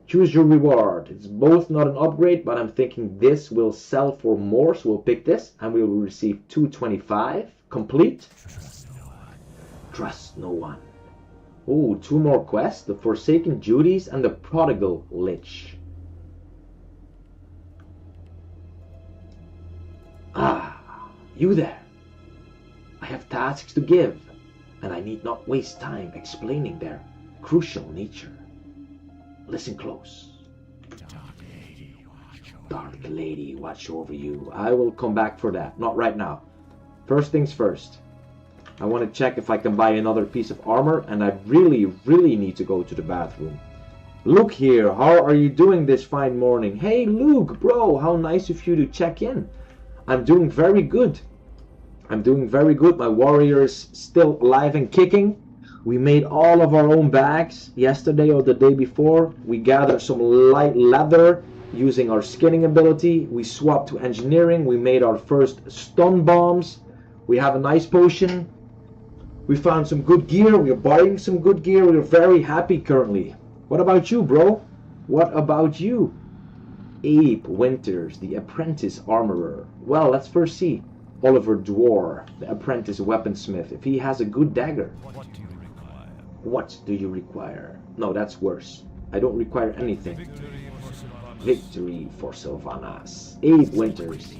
Choose your reward. It's both not an upgrade, but I'm thinking this will sell for more, so we'll pick this, and we will receive 225. Complete. Trust no one. Oh, 2 more quests, the Forsaken Duties and the Prodigal Lich. Ah, you there. I have tasks to give, and I need not waste time explaining their crucial nature. Listen close. Dark Lady, watch over you. I will come back for that. Not right now. First things first. I want to check if I can buy another piece of armor, and I really need to go to the bathroom. Luke here, how are you doing this fine morning? Hey Luke, bro, how nice of you to check in. I'm doing very good. My warrior is still alive and kicking. We made all of our own bags yesterday or the day before. We gathered some light leather using our skinning ability. We swapped to engineering. We made our first stun bombs. We have a nice potion. We found some good gear. We are buying some good gear. We are very happy currently. What about you, bro? What about you? Abe Winters, the apprentice armorer. Well, let's first see Oliver Dwar, the apprentice weaponsmith, if he has a good dagger. What do you require? What do you require? No, that's worse. I don't require anything. Victory for Sylvanas. Abe Winters.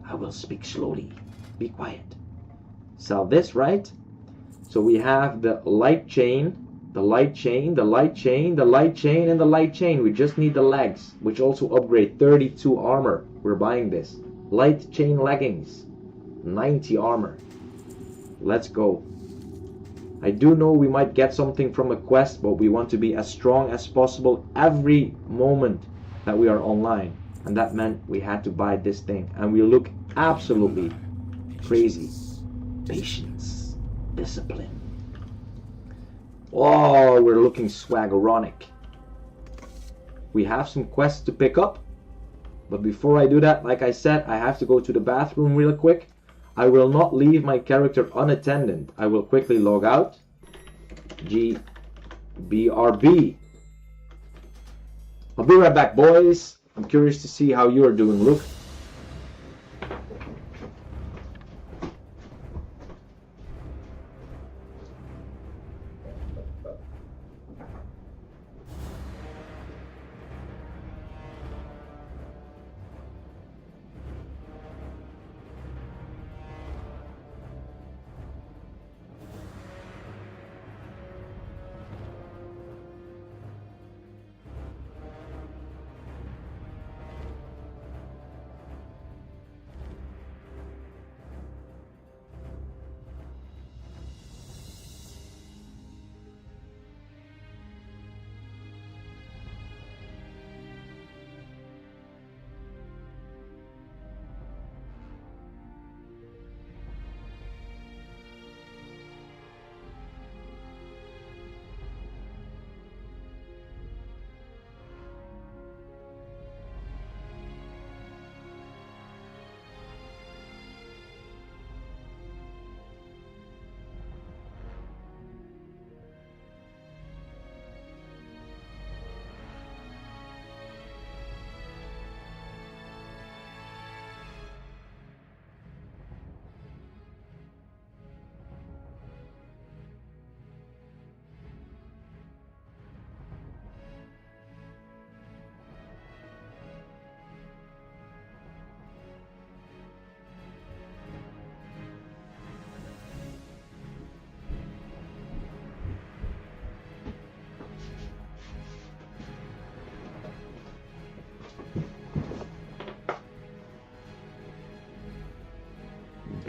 I will speak slowly. Be quiet. Sell this, right? So we have the light chain, the light chain, the light chain, the light chain, and the light chain. We just need the legs, which also upgrade 32 armor. We're buying this. Light chain leggings, 90 armor. Let's go. I do know we might get something from a quest, but we want to be as strong as possible every moment that we are online. And that meant we had to buy this thing. And we look absolutely crazy. Patience. Discipline. Oh, we're looking swaggeronic. We have some quests to pick up. But before I do that, like I said, I have to go to the bathroom real quick. I will not leave my character unattended. I will quickly log out. BRB. I'll be right back, boys. I'm curious to see how you're doing, Luke.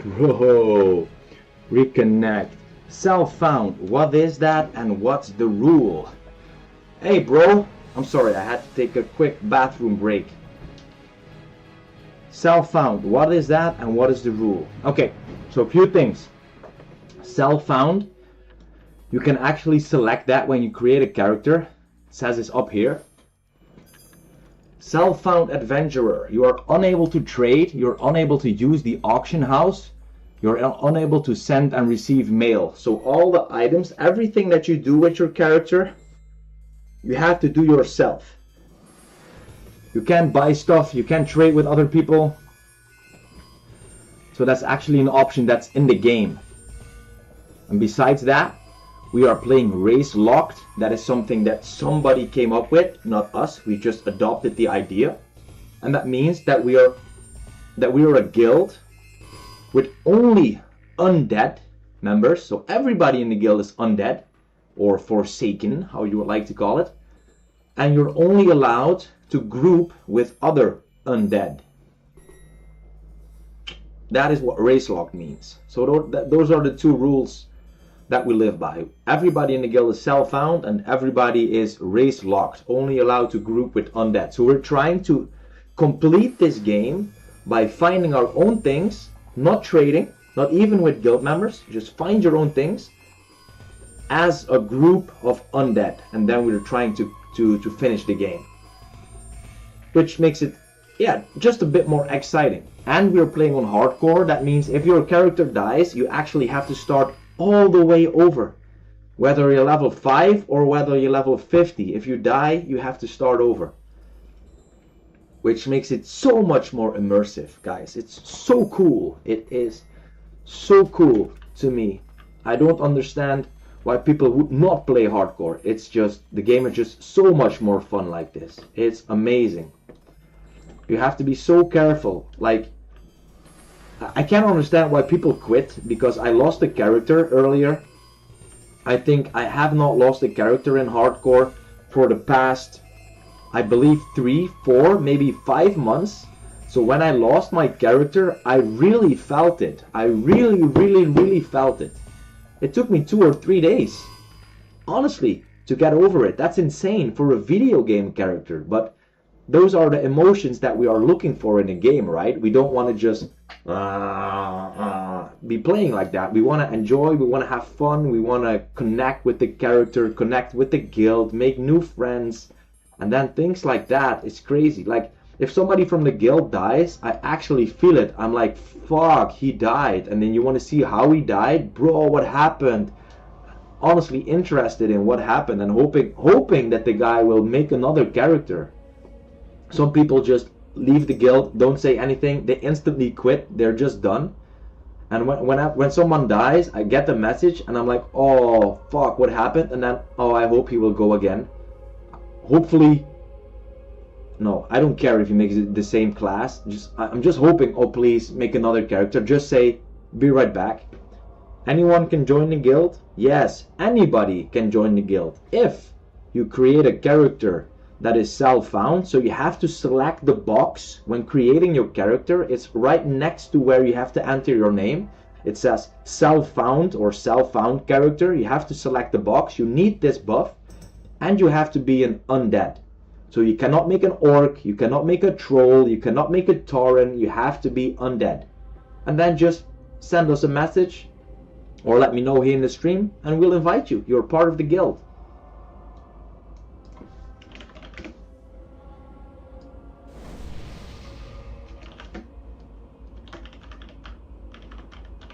Bro, reconnect. Self found. What is that and what's the rule? Hey bro, I'm sorry, I had to take a quick bathroom break. Self-found. What is that and what is the rule? Okay, so a few things. Self-found. You can actually select that when you create a character. It says it's up here. Self-found adventurer. You are unable to trade. You're unable to use the auction house. You're unable to send and receive mail. So all the items, everything that you do with your character, you have to do yourself. You can't buy stuff. You can't trade with other people. So that's actually an option that's in the game. And besides that, we are playing race locked. That is something that somebody came up with, not us. We just adopted the idea. And that means that we are a guild with only undead members. So everybody in the guild is undead or forsaken, how you would like to call it. And you're only allowed to group with other undead. That is what race lock means. So those are the two rules that we live by. Everybody in the guild is self-found and everybody is race locked, only allowed to group with undead. So we're trying to complete this game by finding our own things, not trading, not even with guild members, just find your own things as a group of undead, and then we're trying to finish the game, which makes it, yeah, just a bit more exciting. And we're playing on hardcore. That means if your character dies, you actually have to start all the way over, whether you're level 5 or whether you're level 50. If you die, you have to start over, which makes it so much more immersive, guys. It's so cool. It is so cool to me. I don't understand why people would not play hardcore. It's just, the game is just so much more fun like this. It's amazing. You have to be so careful. Like, I can't understand why people quit, because I lost a character earlier. I think I have not lost a character in hardcore for the past, I believe, 3, 4, maybe 5 months. So when I lost my character, I really felt it. I really felt it. It took me 2 or 3 days, honestly, to get over it. That's insane for a video game character, but those are the emotions that we are looking for in a game, right? We don't want to just be playing like that. We want to enjoy, we want to have fun, we want to connect with the character, connect with the guild, make new friends, and then things like that. It's crazy. Like, if somebody from the guild dies, I actually feel it. I'm like, fuck, he died. And then you want to see how he died? Bro, what happened? Honestly interested in what happened and hoping that the guy will make another character. Some people just leave the guild, don't say anything, they instantly quit, they're just done. And when someone dies, I get the message and I'm like, oh fuck, what happened? And then, oh, I hope he will go again. Hopefully, no, I don't care if he makes it the same class. I'm just hoping, oh please, make another character. Just say, be right back. Anyone can join the guild? Yes, anybody can join the guild. If you create a character that is self-found, so you have to select the box when creating your character. It's right next to where you have to enter your name. It says self-found or self-found character. You have to select the box. You need this buff, and you have to be an undead. So you cannot make an orc, you cannot make a troll, you cannot make a tauren. You have to be undead. And then just send us a message or let me know here in the stream and we'll invite you. You're part of the guild.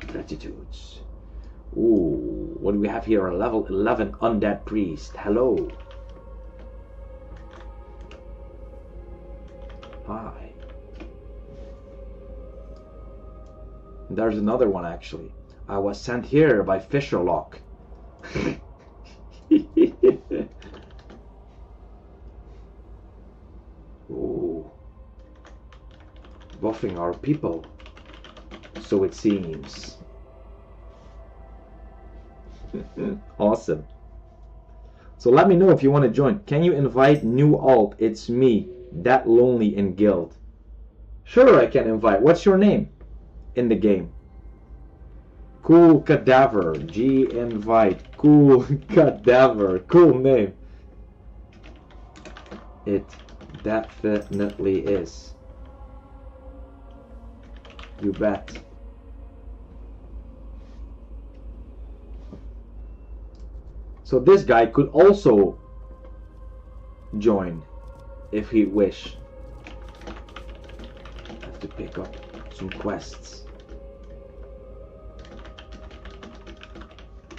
Gratitudes. Ooh, what do we have here? A level 11 undead priest. Hello. Hi. There's another one actually. I was sent here by Fisherlock. Ooh. Buffing our people. So it seems. Awesome. So let me know if you want to join. Can you invite new alt? It's me, that lonely in guild. Sure, I can invite. What's your name in the game? Cool Cadaver. G invite. Cool Cadaver. Cool name. It definitely is. You bet. So this guy could also join if he wish. I have to pick up some quests.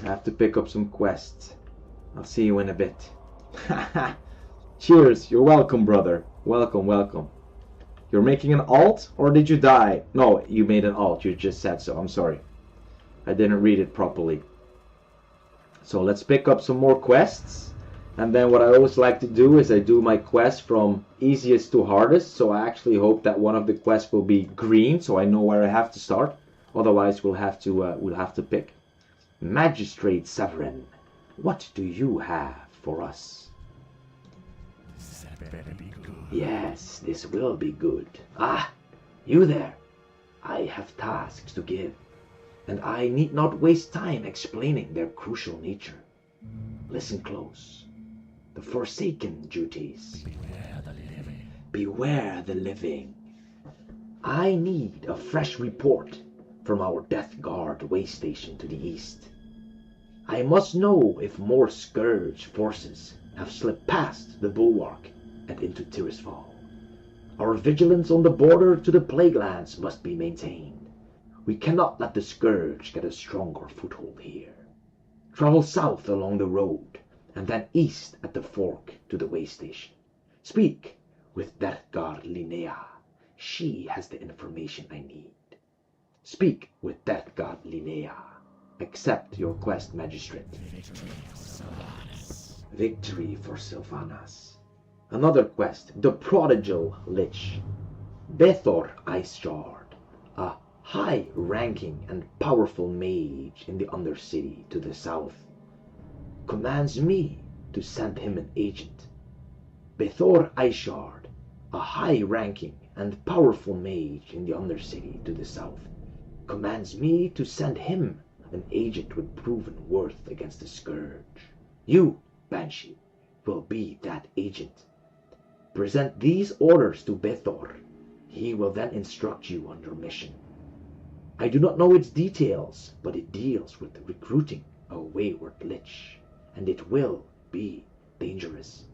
I have to pick up some quests. I'll see you in a bit. Cheers. You're welcome, brother. Welcome, welcome. You're making an alt, or did you die? No, you made an alt. You just said so. I'm sorry. I didn't read it properly. So let's pick up some more quests. And then what I always like to do is I do my quest from easiest to hardest. So I actually hope that one of the quests will be green, so I know where I have to start. Otherwise, we'll have to pick. Magistrate Severin, what do you have for us? That better be good. Yes, this will be good. Ah, you there. I have tasks to give, and I need not waste time explaining their crucial nature. Listen close. The Forsaken duties. Beware the living. Beware the living. I need a fresh report from our Death Guard way station to the east. I must know if more Scourge forces have slipped past the bulwark and into Tirisfal. Our vigilance on the border to the Plaguelands must be maintained. We cannot let the Scourge get a stronger foothold here. Travel south along the road, and then east at the fork to the way station. Speak with Death Guard Linnea. She has the information I need. Speak with Death God Linnea. Accept your quest, Magistrate. Victory for Sylvanas. Another quest, the Prodigal Lich. Bethor Iceshard, a high-ranking and powerful mage in the Undercity to the south, commands me to send him an agent. Bethor Iceshard, a high-ranking and powerful mage in the Undercity to the south, commands me to send him an agent with proven worth against the Scourge. You, Banshee, will be that agent. Present these orders to Bethor. He will then instruct you on your mission. I do not know its details, but it deals with recruiting a wayward lich, and it will be dangerous.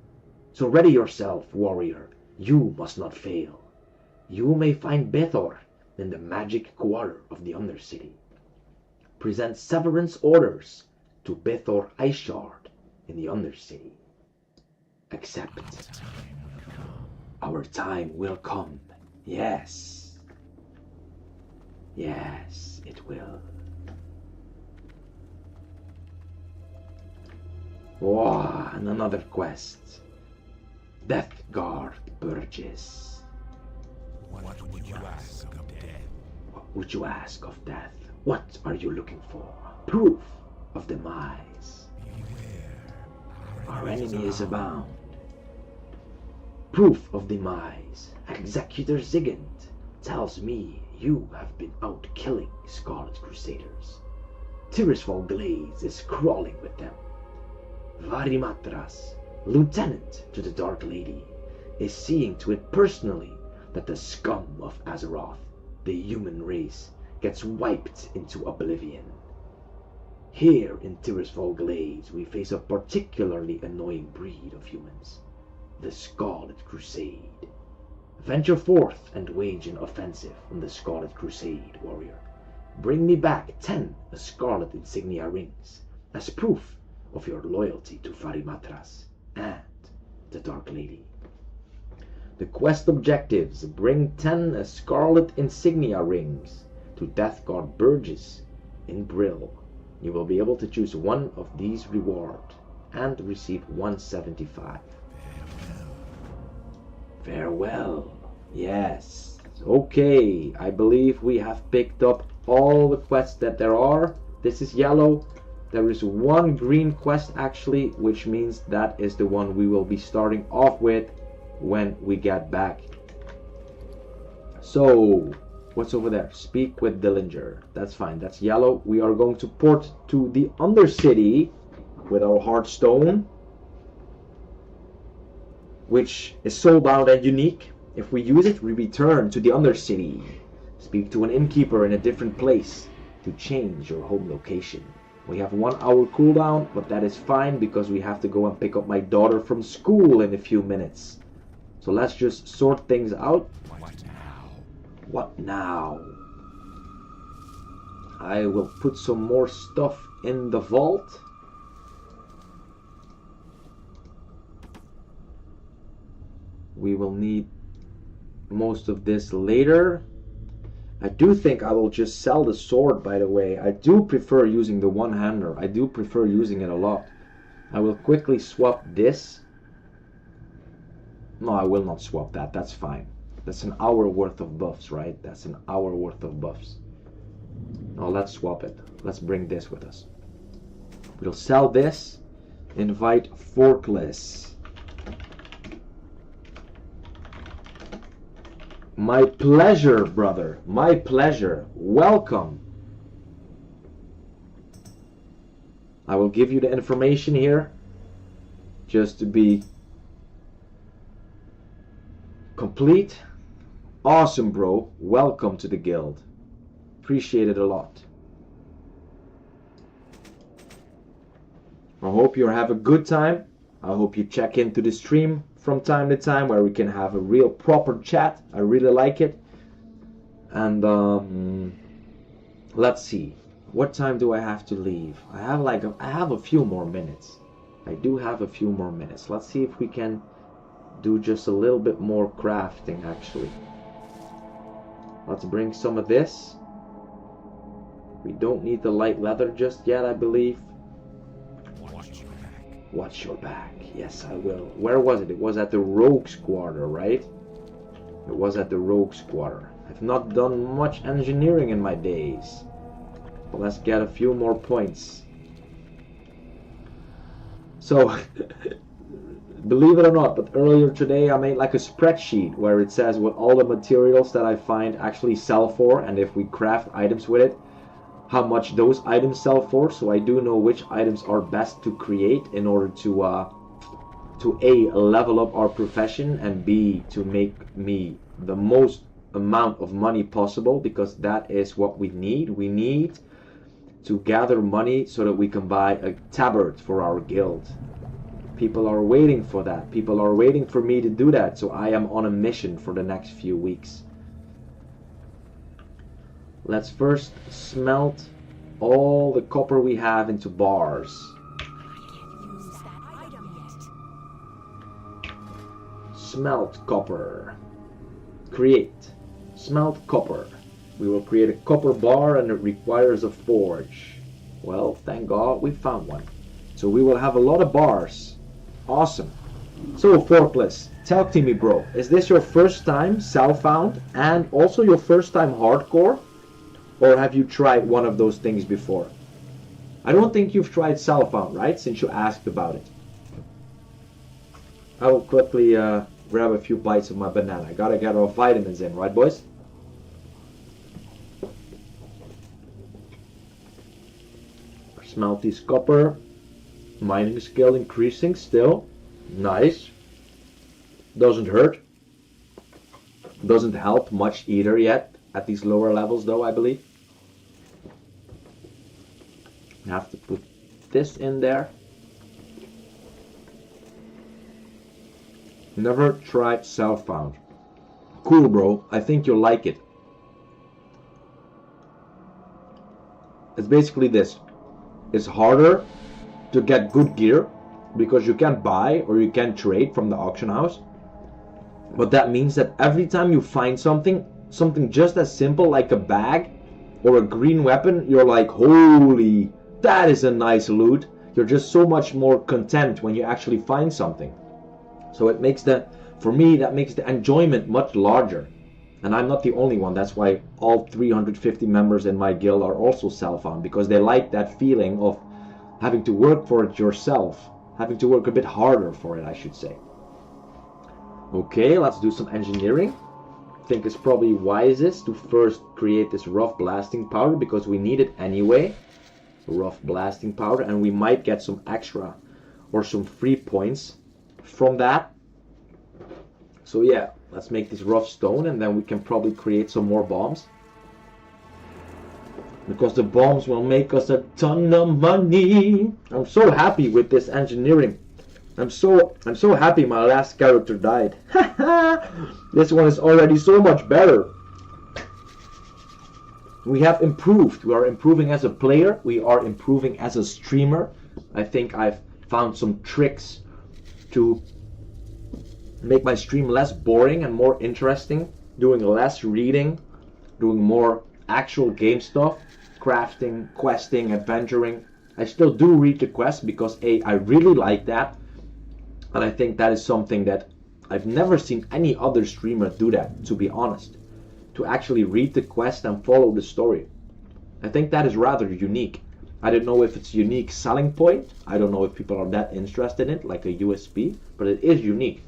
So ready yourself, warrior. You must not fail. You may find Bethor in the magic quarter of the Undercity. Present severance orders to Bethor Iceshard in the Undercity. Accept. Our time will come. Yes. Yes, it will. Wow, and another quest. Death Guard Burgess. What would you ask of death? What would you ask of death? What are you looking for? Proof of demise. Beware. Our enemy is abound. Proof of demise. Executor Zigant tells me you have been out killing Scarlet Crusaders. Tirisfal Glades is crawling with them. Varimatras, lieutenant to the Dark Lady, is seeing to it personally that the scum of Azeroth, the human race, gets wiped into oblivion. Here in Tirisfal Glades, we face a particularly annoying breed of humans, the Scarlet Crusade. Venture forth and wage an offensive on the Scarlet Crusade, warrior. Bring me back 10 Scarlet Insignia rings as proof of your loyalty to Varimatras and the Dark Lady. The quest objectives: bring 10 Scarlet Insignia rings to Death Guard Burgess in Brill. You will be able to choose one of these rewards and receive 175. Farewell. Yes. Okay, I believe we have picked up all the quests that there are. This is yellow. There is one green quest actually, which means that is the one we will be starting off with when we get back. So, what's over there? Speak with Dillinger. That's fine. That's yellow. We are going to port to the Undercity with our Hearthstone, which is soulbound and unique. If we use it, we return to the Undercity. Speak to an innkeeper in a different place to change your home location. We have 1 hour cooldown, but that is fine because we have to go and pick up my daughter from school in a few minutes. So let's just sort things out. What now? What now? I will put some more stuff in the vault. We will need most of this later. I do think I will just sell the sword, by the way. I do prefer using the one-hander. I do prefer using it a lot. I will quickly swap this. No, I will not swap that. That's fine. That's an hour worth of buffs, right? That's an hour worth of buffs. No, let's swap it. Let's bring this with us. We'll sell this. Invite Forkless. My pleasure, brother. My pleasure. Welcome. I will give you the information here just to be complete. Awesome, bro. Welcome to the guild. Appreciate it a lot. I hope you have a good time. I hope you check into the stream from time to time where we can have a real proper chat. I really like it. And let's see. What time do I have to leave? I have a few more minutes. I do have a few more minutes. Let's see if we can do just a little bit more crafting actually. Let's bring some of this. We don't need the light leather just yet, I believe. Watch your back. Watch your back. Yes, I will. Where was it? It was at the Rogue's Quarter, right? It was at the Rogue's Quarter. I've not done much engineering in my days. But let's get a few more points. So, believe it or not, but earlier today I made like a spreadsheet where it says what all the materials that I find actually sell for, and if we craft items with it, how much those items sell for. So I do know which items are best to create in order to A, level up our profession, and B, to make me the most amount of money possible, because that is what we need. We need to gather money so that we can buy a tabard for our guild. People are waiting for that. People are waiting for me to do that, so I am on a mission for the next few weeks. Let's first smelt all the copper we have into bars. Use that item yet. Smelt copper. Create. Smelt copper. We will create a copper bar and it requires a forge. Well, thank God we found one. So we will have a lot of bars. Awesome. So Forkless, talk to me, bro. Is this your first time Southbound and also your first time hardcore? Or have you tried one of those things before? I don't think you've tried Southbound, right? Since you asked about it. I will quickly grab a few bites of my banana. I gotta get our vitamins in, right, boys? Smelt this copper. Mining skill increasing still. Nice. Doesn't hurt. Doesn't help much either yet. At these lower levels though, I believe. I have to put this in there. Never tried Southbound. Cool, bro. I think you'll like it. It's basically this. It's harder to get good gear because you can't buy or you can't trade from the auction house. But that means that every time you find something just as simple like a bag or a green weapon, you're like, holy, that is a nice loot. You're just so much more content when you actually find something. So it makes for me, that makes the enjoyment much larger. And I'm not the only one. That's why all 350 members in my guild are also Southbound, because they like that feeling of having to work for it yourself. Having to work a bit harder for it, I should say. Okay, let's do some engineering. I think it's probably wisest to first create this rough blasting powder because we need it anyway. Rough blasting powder, and we might get some extra or some free points from that. So yeah, let's make this rough stone and then we can probably create some more bombs. because the bombs will make us a ton of money. I'm so happy with this engineering. I'm so happy my last character died. This one is already so much better. We have improved. We are improving as a player. We are improving as a streamer. I think I've found some tricks to make my stream less boring and more interesting, doing less reading, doing more actual game stuff, crafting, questing, adventuring. I still do read the quests because I really like that, and I think that is something that I've never seen any other streamer do that, to be honest, to actually read the quest and follow the story. I think that is rather unique. I don't know if it's a unique selling point. I don't know if people are that interested in it, like a USP, but it is unique.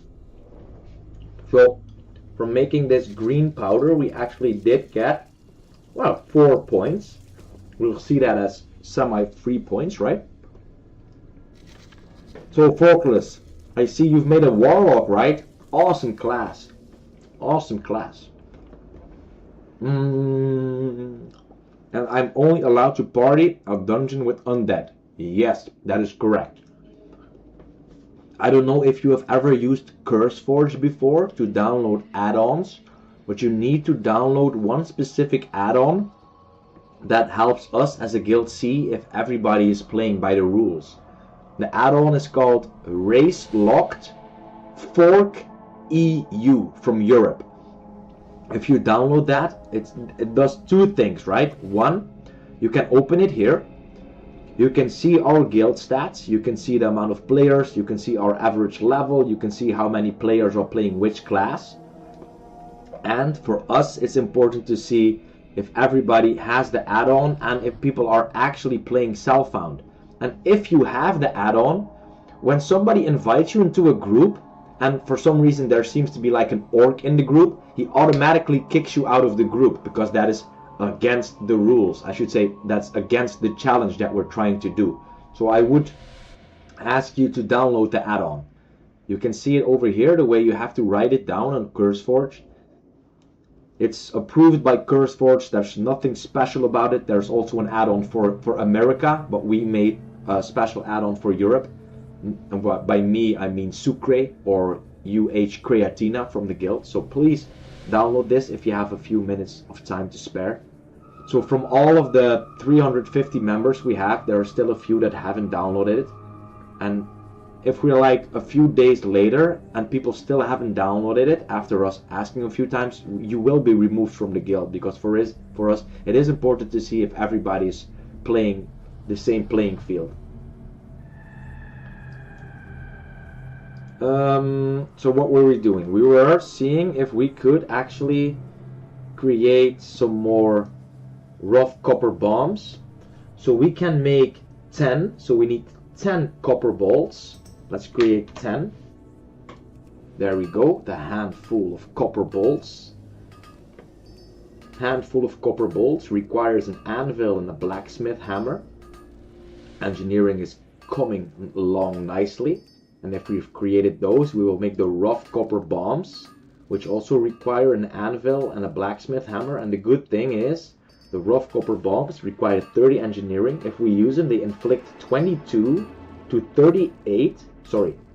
So, from making this green powder, we actually did get, well, 4 points. We'll see that as semi-free points, right? So, Focalus, I see you've made a warlock, right? Awesome class. Awesome class. And I'm only allowed to party a dungeon with undead. Yes, that is correct. I don't know if you have ever used CurseForge before to download add-ons, but you need to download one specific add-on that helps us as a guild see if everybody is playing by the rules. The add-on is called Race Locked Fork EU from Europe. If you download that, it does 2 things, right? 1, you can open it here. You can see our guild stats. You can see the amount of players. You can see our average level. You can see how many players are playing which class. And for us, it's important to see if everybody has the add-on and if people are actually playing self-found. And if you have the add-on, when somebody invites you into a group, and for some reason there seems to be like an orc in the group, he automatically kicks you out of the group because that is against the rules. I should say that's against the challenge that we're trying to do. So I would ask you to download the add-on. You can see it over here, the way you have to write it down on CurseForge. It's approved by CurseForge. There's nothing special about it. There's also an add-on for America, but we made a special add-on for Europe. And by me, I mean Sucre or UH Creatina from the guild. So please download this if you have a few minutes of time to spare. So from all of the 350 members we have, there are still a few that haven't downloaded it. And if we're like a few days later and people still haven't downloaded it after us asking a few times, you will be removed from the guild, because for us it is important to see if everybody is playing the same playing field. So what were we doing? We were seeing if we could actually create some more rough copper bombs. So we can make 10. So we need 10 copper bolts. Let's create 10. There we go. The handful of copper bolts. Handful of copper bolts requires an anvil and a blacksmith hammer. Engineering is coming along nicely. And if we've created those, we will make the rough copper bombs, which also require an anvil and a blacksmith hammer. And the good thing is, the rough copper bombs require 30 engineering. If we use them, they inflict 22 to 38,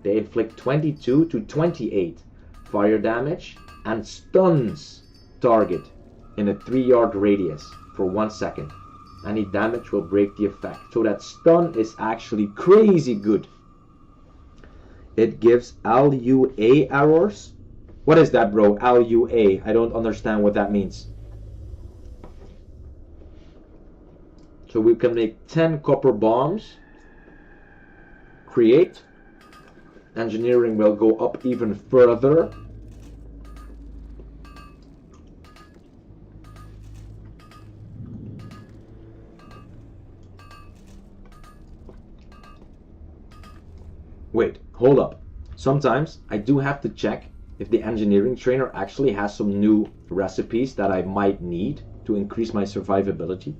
they inflict 22 to 28 fire damage and stuns target in a 3-yard radius for 1 second. Any damage will break the effect. So that stun is actually crazy good. It gives LUA errors. What is that, bro? LUA. I don't understand what that means. So we can make 10 copper bombs. Create. Engineering will go up even further. Wait, hold up. Sometimes I do have to check if the engineering trainer actually has some new recipes that I might need to increase my survivability.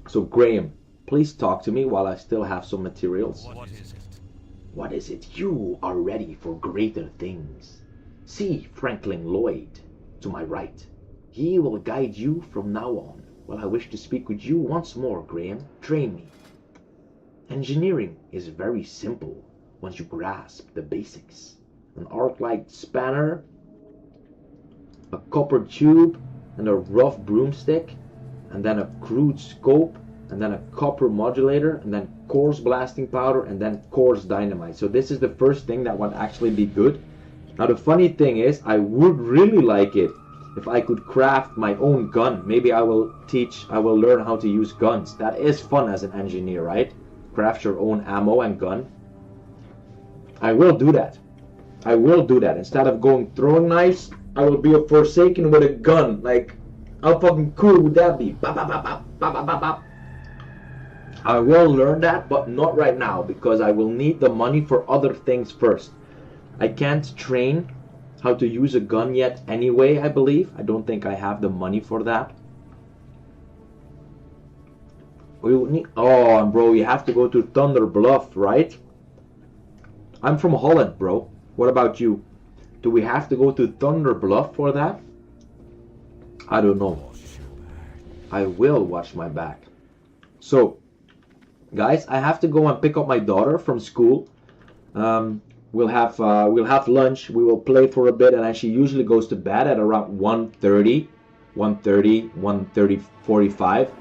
So Graham, please talk to me while I still have some materials. What is it? What is it? You are ready for greater things. See Franklin Lloyd to my right. He will guide you from now on. Well, I wish to speak with you once more, Graham. Train me. Engineering is very simple once you grasp the basics. An arc-light spanner, a copper tube, and a rough broomstick, and then a crude scope, and then a copper modulator, and then coarse blasting powder, and then coarse dynamite. So this is the first thing that would actually be good. Now the funny thing is, I would really like it if I could craft my own gun. Maybe I will learn how to use guns. That is fun as an engineer, right? Craft your own ammo and gun. I will do that. I will do that. Instead of going throwing knives, I will be a Forsaken with a gun. Like, how fucking cool would that be? Bop, bop, bop, bop, bop, bop, bop, bop. I will learn that, but not right now, because I will need the money for other things first. I can't train how to use a gun yet anyway, I believe. I don't think I have the money for that. We will need, oh, bro, you have to go to Thunder Bluff, right? I'm from Holland, bro. What about you? Do we have to go to Thunder Bluff for that? I don't know. I will watch my back. So, guys, I have to go and pick up my daughter from school. We'll have lunch. We will play for a bit, and then she usually goes to bed at around 1:30, 45.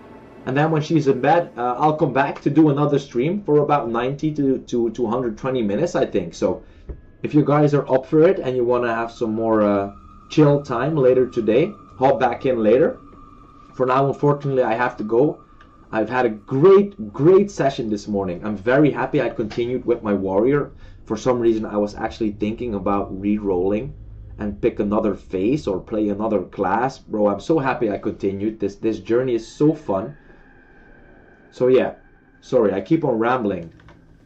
And then when she's in bed, I'll come back to do another stream for about 90 to 120 minutes, I think. So if you guys are up for it and you want to have some more chill time later today, hop back in later. For now, unfortunately, I have to go. I've had a great session this morning. I'm very happy I continued with my warrior. For some reason, I was actually thinking about re-rolling and pick another phase or play another class. Bro, I'm so happy I continued. This journey is so fun. So yeah, sorry, I keep on rambling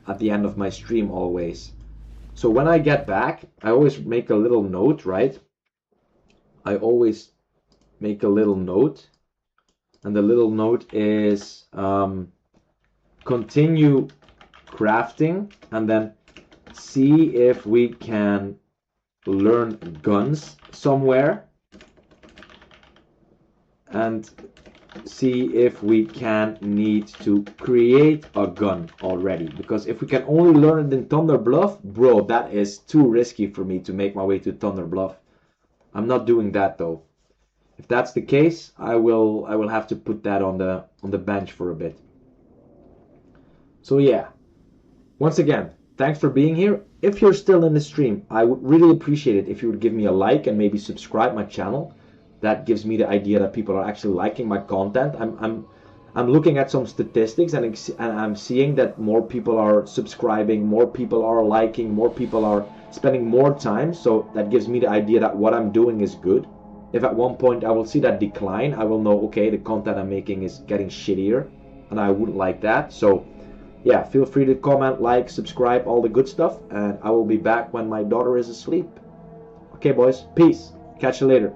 at the end of my stream always. So when I get back, I always make a little note, right? I always make a little note. And the little note is continue crafting, and then see if we can learn guns somewhere, and see if we can need to create a gun already, because if we can only learn it in Thunder Bluff, bro, that is too risky for me to make my way to Thunder Bluff. I'm not doing that though. If that's the case, I will have to put that on the bench for a bit. So yeah, once again, thanks for being here. If you're still in the stream, I would really appreciate it if you would give me a like and maybe subscribe my channel. That gives me the idea that people are actually liking my content. I'm looking at some statistics, and I'm seeing that more people are subscribing, more people are liking, more people are spending more time. So that gives me the idea that what I'm doing is good. If at one point I will see that decline, I will know, okay, the content I'm making is getting shittier, and I wouldn't like that. So yeah, feel free to comment, like, subscribe, all the good stuff, and I will be back when my daughter is asleep. Okay, boys, peace. Catch you later.